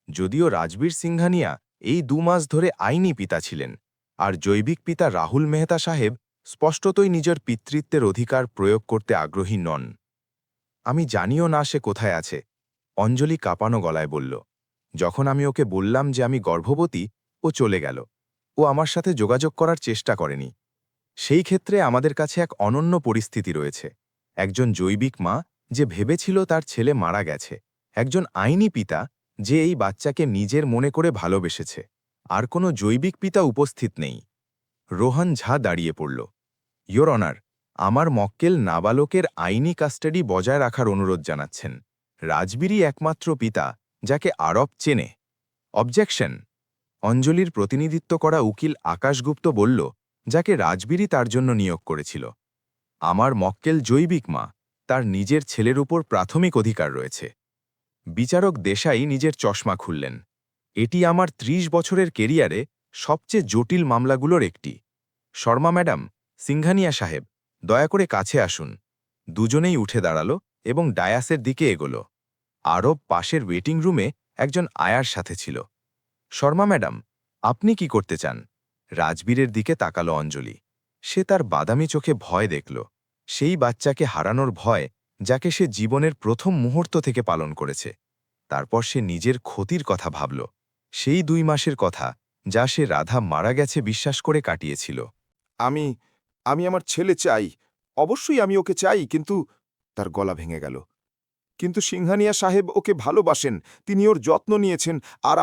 যদিও রাজবীর সিংঘানিয়া এই 2 মাস ধরে আইনি পিতা ছিলেন, আর জৈবিক পিতা রাহুল মেহতা সাহেব স্পষ্টতই নিজের পিতৃত্বের অধিকার প্রয়োগ করতে আগ্রহী নন। আমি জানিও না সে কোথায় আছে, অঞ্জলি কাঁপানো গলায় বলল। যখন আমি ওকে বললাম যে আমি গর্ভবতী, ও চলে গেল। ও আমার সাথে যোগাযোগ করার চেষ্টা করেনি। সেই ক্ষেত্রে আমাদের কাছে এক অনন্য পরিস্থিতি রয়েছে। একজন জৈবিক মা যে ভেবেছিল তার ছেলে মারা গেছে, একজন আইনি পিতা যে এই বাচ্চাকে নিজের মনে করে ভালোবেসেছে, আর কোনো জৈবিক পিতা উপস্থিত নেই। রোহন ঝা দাঁড়িয়ে পড়ল। ইয়োর অনার, আমার মক্কেল নাবালকের আইনি কাস্টাডি বজায় রাখার অনুরোধ জানাচ্ছেন। রাজবীরই একমাত্র পিতা যাকে আরব চেনে। অবজেকশন। অঞ্জলির প্রতিনিধিত্ব করা উকিল আকাশগুপ্ত বলল, যাকে রাজবীরই তার জন্য নিয়োগ করেছিল। আমার মক্কেল জৈবিক মা, তার নিজের ছেলের উপর প্রাথমিক অধিকার রয়েছে। বিচারক দেশাই নিজের চশমা খুললেন। এটি আমার ৩০ বছরের কেরিয়ারে সবচেয়ে জটিল মামলাগুলোর একটি। শর্মা ম্যাডাম, সিংঘানিয়া সাহেব, দয়া করে কাছে আসুন। দুজনেই উঠে দাঁড়াল এবং ডায়াসের দিকে এগোল। আরব পাশের ওয়েটিং রুমে একজন আয়ার সাথে ছিল। শর্মা ম্যাডাম, আপনি কি করতে চান? রাজবীরের দিকে তাকালো অঞ্জলি। সে তার বাদামি চোখে ভয় দেখল, সেই বাচ্চাকে হারানোর ভয় যাকে সে জীবনের প্রথম মুহূর্ত থেকে পালন করেছে। তারপর সে নিজের ক্ষতির কথা ভাবল, সেই ২ মাসের কথা যা সে রাধা মারা গেছে বিশ্বাস করে কাটিয়েছিল। আমি আমার ছেলে চাই, অবশ্যই আমি ওকে চাই, কিন্তু তার গলা ভেঙে গেল। কিন্তু সিংহানিয়া সাহেব ওকে ভালোবাসেন, তিনি ওর যত্ন নিয়েছেন, আর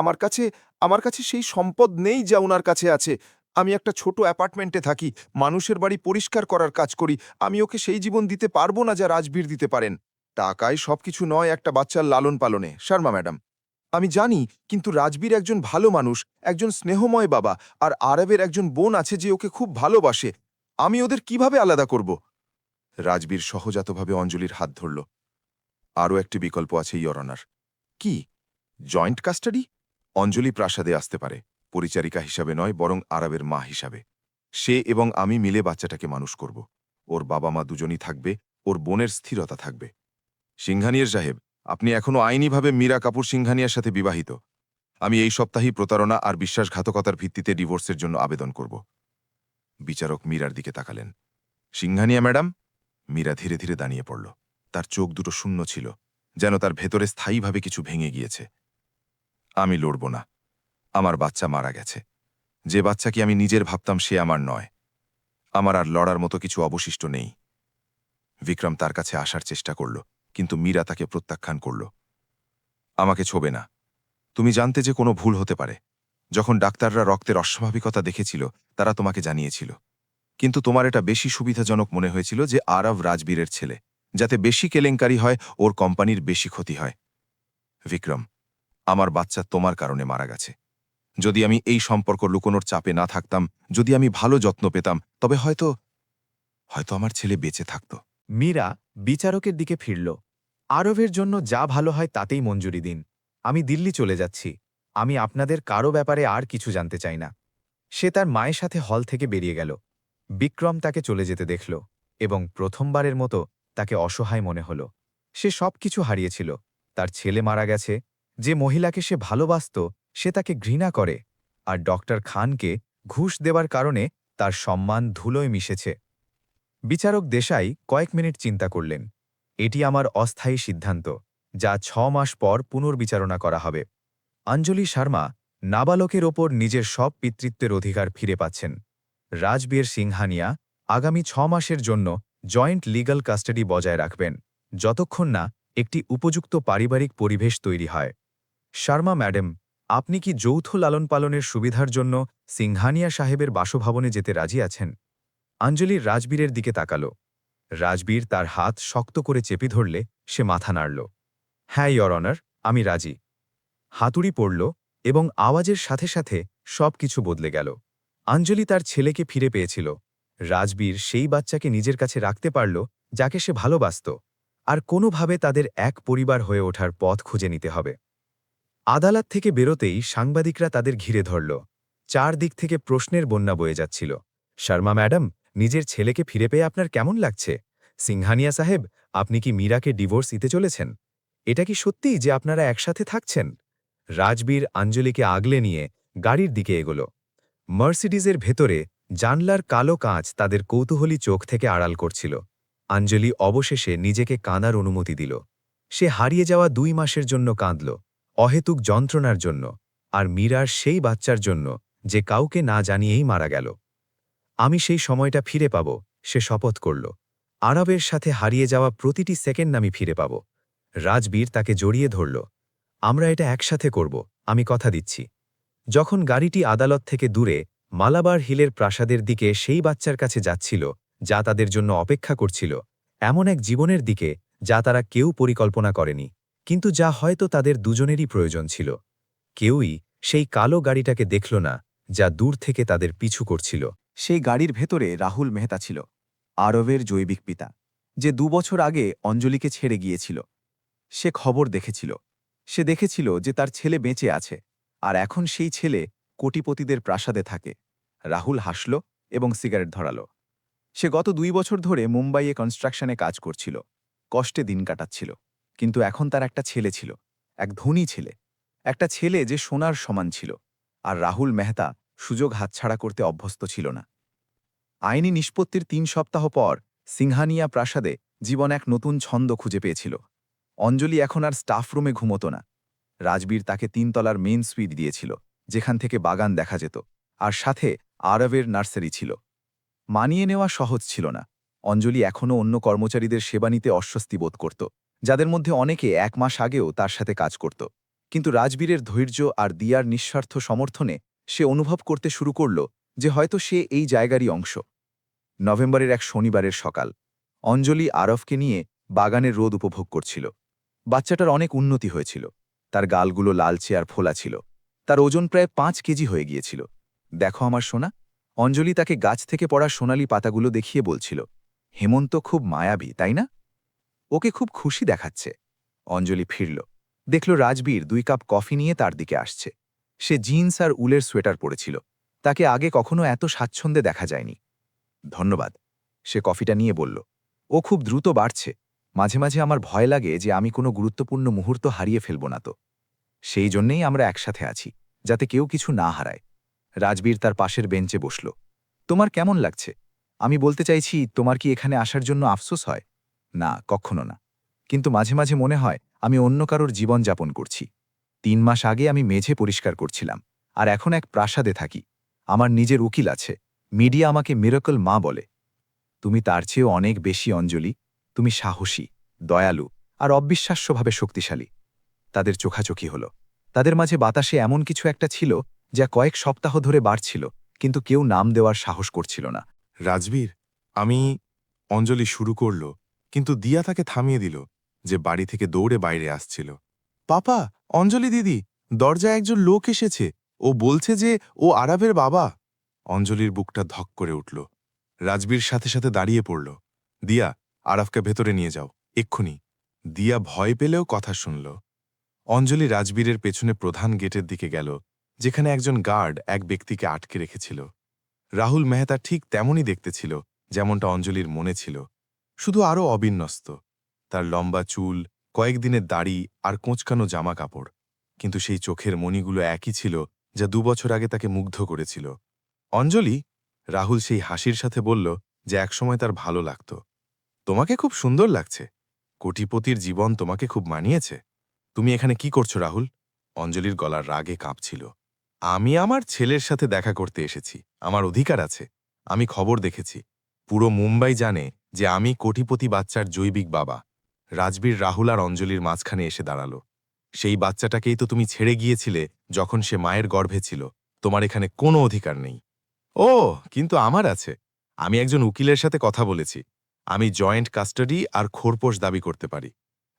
আমার কাছে সেই সম্পদ নেই যা ওনার কাছে আছে। আমি একটা ছোট অ্যাপার্টমেন্টে থাকি, মানুষের বাড়ি পরিষ্কার করার কাজ করি। আমি ওকে সেই জীবন দিতে পারবো না যা রাজবীর দিতে পারেন। টাকায় সবকিছু নয় একটা বাচ্চার লালন পালনে, শর্মা ম্যাডাম। আমি জানি, কিন্তু রাজবীর একজন ভালো মানুষ, একজন স্নেহময় বাবা, আর আরবের একজন বোন আছে যে ওকে খুব ভালোবাসে। আমি ওদের কিভাবে আলাদা করব? রাজবীর সহজাতভাবে অঞ্জলির হাত ধরল। আরও একটি বিকল্প আছে, ইয়োর অনার। কি? Joint custody? অঞ্জলি প্রাসাদে আসতে পারে, পরিচারিকা হিসাবে নয়, বরং আরবের মা হিসাবে। সে এবং আমি মিলে বাচ্চাটাকে মানুষ করব। ওর বাবা মা দুজনই থাকবে, ওর বোনের স্থিরতা থাকবে। সিংঘানিয়ার সাহেব, আপনি এখনও আইনিভাবে মীরা কাপুর সিংঘানিয়ার সাথে বিবাহিত। আমি এই সপ্তাহেই প্রতারণা আর বিশ্বাসঘাতকতার ভিত্তিতে ডিভোর্সের জন্য আবেদন করব। বিচারক মীরার দিকে তাকালেন। সিংঘানিয়া ম্যাডাম। মীরা ধীরে ধীরে দাঁড়িয়ে পড়ল। তার চোখ দুটো শূন্য ছিল, যেন তার ভেতরে স্থায়ীভাবে কিছু ভেঙে গিয়েছে। আমি লড়ব না। আমার বাচ্চা মারা গেছে। যে বাচ্চাকে আমি নিজের ভাবতাম সে আমার নয়। আমার আর লড়ার মতো কিছু অবশিষ্ট নেই। বিক্রম তার কাছে আসার চেষ্টা করল, কিন্তু মীরা তাকে প্রত্যাখ্যান করল। আমাকে ছোবে না। তুমি জানতে যে কোনো ভুল হতে পারে। যখন ডাক্তাররা রক্তের অস্বাভাবিকতা দেখেছিল, তারা তোমাকে জানিয়েছিল। কিন্তু তোমার এটা বেশি সুবিধাজনক মনে হয়েছিল যে আরব রাজবীরের ছেলে, যাতে বেশি কেলেঙ্কারি হয়, ওর কোম্পানির বেশি ক্ষতি হয়। বিক্রম, আমার বাচ্চা তোমার কারণে মারা গেছে। যদি আমি এই সম্পর্ক লুকোনোর চাপে না থাকতাম, যদি আমি ভালো যত্ন পেতাম, তবে হয়তো আমার ছেলে বেঁচে থাকত। মীরা বিচারকের দিকে ফিরল। আরবের জন্য যা ভালো হয় তাতেই মঞ্জুরি দিন। আমি দিল্লি চলে যাচ্ছি। আমি আপনাদের কারো ব্যাপারে আর কিছু জানতে চাই না। সে তার মায়ের সাথে হল থেকে বেরিয়ে গেল। বিক্রম তাকে চলে যেতে দেখল এবং প্রথমবারের মতো তাকে অসহায় মনে হল। সে সব কিছু হারিয়েছিল। তার ছেলে মারা গেছে, যে মহিলাকে সে ভালোবাসত সে তাকে ঘৃণা করে, আর ডক্টর খানকে ঘুষ দেওয়ার কারণে তার সম্মান ধুলোয় মিশেছে। বিচারক দেশাই কয়েক মিনিট চিন্তা করলেন। এটি আমার অস্থায়ী সিদ্ধান্ত, যা ৬ মাস পর পুনর্বিচারণা করা হবে। অঞ্জলি শর্মা নাবালকের ওপর নিজের সব পিতৃত্বের অধিকার ফিরে পাচ্ছেন। রাজবীর সিংহানিয়া আগামী ৬ মাসের জন্য জয়েন্ট লিগ্যাল কাস্টাডি বজায় রাখবেন, যতক্ষণ না একটি উপযুক্ত পারিবারিক পরিবেশ তৈরি হয়। শর্মা ম্যাডাম, আপনি কি যৌথ লালন পালনের সুবিধার জন্য সিংহানিয়া সাহেবের বাসভবনে যেতে রাজি আছেন? অঞ্জলির রাজবীরের দিকে তাকাল। রাজবীর তার হাত শক্ত করে চেপে ধরলে সে মাথা নাড়ল। হ্যাঁ ইয়র অনার, আমি রাজি। হাতুড়ি পড়ল এবং আওয়াজের সাথে সাথে সব কিছু বদলে গেল। অঞ্জলি তার ছেলেকে ফিরে পেয়েছিল। রাজবীর সেই বাচ্চাকে নিজের কাছে রাখতে পারল যাকে সে ভালোবাসত, আর কোনোভাবে তাদের এক পরিবার হয়ে ওঠার পথ খুঁজে নিতে হবে। আদালত থেকে বেরোতেই সাংবাদিকরা তাদের ঘিরে ধরল। চারদিক থেকে প্রশ্নের বন্যা বয়ে যাচ্ছিল। শর্মা ম্যাডাম, নিজের ছেলেকে ফিরে পেয়ে আপনার কেমন লাগছে? সিংহানিয়া সাহেব, আপনি কি মীরাকে ডিভোর্স দিতে চলেছেন? এটা কি সত্যিই যে আপনারা একসাথে থাকছেন? রাজবীর অঞ্জলিকে আগলে নিয়ে গাড়ির দিকে এগোল। মার্সিডিজের ভেতরে জানলার কালো কাঁচ তাদের কৌতূহলী চোখ থেকে আড়াল করছিল। অঞ্জলি অবশেষে নিজেকে কাঁদার অনুমতি দিল। সে হারিয়ে যাওয়া ২ মাসের জন্য কাঁদল, অহেতুক যন্ত্রণার জন্য, আর মীরার সেই বাচ্চার জন্য যে কাউকে না জানিয়েই মারা গেল। আমি সেই সময়টা ফিরে পাব, সে শপথ করল। আরবের সাথে হারিয়ে যাওয়া প্রতিটি সেকেন্ড আমি ফিরে পাব। রাজবীর তাকে জড়িয়ে ধরল। আমরা এটা একসাথে করব, আমি কথা দিচ্ছি। যখন গাড়িটি আদালত থেকে দূরে মালাবার হিলের প্রাসাদের দিকে সেই বাচ্চার কাছে যাচ্ছিল, যা তাদের জন্য অপেক্ষা করছিল, এমন এক জীবনের দিকে যা তারা কেউ পরিকল্পনা করেনি, কিন্তু যা হয়তো তাদের দুজনেরই প্রয়োজন ছিল। কেউই সেই কালো গাড়িটাকে দেখল না, যা দূর থেকে তাদের পিছু করছিল। সেই গাড়ির ভেতরে রাহুল মেহতা ছিল, আরবের জৈবিক পিতা, যে 2 বছর আগে অঞ্জলিকে ছেড়ে গিয়েছিল। সে খবর দেখেছিল। সে দেখেছিল যে তার ছেলে বেঁচে আছে, আর এখন সেই ছেলে কোটিপতিদের প্রাসাদে থাকে। রাহুল হাসল এবং সিগারেট ধরাল। সে গত 2 বছর ধরে মুম্বাইয়ে কনস্ট্রাকশনে কাজ করছিল, কষ্টে দিন কাটাচ্ছিল। কিন্তু এখন তার একটা ছেলে ছিল, এক ধনী ছেলে, একটা ছেলে যে সোনার সমান ছিল। আর রাহুল মেহতা সুযোগ হাতছাড়া করতে অভ্যস্ত ছিল না। আইনি নিষ্পত্তির 3 সপ্তাহ পর সিংহানিয়া প্রাসাদে জীবন এক নতুন ছন্দ খুঁজে পেয়েছিল। অঞ্জলি এখন আর স্টাফ রুমে ঘুমত না। রাজবীর তাকে 3 তলার মেইন সুইট দিয়েছিল, যেখান থেকে বাগান দেখা যেত, আর সাথে আরবের নার্সারি ছিল। মানিয়ে নেওয়া সহজ ছিল না। অঞ্জলি এখনও অন্য কর্মচারীদের সেবা নিতে অস্বস্তি বোধ করত, যাদের মধ্যে অনেকে 1 মাস আগেও তার সাথে কাজ করত। কিন্তু রাজবীরের ধৈর্য আর দিয়ার নিঃস্বার্থ সমর্থনে সে অনুভব করতে শুরু করল যে হয়তো সে এই জায়গারই অংশ। নভেম্বরের এক শনিবারের সকাল, অঞ্জলি আরফকে নিয়ে বাগানের রোদ উপভোগ করছিল। বাচ্চাটার অনেক উন্নতি হয়েছিল। তার গালগুলো লালচে আর ফোলা ছিল। তার ওজন প্রায় 5 কেজি হয়ে গিয়েছিল। দেখো আমার সোনা, অঞ্জলি তাকে গাছ থেকে পড়া সোনালি পাতাগুলো দেখিয়ে বলছিল। হেমন্ত খুব মায়াবী, তাই না? ওকে খুব খুশি দেখাচ্ছে। অঞ্জলি ফিরল, দেখল রাজবীর 2 কাপ কফি নিয়ে তার দিকে আসছে। সে জিন্স আর উলের সোয়েটার পরেছিল। তাকে আগে কখনো এত স্বাচ্ছন্দ্যে দেখা যায়নি। ধন্যবাদ, সে কফিটা নিয়ে বলল। ও খুব দ্রুত বাড়ছে। মাঝে মাঝে আমার ভয় লাগে যে আমি কোনো গুরুত্বপূর্ণ মুহূর্ত হারিয়ে ফেলব না তো। সেই জন্যেই আমরা একসাথে আছি, যাতে কেউ কিছু না হারায়। রাজবীর তার পাশের বেঞ্চে বসল। তোমার কেমন লাগছে? আমি বলতে চাইছি, তোমার কি এখানে আসার জন্য আফসোস হয়? না, কখনো না। কিন্তু মাঝে মাঝে মনে হয় আমি অন্য কারোর জীবন যাপন করছি। 3 মাস আগে আমি মেঝে পরিষ্কার করছিলাম, আর এখন এক প্রাসাদে থাকি। আমার নিজের উকিল আছে। মিডিয়া আমাকে মিরাকল মা বলে। তুমি তার চেয়েও অনেক বেশি, অঞ্জলি। তুমি সাহসী, দয়ালু আর অবিশ্বাস্যভাবে শক্তিশালী। তাদের চোখাচোখি হল। তাদের মাঝে বাতাসে এমন কিছু একটা ছিল যা কয়েক সপ্তাহ ধরে বাড়ছিল, কিন্তু কেউ নাম দেওয়ার সাহস করছিল না। রাজবীর, অঞ্জলি শুরু করল, কিন্তু দিয়া তাকে থামিয়ে দিল, যে বাড়ি থেকে দৌড়ে বাইরে আসছিল। পাপা, অঞ্জলি দিদি, দরজায় একজন লোক এসেছে। ও বলছে যে ও আরবের বাবা। অঞ্জলির বুকটা ধক করে উঠল। রাজবীর সাথে সাথে দাঁড়িয়ে পড়ল। দিয়া, আরবকে ভেতরে নিয়ে যাও, এক্ষুনি। দিয়া ভয় পেলেও কথা শুনল। অঞ্জলি রাজবীরের পেছনে প্রধান গেটের দিকে গেল, যেখানে একজন গার্ড এক ব্যক্তিকে আটকে রেখেছিল। রাহুল মেহতা ঠিক তেমনই দেখতে ছিল, যেমনটা অঞ্জলির মনে ছিল, শুধু আরও অবিন্যস্ত। তার লম্বা চুল, কয়েকদিনের দাড়ি আর কোঁচকানো জামা কাপড়, কিন্তু সেই চোখের মণিগুলো একই ছিল যা 2 বছর আগে তাকে মুগ্ধ করেছিল। অঞ্জলি, রাহুল সেই হাসির সাথে বলল যে একসময় তার ভালো লাগত। তোমাকে খুব সুন্দর লাগছে। কোটিপতির জীবন তোমাকে খুব মানিয়েছে। তুমি এখানে কি করছো রাহুল? অঞ্জলির গলার রাগে কাঁপছিল। আমি আমার ছেলের সাথে দেখা করতে এসেছি। আমার অধিকার আছে। আমি খবর দেখেছি। পুরো মুম্বাই জানে যে আমি কোটিপতি বাচ্চার জৈবিক বাবা। রাজবীর রাহুল আর অঞ্জলির মাঝখানে এসে দাঁড়াল। সেই বাচ্চাটাকেই তো তুমি ছেড়ে গিয়েছিলে যখন সে মায়ের গর্ভে ছিল। তোমার এখানে কোনো অধিকার নেই। ও, কিন্তু আমার আছে। আমি একজন উকিলের সাথে কথা বলেছি। আমি জয়েন্ট কাস্টাডি আর খোরপোশ দাবি করতে পারি।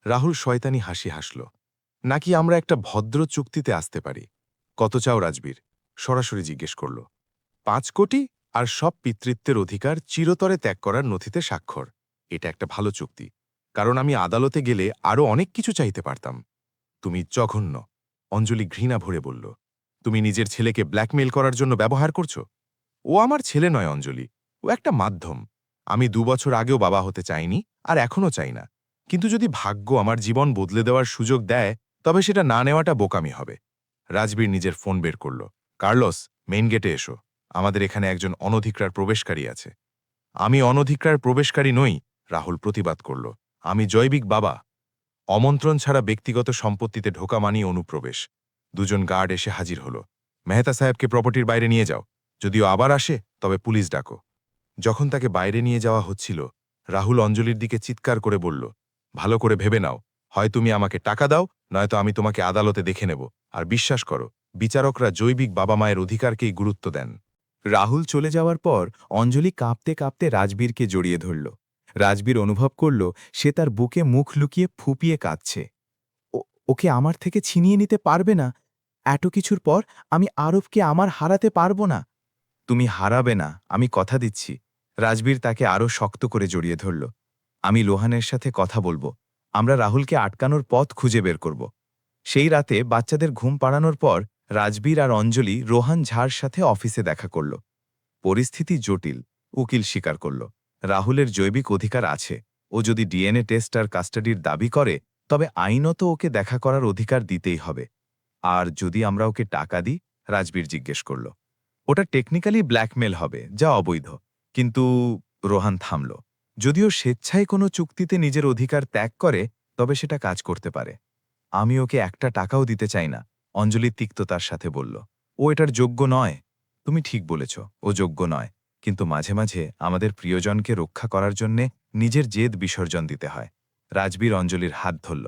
রাহুল শয়তানি হাসি হাসল। নাকি আমরা একটা ভদ্র চুক্তিতে আসতে পারি? কত চাও রাজবীর? সরাসরি জিজ্ঞেস করল। 5 কোটি আর সব পিতৃত্বের অধিকার চিরতরে ত্যাগ করার নথিতে স্বাক্ষর। এটা একটা ভালো চুক্তি, কারণ আমি আদালতে গেলে আরও অনেক কিছু চাইতে পারতাম। তুমি জঘন্য, অঞ্জলি ঘৃণা ভরে বলল। তুমি নিজের ছেলেকে ব্ল্যাকমেইল করার জন্য ব্যবহার করছো। ও আমার ছেলে নয় অঞ্জলি, ও একটা মাধ্যম। আমি 2 বছর আগেও বাবা হতে চাইনি, আর এখনও চাই না। কিন্তু যদি ভাগ্য আমার জীবন বদলে দেওয়ার সুযোগ দেয়, তবে সেটা না নেওয়াটা বোকামি হবে। রাজবীর নিজের ফোন বের করল। কার্লোস, মেইন গেটে এসো। আমাদের এখানে একজন অনধিকার প্রবেশকারী আছে। আমি অনধিকার প্রবেশকারী নই, রাহুল প্রতিবাদ করল। আমি জৈবিক বাবা। অমন্ত্রণ ছাড়া ব্যক্তিগত সম্পত্তিতে ঢোকা মানেই অনুপ্রবেশ। দুজন গার্ড এসে হাজির হল। মেহতা সাহেবকে প্রপার্টির বাইরে নিয়ে যাও, যদিও আবার আসে তবে পুলিশ ডাকো। যখন তাকে বাইরে নিয়ে যাওয়া হচ্ছিল, রাহুল অঞ্জলির দিকে চিৎকার করে বলল, ভালো করে ভেবে নাও, হয় তুমি আমাকে টাকা দাও, নয়তো আমি তোমাকে আদালতে দেখে নেব। আর বিশ্বাস করো, বিচারকরা জৈবিক বাবা মায়ের অধিকারকেই গুরুত্ব দেন। রাহুল চলে যাওয়ার পর অঞ্জলি কাঁপতে কাঁপতে রাজবীরকে জড়িয়ে ধরল। রাজবীর অনুভব করল সে তার বুকে মুখ লুকিয়ে ফুপিয়ে কাঁদছে। ওকে আমার থেকে ছিনিয়ে নিতে পারবে না? এত কিছুর পর আমি আরবকে আমার হারাতে পারবো না। তুমি হারাবে না, আমি কথা দিচ্ছি। রাজবীর তাকে আরও শক্ত করে জড়িয়ে ধরল। আমি লোহানের সাথে কথা বলবো, আমরা রাহুলকে আটকানোর পথ খুঁজে বের করব। সেই রাতে বাচ্চাদের ঘুম পাড়ানোর পর রাজবীর আর অঞ্জলি রোহান ঝার সাথে অফিসে দেখা করল। পরিস্থিতি জটিল, উকিল স্বীকার করল রাহুলের জৈবিক অধিকার আছে। ও যদি ডিএনএ টেস্ট আর কাস্টাডির দাবি করে তবে আইনত ওকে দেখা করার অধিকার দিতেই হবে। আর যদি আমরা ওকে টাকা দিই, রাজবীর জিজ্ঞেস করল। ওটা টেকনিক্যালি ব্ল্যাকমেল হবে, যা অবৈধ। কিন্তু রোহান থামল। যদিও স্বেচ্ছায় কোনো চুক্তিতে নিজের অধিকার ত্যাগ করে, তবে সেটা কাজ করতে পারে। আমি ওকে একটা টাকাও দিতে চাই না, অঞ্জলি তিক্ততার সাথে বলল। ও এটার যোগ্য নয়। তুমি ঠিক বলেছ, ও যোগ্য নয়, কিন্তু মাঝে মাঝে আমাদের প্রিয়জনকে রক্ষা করার জন্যে নিজের জেদ বিসর্জন দিতে হয়। রাজবীর অঞ্জলির হাত ধরল।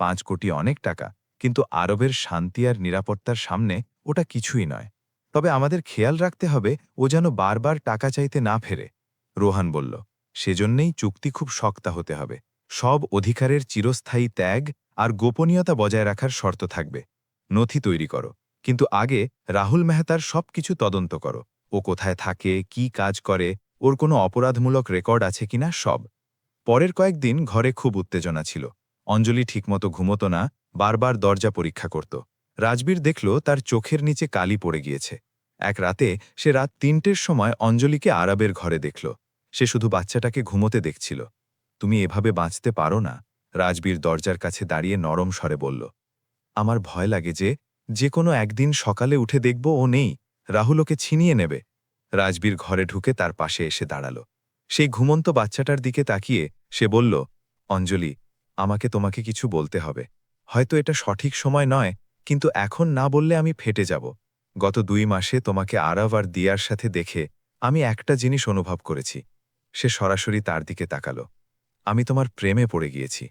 5 কোটি অনেক টাকা, কিন্তু আরবের শান্তি আর নিরাপত্তার সামনে ওটা কিছুই নয়। তবে আমাদের খেয়াল রাখতে হবে ও যেন বারবার টাকা চাইতে না ফেরে। রোহান বলল, সেজন্যেই চুক্তি খুব শক্ত হতে হবে। সব অধিকারের চিরস্থায়ী ত্যাগ আর গোপনীয়তা বজায় রাখার শর্ত থাকবে। নথি তৈরি করো, কিন্তু আগে রাহুল মেহতার সবকিছু তদন্ত করো। ও কোথায় থাকে, কি কাজ করে, ওর কোনো অপরাধমূলক রেকর্ড আছে কিনা, সব। পরের কয়েকদিন ঘরে খুব উত্তেজনা ছিল। অঞ্জলি ঠিকমতো ঘুমতো না, বারবার দরজা পরীক্ষা করত। রাজবীর দেখল তার চোখের নিচে কালি পড়ে গিয়েছে। এক রাতে সে রাত 3টের সময় অঞ্জলিকে আরবের ঘরে দেখল। সে শুধু বাচ্চাটাকে ঘুমোতে দেখছিল। তুমি এভাবে বাঁচতে পারো না, রাজবীর দরজার কাছে দাঁড়িয়ে নরম স্বরে বলল। আমার ভয় লাগে যে কোনো একদিন সকালে উঠে দেখব ও নেই, রাহুল ওকে ছিনিয়ে নেবে। রাজবীর ঘরে ঢুকে তার পাশে এসে দাঁড়াল। সেই ঘুমন্ত বাচ্চাটার দিকে তাকিয়ে সে বলল, অঞ্জলি, আমাকে তোমাকে কিছু বলতে হবে। হয়তো এটা সঠিক সময় নয়, কিন্তু এখন না বললে আমি ফেটে যাব। গত 2 মাসে তোমাকে আরব আর দিয়ার সাথে দেখে আমি একটা জিনিস অনুভব করেছি। সে সরাসরি তার দিকে তাকালো। আমি তোমার প্রেমে পড়ে গিয়েছি।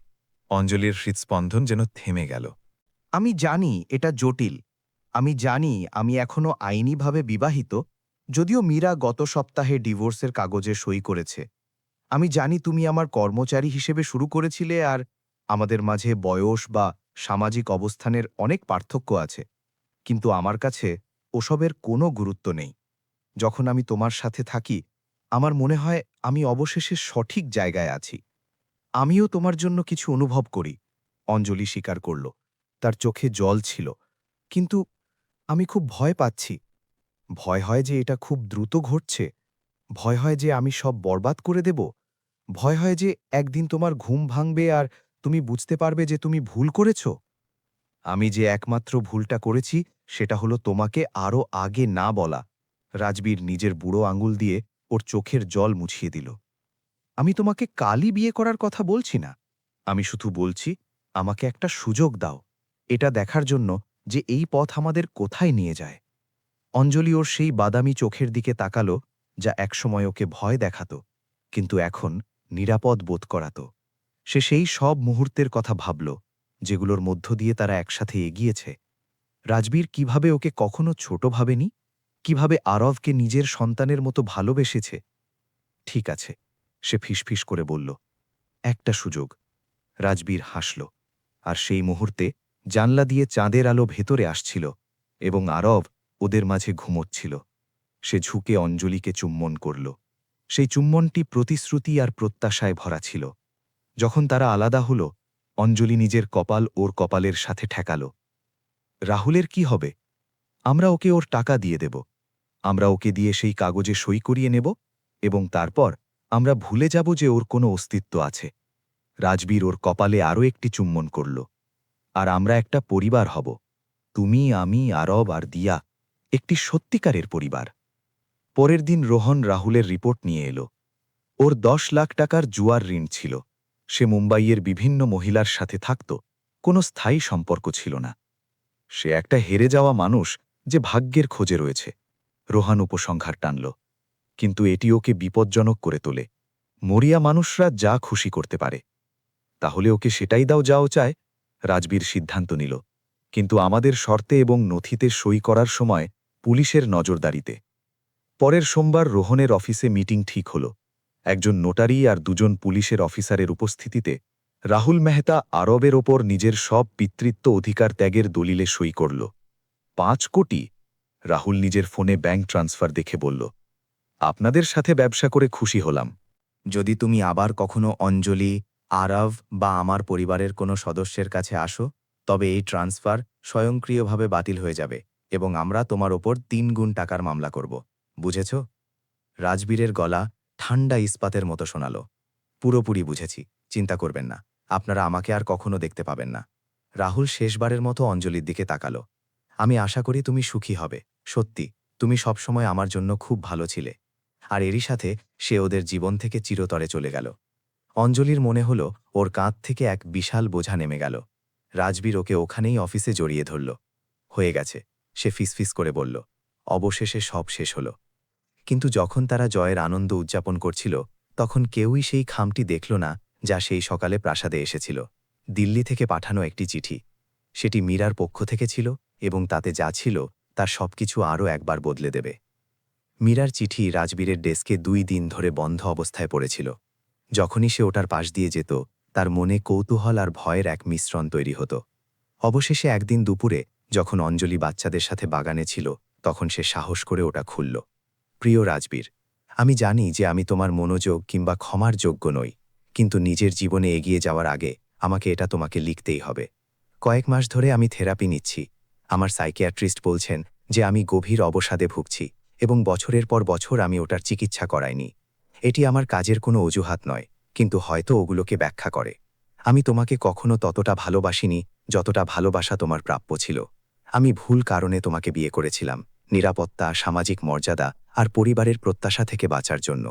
অঞ্জলির হৃৎস্পন্দন যেন থেমে গেল। আমি জানি এটা জটিল। আমি জানি আমি এখনো আইনিভাবে বিবাহিত, যদিও মীরা গত সপ্তাহে ডিভোর্সের কাগজে সই করেছে। আমি জানি তুমি আমার কর্মচারী হিসেবে শুরু করেছিলে, আর আমাদের মাঝে বয়স বা সামাজিক অবস্থানের অনেক পার্থক্য আছে। কিন্তু আমার কাছে ওসবের কোনো গুরুত্ব নেই। যখন আমি তোমার সাথে থাকি, আমার মনে হয় আমি অবশেষে সঠিক জায়গায় আছি। আমিও তোমার জন্য কিছু অনুভব করি, অঞ্জলি স্বীকার করল। তার চোখে জল ছিল। কিন্তু আমি খুব ভয় পাচ্ছি। ভয় হয় যে এটা খুব দ্রুত ঘটছে। ভয় হয় যে আমি সব বরবাদ করে দেব। ভয় হয় যে একদিন তোমার ঘুম ভাঙবে আর তুমি বুঝতে পারবে যে তুমি ভুল করেছ। আমি যে একমাত্র ভুলটা করেছি সেটা হলো তোমাকে আরও আগে না বলা। রাজবীর নিজের বুড়ো আঙুল দিয়ে ওর চোখের জল মুছিয়ে দিল। আমি তোমাকে কালই বিয়ে করার কথা বলছি না। আমি শুধু বলছি, আমাকে একটা সুযোগ দাও, এটা দেখার জন্য যে এই পথ আমাদের কোথায় নিয়ে যায়। অঞ্জলি ওর সেই বাদামি চোখের দিকে তাকালো, যা একসময় ওকে ভয় দেখাত, কিন্তু এখন নিরাপদ বোধ করাত। সে সেই সব মুহূর্তের কথা ভাবল, যেগুলোর মধ্য দিয়ে তারা একসাথে এগিয়েছে। রাজবীর কিভাবে ওকে কখনো ছোট ভাবেনি, কিভাবে আরবকে নিজের সন্তানের মতো ভালোবেসেছে। ঠিক আছে, সে ফিসফিস করে বলল, একটা সুযোগ। রাজবীর হাসল, আর সেই মুহূর্তে জানলা দিয়ে চাঁদের আলো ভেতরে আসছিল এবং আরব ওদের মাঝে ঘুমোচ্ছিল। সে ঝুঁকে অঞ্জলিকে চুম্বন করল। সেই চুম্বনটি প্রতিশ্রুতি আর প্রত্যাশায় ভরা ছিল। যখন তারা আলাদা হল, অঞ্জলি নিজের কপাল ওর কপালের সাথে ঠেকাল। রাহুলের কি হবে? আমরা ওকে ওর টাকা দিয়ে দেব। আমরা ওকে দিয়ে সেই কাগজে সই করিয়ে নেব, এবং তারপর আমরা ভুলে যাব যে ওর কোনো অস্তিত্ব আছে। রাজবীর ওর কপালে আরও একটি চুম্বন করল। আর আমরা একটা পরিবার হব, তুমি, আমি, আরব আর দিয়া, একটি সত্যিকারের পরিবার। পরের দিন রোহন রাহুলের রিপোর্ট নিয়ে এলো। ওর 10 লাখ টাকার জুয়ার ঋণ ছিল। সে মুম্বাইয়ের বিভিন্ন মহিলার সাথে থাকত, কোনো স্থায়ী সম্পর্ক ছিল না। সে একটা হেরে যাওয়া মানুষ যে ভাগ্যের খোঁজে রয়েছে। রোহান উপসংহার টানল। কিন্তু এটি ওকে বিপজ্জনক করে তোলে। মরিয়া মানুষরা যা খুশি করতে পারে। তাহলে ওকে সেটাই দাও যাও চায়। রাজবীর সিদ্ধান্ত নিল, কিন্তু আমাদের শর্তে এবং নথিতে সই করার সময় পুলিশের নজরদারিতে। পরের সোমবার রোহনের অফিসে মিটিং ঠিক হল। একজন নোটারি আর দুজন পুলিশের অফিসারের উপস্থিতিতে রাহুল মেহতা আরবের ওপর নিজের সব পিতৃত্ব অধিকার ত্যাগের দলিলে সই করল। 5 কোটি। রাহুল নিজের ফোনে ব্যাংক ট্রান্সফার দেখে বলল, আপনাদের সাথে ব্যবসা করে খুশি হলাম। যদি তুমি আবার কখনো অঞ্জলি, আরব বা আমার পরিবারের কোনো সদস্যের কাছে আসো, তবে এই ট্রান্সফার স্বয়ংক্রিয়ভাবে বাতিল হয়ে যাবে এবং আমরা তোমার ওপর 3 গুণ টাকার মামলা করব। বুঝেছ? রাজবীরের গলা ঠান্ডা ইস্পাতের মতো শোনাল। পুরোপুরি বুঝেছি, চিন্তা করবেন না, আপনারা আমাকে আর কখনো দেখতে পাবেন না। রাহুল শেষবারের মতো অঞ্জলির দিকে তাকালো। আমি আশা করি তুমি সুখী হবে। সত্যি, তুমি সবসময় আমার জন্য খুব ভালো ছিলে। আর এরই সাথে সে ওদের জীবন থেকে চিরতরে চলে গেল। অঞ্জলির মনে হল ওর কাঁধ থেকে এক বিশাল বোঝা নেমে গেল। রাজবীর ওকে ওখানেই অফিসে জড়িয়ে ধরল। হয়ে গেছে, সে ফিসফিস করে বলল। অবশেষে সব শেষ হল। কিন্তু যখন তারা জয়ের আনন্দ উদযাপন করছিল, তখন কেউই সেই খামটি দেখল না যা সেই সকালে প্রাসাদে এসেছিল। দিল্লি থেকে পাঠানো একটি চিঠি। সেটি মীরার পক্ষ থেকে ছিল এবং তাতে যা ছিল তার সবকিছু আরও একবার বদলে দেবে। মীরার চিঠি রাজবীরের ডেস্কে 2 দিন ধরে বন্ধ অবস্থায় পড়েছিল। যখনই সে ওটার পাশ দিয়ে যেত, তার মনে কৌতূহল আর ভয়ের এক মিশ্রণ তৈরি হতো। অবশেষে একদিন দুপুরে যখন অঞ্জলি বাচ্চাদের সাথে বাগানে ছিল, তখন সে সাহস করে ওটা খুলল। প্রিয় রাজবীর, আমি জানি যে আমি তোমার মনোযোগ কিংবা ক্ষমার যোগ্য নই, কিন্তু নিজের জীবনে এগিয়ে যাওয়ার আগে আমাকে এটা তোমাকে লিখতেই হবে। কয়েক মাস ধরে আমি থেরাপি নিচ্ছি। আমার সাইকিয়াট্রিস্ট বলছেন যে আমি গভীর অবসাদে ভুগছি এবং বছরের পর বছর আমি ওটার চিকিৎসা করাইনি। এটি আমার কাজের কোনো অজুহাত নয়, কিন্তু হয়তো ওগুলোকে ব্যাখ্যা করে। আমি তোমাকে কখনো ততটা ভালোবাসিনি যতটা ভালোবাসা তোমার প্রাপ্য ছিল। আমি ভুল কারণে তোমাকে বিয়ে করেছিলাম, নিরাপত্তা, সামাজিক মর্যাদা আর পরিবারের প্রত্যাশা থেকে বাঁচার জন্য।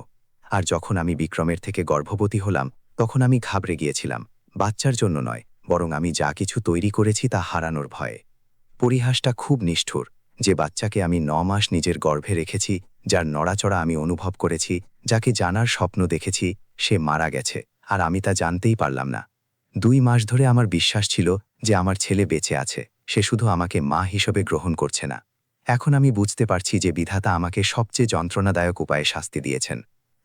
আর যখন আমি বিক্রমের থেকে গর্ভবতী হলাম, তখন আমি ঘাবড়ে গিয়েছিলাম, বাচ্চার জন্য নয়, বরং আমি যা কিছু তৈরি করেছি তা হারানোর ভয়ে। পরিহাসটা খুব নিষ্ঠুর, যে বাচ্চাকে আমি 9 মাস নিজের গর্ভে রেখেছি, যার নড়াচড়া আমি অনুভব করেছি, যাকে জানার স্বপ্ন দেখেছি, সে মারা গেছে আর আমি তা জানতেই পারলাম না। 2 মাস ধরে আমার বিশ্বাস ছিল যে আমার ছেলে বেঁচে আছে, সে শুধু আমাকে মা হিসেবে গ্রহণ করছে না। এখন আমি বুঝতে পারছি যে বিধাতা আমাকে সবচেয়ে যন্ত্রণাদায়ক উপায়ে শাস্তি দিয়েছেন।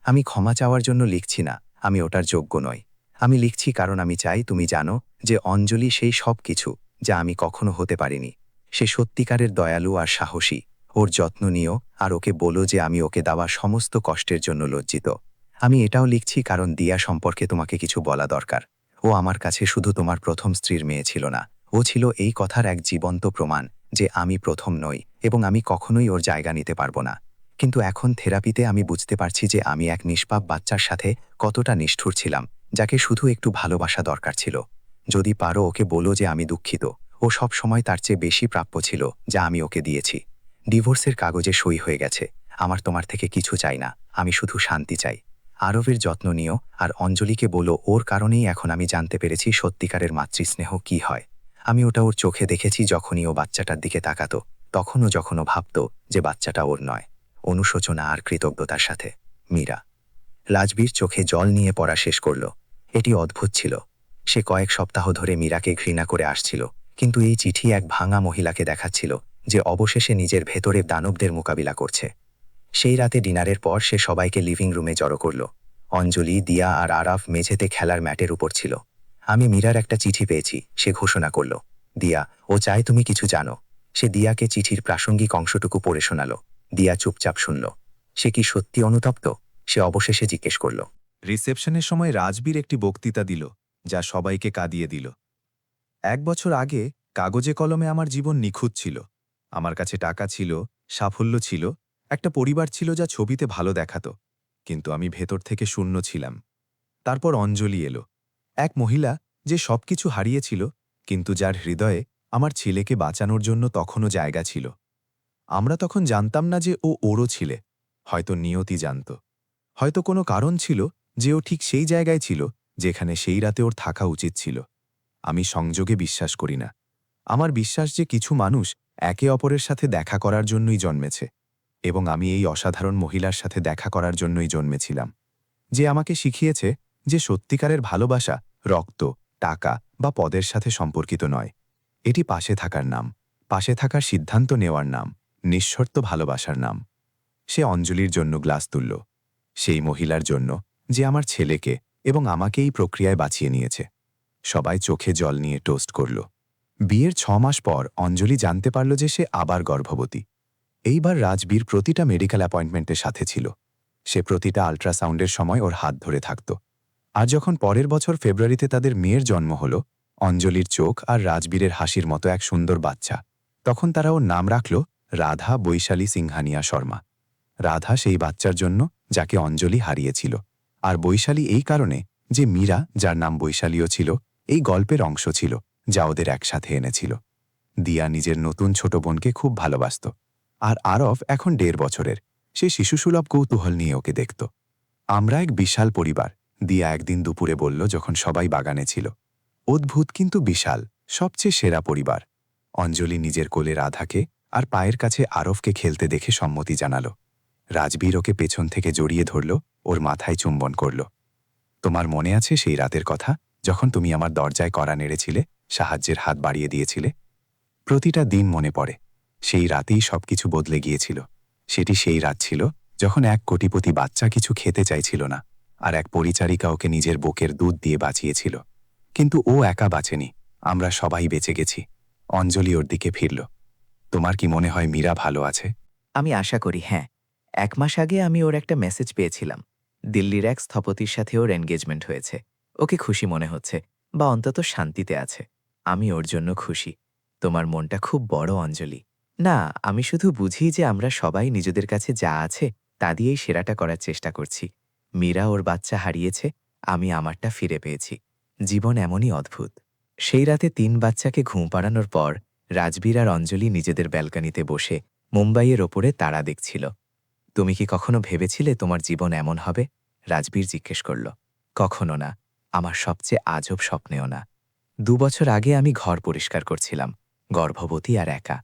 আমি ক্ষমা চাওয়ার জন্য লিখছি না, আমি ওটার যোগ্য নই। আমি লিখছি কারণ আমি চাই তুমি জানো যে অঞ্জলি সেই সব কিছু যা আমি কখনো হতে পারিনি। সে সত্যিকারের দয়ালু আর সাহসী। ওর যত্ন নিও আর ওকে বলো যে আমি ওকে দেওয়া সমস্ত কষ্টের জন্য লজ্জিত। আমি এটাও লিখছি কারণ দিয়া সম্পর্কে তোমাকে কিছু বলা দরকার। ও আমার কাছে শুধু তোমার প্রথম স্ত্রীর মেয়ে ছিল না, ও ছিল এই কথার এক জীবন্ত প্রমাণ যে আমি প্রথম নই এবং আমি কখনোই ওর জায়গা নিতে পারবো না। কিন্তু এখন থেরাপিতে আমি বুঝতে পারছি যে আমি এক নিষ্পাপ বাচ্চার সাথে কতটা নিষ্ঠুর ছিলাম, যাকে শুধু একটু ভালোবাসা দরকার ছিল। যদি পারো ওকে বলো যে আমি দুঃখিত, ও সব সময় তার চেয়ে বেশি প্রাপ্য ছিল যা আমি ওকে দিয়েছি। ডিভোর্সের কাগজে সই হয়ে গেছে। আমার তোমার থেকে কিছু চাই না, আমি শুধু শান্তি চাই। আরবের যত্ন নিও আর অঞ্জলিকে বলো ওর কারণেই এখন আমি জানতে পেরেছি সত্যিকারের মাতৃস্নেহ কি হয়। আমি ওটা ওর চোখে দেখেছি যখনই ও বাচ্চাটার দিকে তাকাতো, তখনও যখনও ভাবত যে বাচ্চাটা ওর নয়। অনুশোচনা আর কৃতজ্ঞতার সাথে, মীরা। রাজবীর চোখে জল নিয়ে পড়া শেষ করল। এটি অদ্ভুত ছিল। সে কয়েক সপ্তাহ ধরে মীরাকে ঘৃণা করে আসছিল, কিন্তু এই চিঠি এক ভাঙা মহিলাকে দেখাচ্ছিল যে অবশেষে নিজের ভেতরে দানবদের মোকাবিলা করছে। সেই রাতে ডিনারের পর সে সবাইকে লিভিং রুমে জড়ো করল। অঞ্জলি, দিয়া আর আরাফ মেঝেতে খেলার ম্যাটের উপর ছিল। আমি মীরার একটা চিঠি পেয়েছি, সে ঘোষণা করল। দিয়া, ও চায় তুমি কিছু জানো। সে দিয়াকে চিঠির প্রাসঙ্গিক অংশটুকু পড়ে শোনাল। দিয়া চুপচাপ শুনল। সে কি সত্যি অনুতপ্ত? সে অবশেষে জিজ্ঞেস করল। রিসেপশনের সময় রাজবীর একটি বক্তৃতা দিল যা সবাইকে কাঁদিয়ে দিল। 1 বছর আগে কাগজে কলমে আমার জীবন নিখুঁত ছিল। আমার কাছে টাকা ছিল, সাফল্য ছিল, একটা পরিবার ছিল যা ছবিতে ভালো দেখাতো, কিন্তু আমি ভেতর থেকে শূন্য ছিলাম। তারপর অঞ্জলি এলো, এক মহিলা যে সবকিছু হারিয়েছিল, কিন্তু যার হৃদয়ে আমার ছেলেকে বাঁচানোর জন্য তখনও জায়গা ছিল। আমরা তখন জানতাম না যে ও ওরও ছিলে, হয়তো নিয়তি জানত, হয়তো কোনো কারণ ছিল যে ও ঠিক সেই জায়গায় ছিল যেখানে সেই রাতে ওর থাকা উচিত ছিল। আমি সংযোগে বিশ্বাস করি না। আমার বিশ্বাস যে কিছু মানুষ একে অপরের সাথে দেখা করার জন্যই জন্মেছে, এবং আমি এই অসাধারণ মহিলার সাথে দেখা করার জন্যই জন্মেছিলাম, যে আমাকে শিখিয়েছে যে সত্যিকারের ভালোবাসা রক্ত, টাকা বা পদের সাথে সম্পর্কিত নয়। এটি পাশে থাকার নাম, পাশে থাকার সিদ্ধান্ত নেওয়ার নাম, নিঃশর্ত ভালোবাসার নাম। সে অঞ্জলির জন্য গ্লাস তুলল, সেই মহিলার জন্য যে আমার ছেলেকে এবং আমাকে এই প্রক্রিয়ায় বাঁচিয়ে নিয়েছে। সবাই চোখে জল নিয়ে টোস্ট করল। বিয়ের 6 মাস পর অঞ্জলি জানতে পারল যে সে আবার গর্ভবতী। এইবার রাজবীর প্রতিটা মেডিকেল অ্যাপয়েন্টমেন্টের সাথে ছিল। সে প্রতিটা আল্ট্রাসাউন্ডের সময় ওর হাত ধরে থাকত। আর যখন পরের বছর ফেব্রুয়ারিতে তাদের মেয়ের জন্ম হল, অঞ্জলির চোখ আর রাজবীরের হাসির মতো এক সুন্দর বাচ্চা, তখন তারা ওর নাম রাখল রাধা বৈশালী সিংহানিয়া শর্মা। রাধা সেই বাচ্চার জন্য যাকে অঞ্জলি হারিয়েছিল, আর বৈশালী এই কারণে যে মীরা, যার নাম বৈশালীও ছিল, এই গল্পের অংশ ছিল যা ওদের একসাথে এনেছিল। দিয়া নিজের নতুন ছোট বোনকে খুব ভালোবাসত, আর আরব এখন 1.5 বছরের। সে শিশুসুলভ কৌতূহল নিয়ে ওকে দেখত। আমরা এক বিশাল পরিবার, দিয়া একদিন দুপুরে বলল যখন সবাই বাগানে ছিল। অদ্ভুত কিন্তু বিশাল, সবচেয়ে সেরা পরিবার। অঞ্জলি নিজের কোলে রাধাকে আর পায়ের কাছে আরবকে খেলতে দেখে সম্মতি জানাল। রাজবীর ওকে পেছন থেকে জড়িয়ে ধরল, ওর মাথায় চুম্বন করল। তোমার মনে আছে সেই রাতের কথা, যখন তুমি আমার দরজায় কড়া নেড়েছিলে, সাহায্যের হাত বাড়িয়ে দিয়েছিলে? প্রতিটা দিন মনে পড়ে। সেই রাতেই সবকিছু বদলে গিয়েছিল। সেটি সেই রাত ছিল যখন এক কোটিপতি বাচ্চা কিছু খেতে চাইছিল না, আর এক পরিচারিকা ওকে নিজের বুকের দুধ দিয়ে বাঁচিয়েছিল। কিন্তু ও একা বাঁচেনি, আমরা সবাই বেঁচে গেছি। অঞ্জলি ওর দিকে ফিরল। তোমার কি মনে হয় মীরা ভালো আছে? আমি আশা করি হ্যাঁ। 1 মাস আগে আমি ওর একটা মেসেজ পেয়েছিলাম। দিল্লির এক স্থপতির সাথে ওর এনগেজমেন্ট হয়েছে। ওকে খুশি মনে হচ্ছে, বা অন্তত শান্তিতে আছে। আমি ওর জন্য খুশি। তোমার মনটা খুব বড়, অঞ্জলি। না, আমি শুধু বুঝি যে আমরা সবাই নিজেদের কাছে যা আছে তা দিয়েই সেরাটা করার চেষ্টা করছি। মীরা ওর বাচ্চা হারিয়েছে, আমি আমারটা ফিরে পেয়েছি। জীবন এমনই অদ্ভুত। সেই রাতে 3 বাচ্চাকে ঘুম পাড়ানোর পর রাজবীর আর অঞ্জলি নিজেদের ব্যালকনিতে বসে মুম্বাইয়ের ওপরে তারা দেখছিল। তুমি কি কখনো ভেবেছিলে তোমার জীবন এমন হবে? রাজবীর জিজ্ঞেস করল। কখনো না, আমার সবচেয়ে আজব স্বপ্নেও না। 2 বছর আগে আমি ঘর পরিষ্কার করছিলাম, গর্ভবতী আর একা।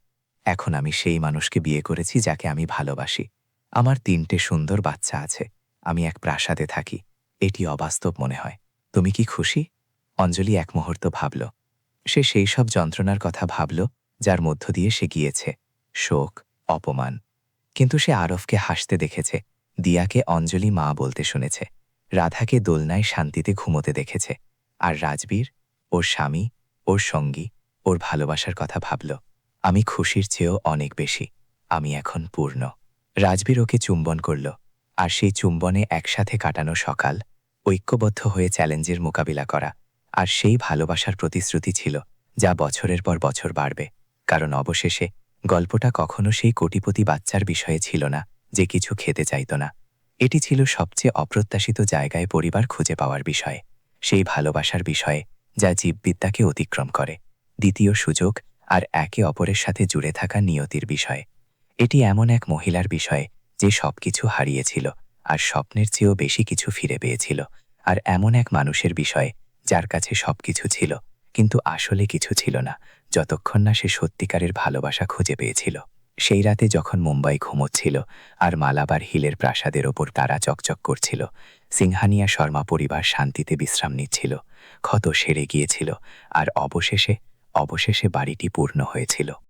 এখন আমি সেই মানুষকে বিয়ে করেছি যাকে আমি ভালোবাসি। আমার 3টে সুন্দর বাচ্চা আছে। আমি এক প্রাসাদে থাকি। এটি অবাস্তব মনে হয়। তুমি কি খুশি? অঞ্জলি এক মুহূর্ত ভাবল। সে সেই সব যন্ত্রণার কথা ভাবল যার মধ্য দিয়ে সে গিয়েছে, শোক, অপমান। কিন্তু সে আরবকে হাসতে দেখেছে, দিয়াকে অঞ্জলি মা বলতে শুনেছে, রাধাকে দোলনায় শান্তিতে ঘুমোতে দেখেছে। আর রাজবীর, ওর স্বামী, ওর সঙ্গী, ওর ভালোবাসার কথা ভাবল। আমি খুশির চেয়েও অনেক বেশি। আমি এখন পূর্ণ। রাজবীর ওকে চুম্বন করল, আর সেই চুম্বনে একসাথে কাটানো সকাল, ঐক্যবদ্ধ হয়ে চ্যালেঞ্জের মোকাবিলা করা, আর সেই ভালোবাসার প্রতিশ্রুতি ছিল যা বছরের পর বছর বাড়বে। কারণ অবশেষে গল্পটা কখনো সেই কোটিপতি বাচ্চার বিষয়ে ছিল না যে কিছু খেতে চাইত না। এটি ছিল সবচেয়ে অপ্রত্যাশিত জায়গায় পরিবার খুঁজে পাওয়ার বিষয়ে, সেই ভালোবাসার বিষয়ে যা জীববিদ্যাকে অতিক্রম করে, দ্বিতীয় সুযোগ আর একে অপরের সাথে জুড়ে থাকা নিয়তির বিষয়ে। এটি এমন এক মহিলার বিষয়ে যে সবকিছু হারিয়েছিল আর স্বপ্নের চেয়েও বেশি কিছু ফিরে পেয়েছিল, আর এমন এক মানুষের বিষয়ে যার কাছে সবকিছু ছিল কিন্তু আসলে কিছু ছিল না, যতক্ষণ না সে সত্যিকারের ভালোবাসা খুঁজে পেয়েছিল। সেই রাতে যখন মুম্বাই ঘুমোচ্ছিল আর মালাবার হিলের প্রাসাদের ওপর তারা চকচক করছিল, সিংহানিয়া শর্মা পরিবার শান্তিতে বিশ্রাম নিচ্ছিল, ক্ষত সেরে গিয়েছিল, আর অবশেষে বাড়িটি পূর্ণ হয়েছিল।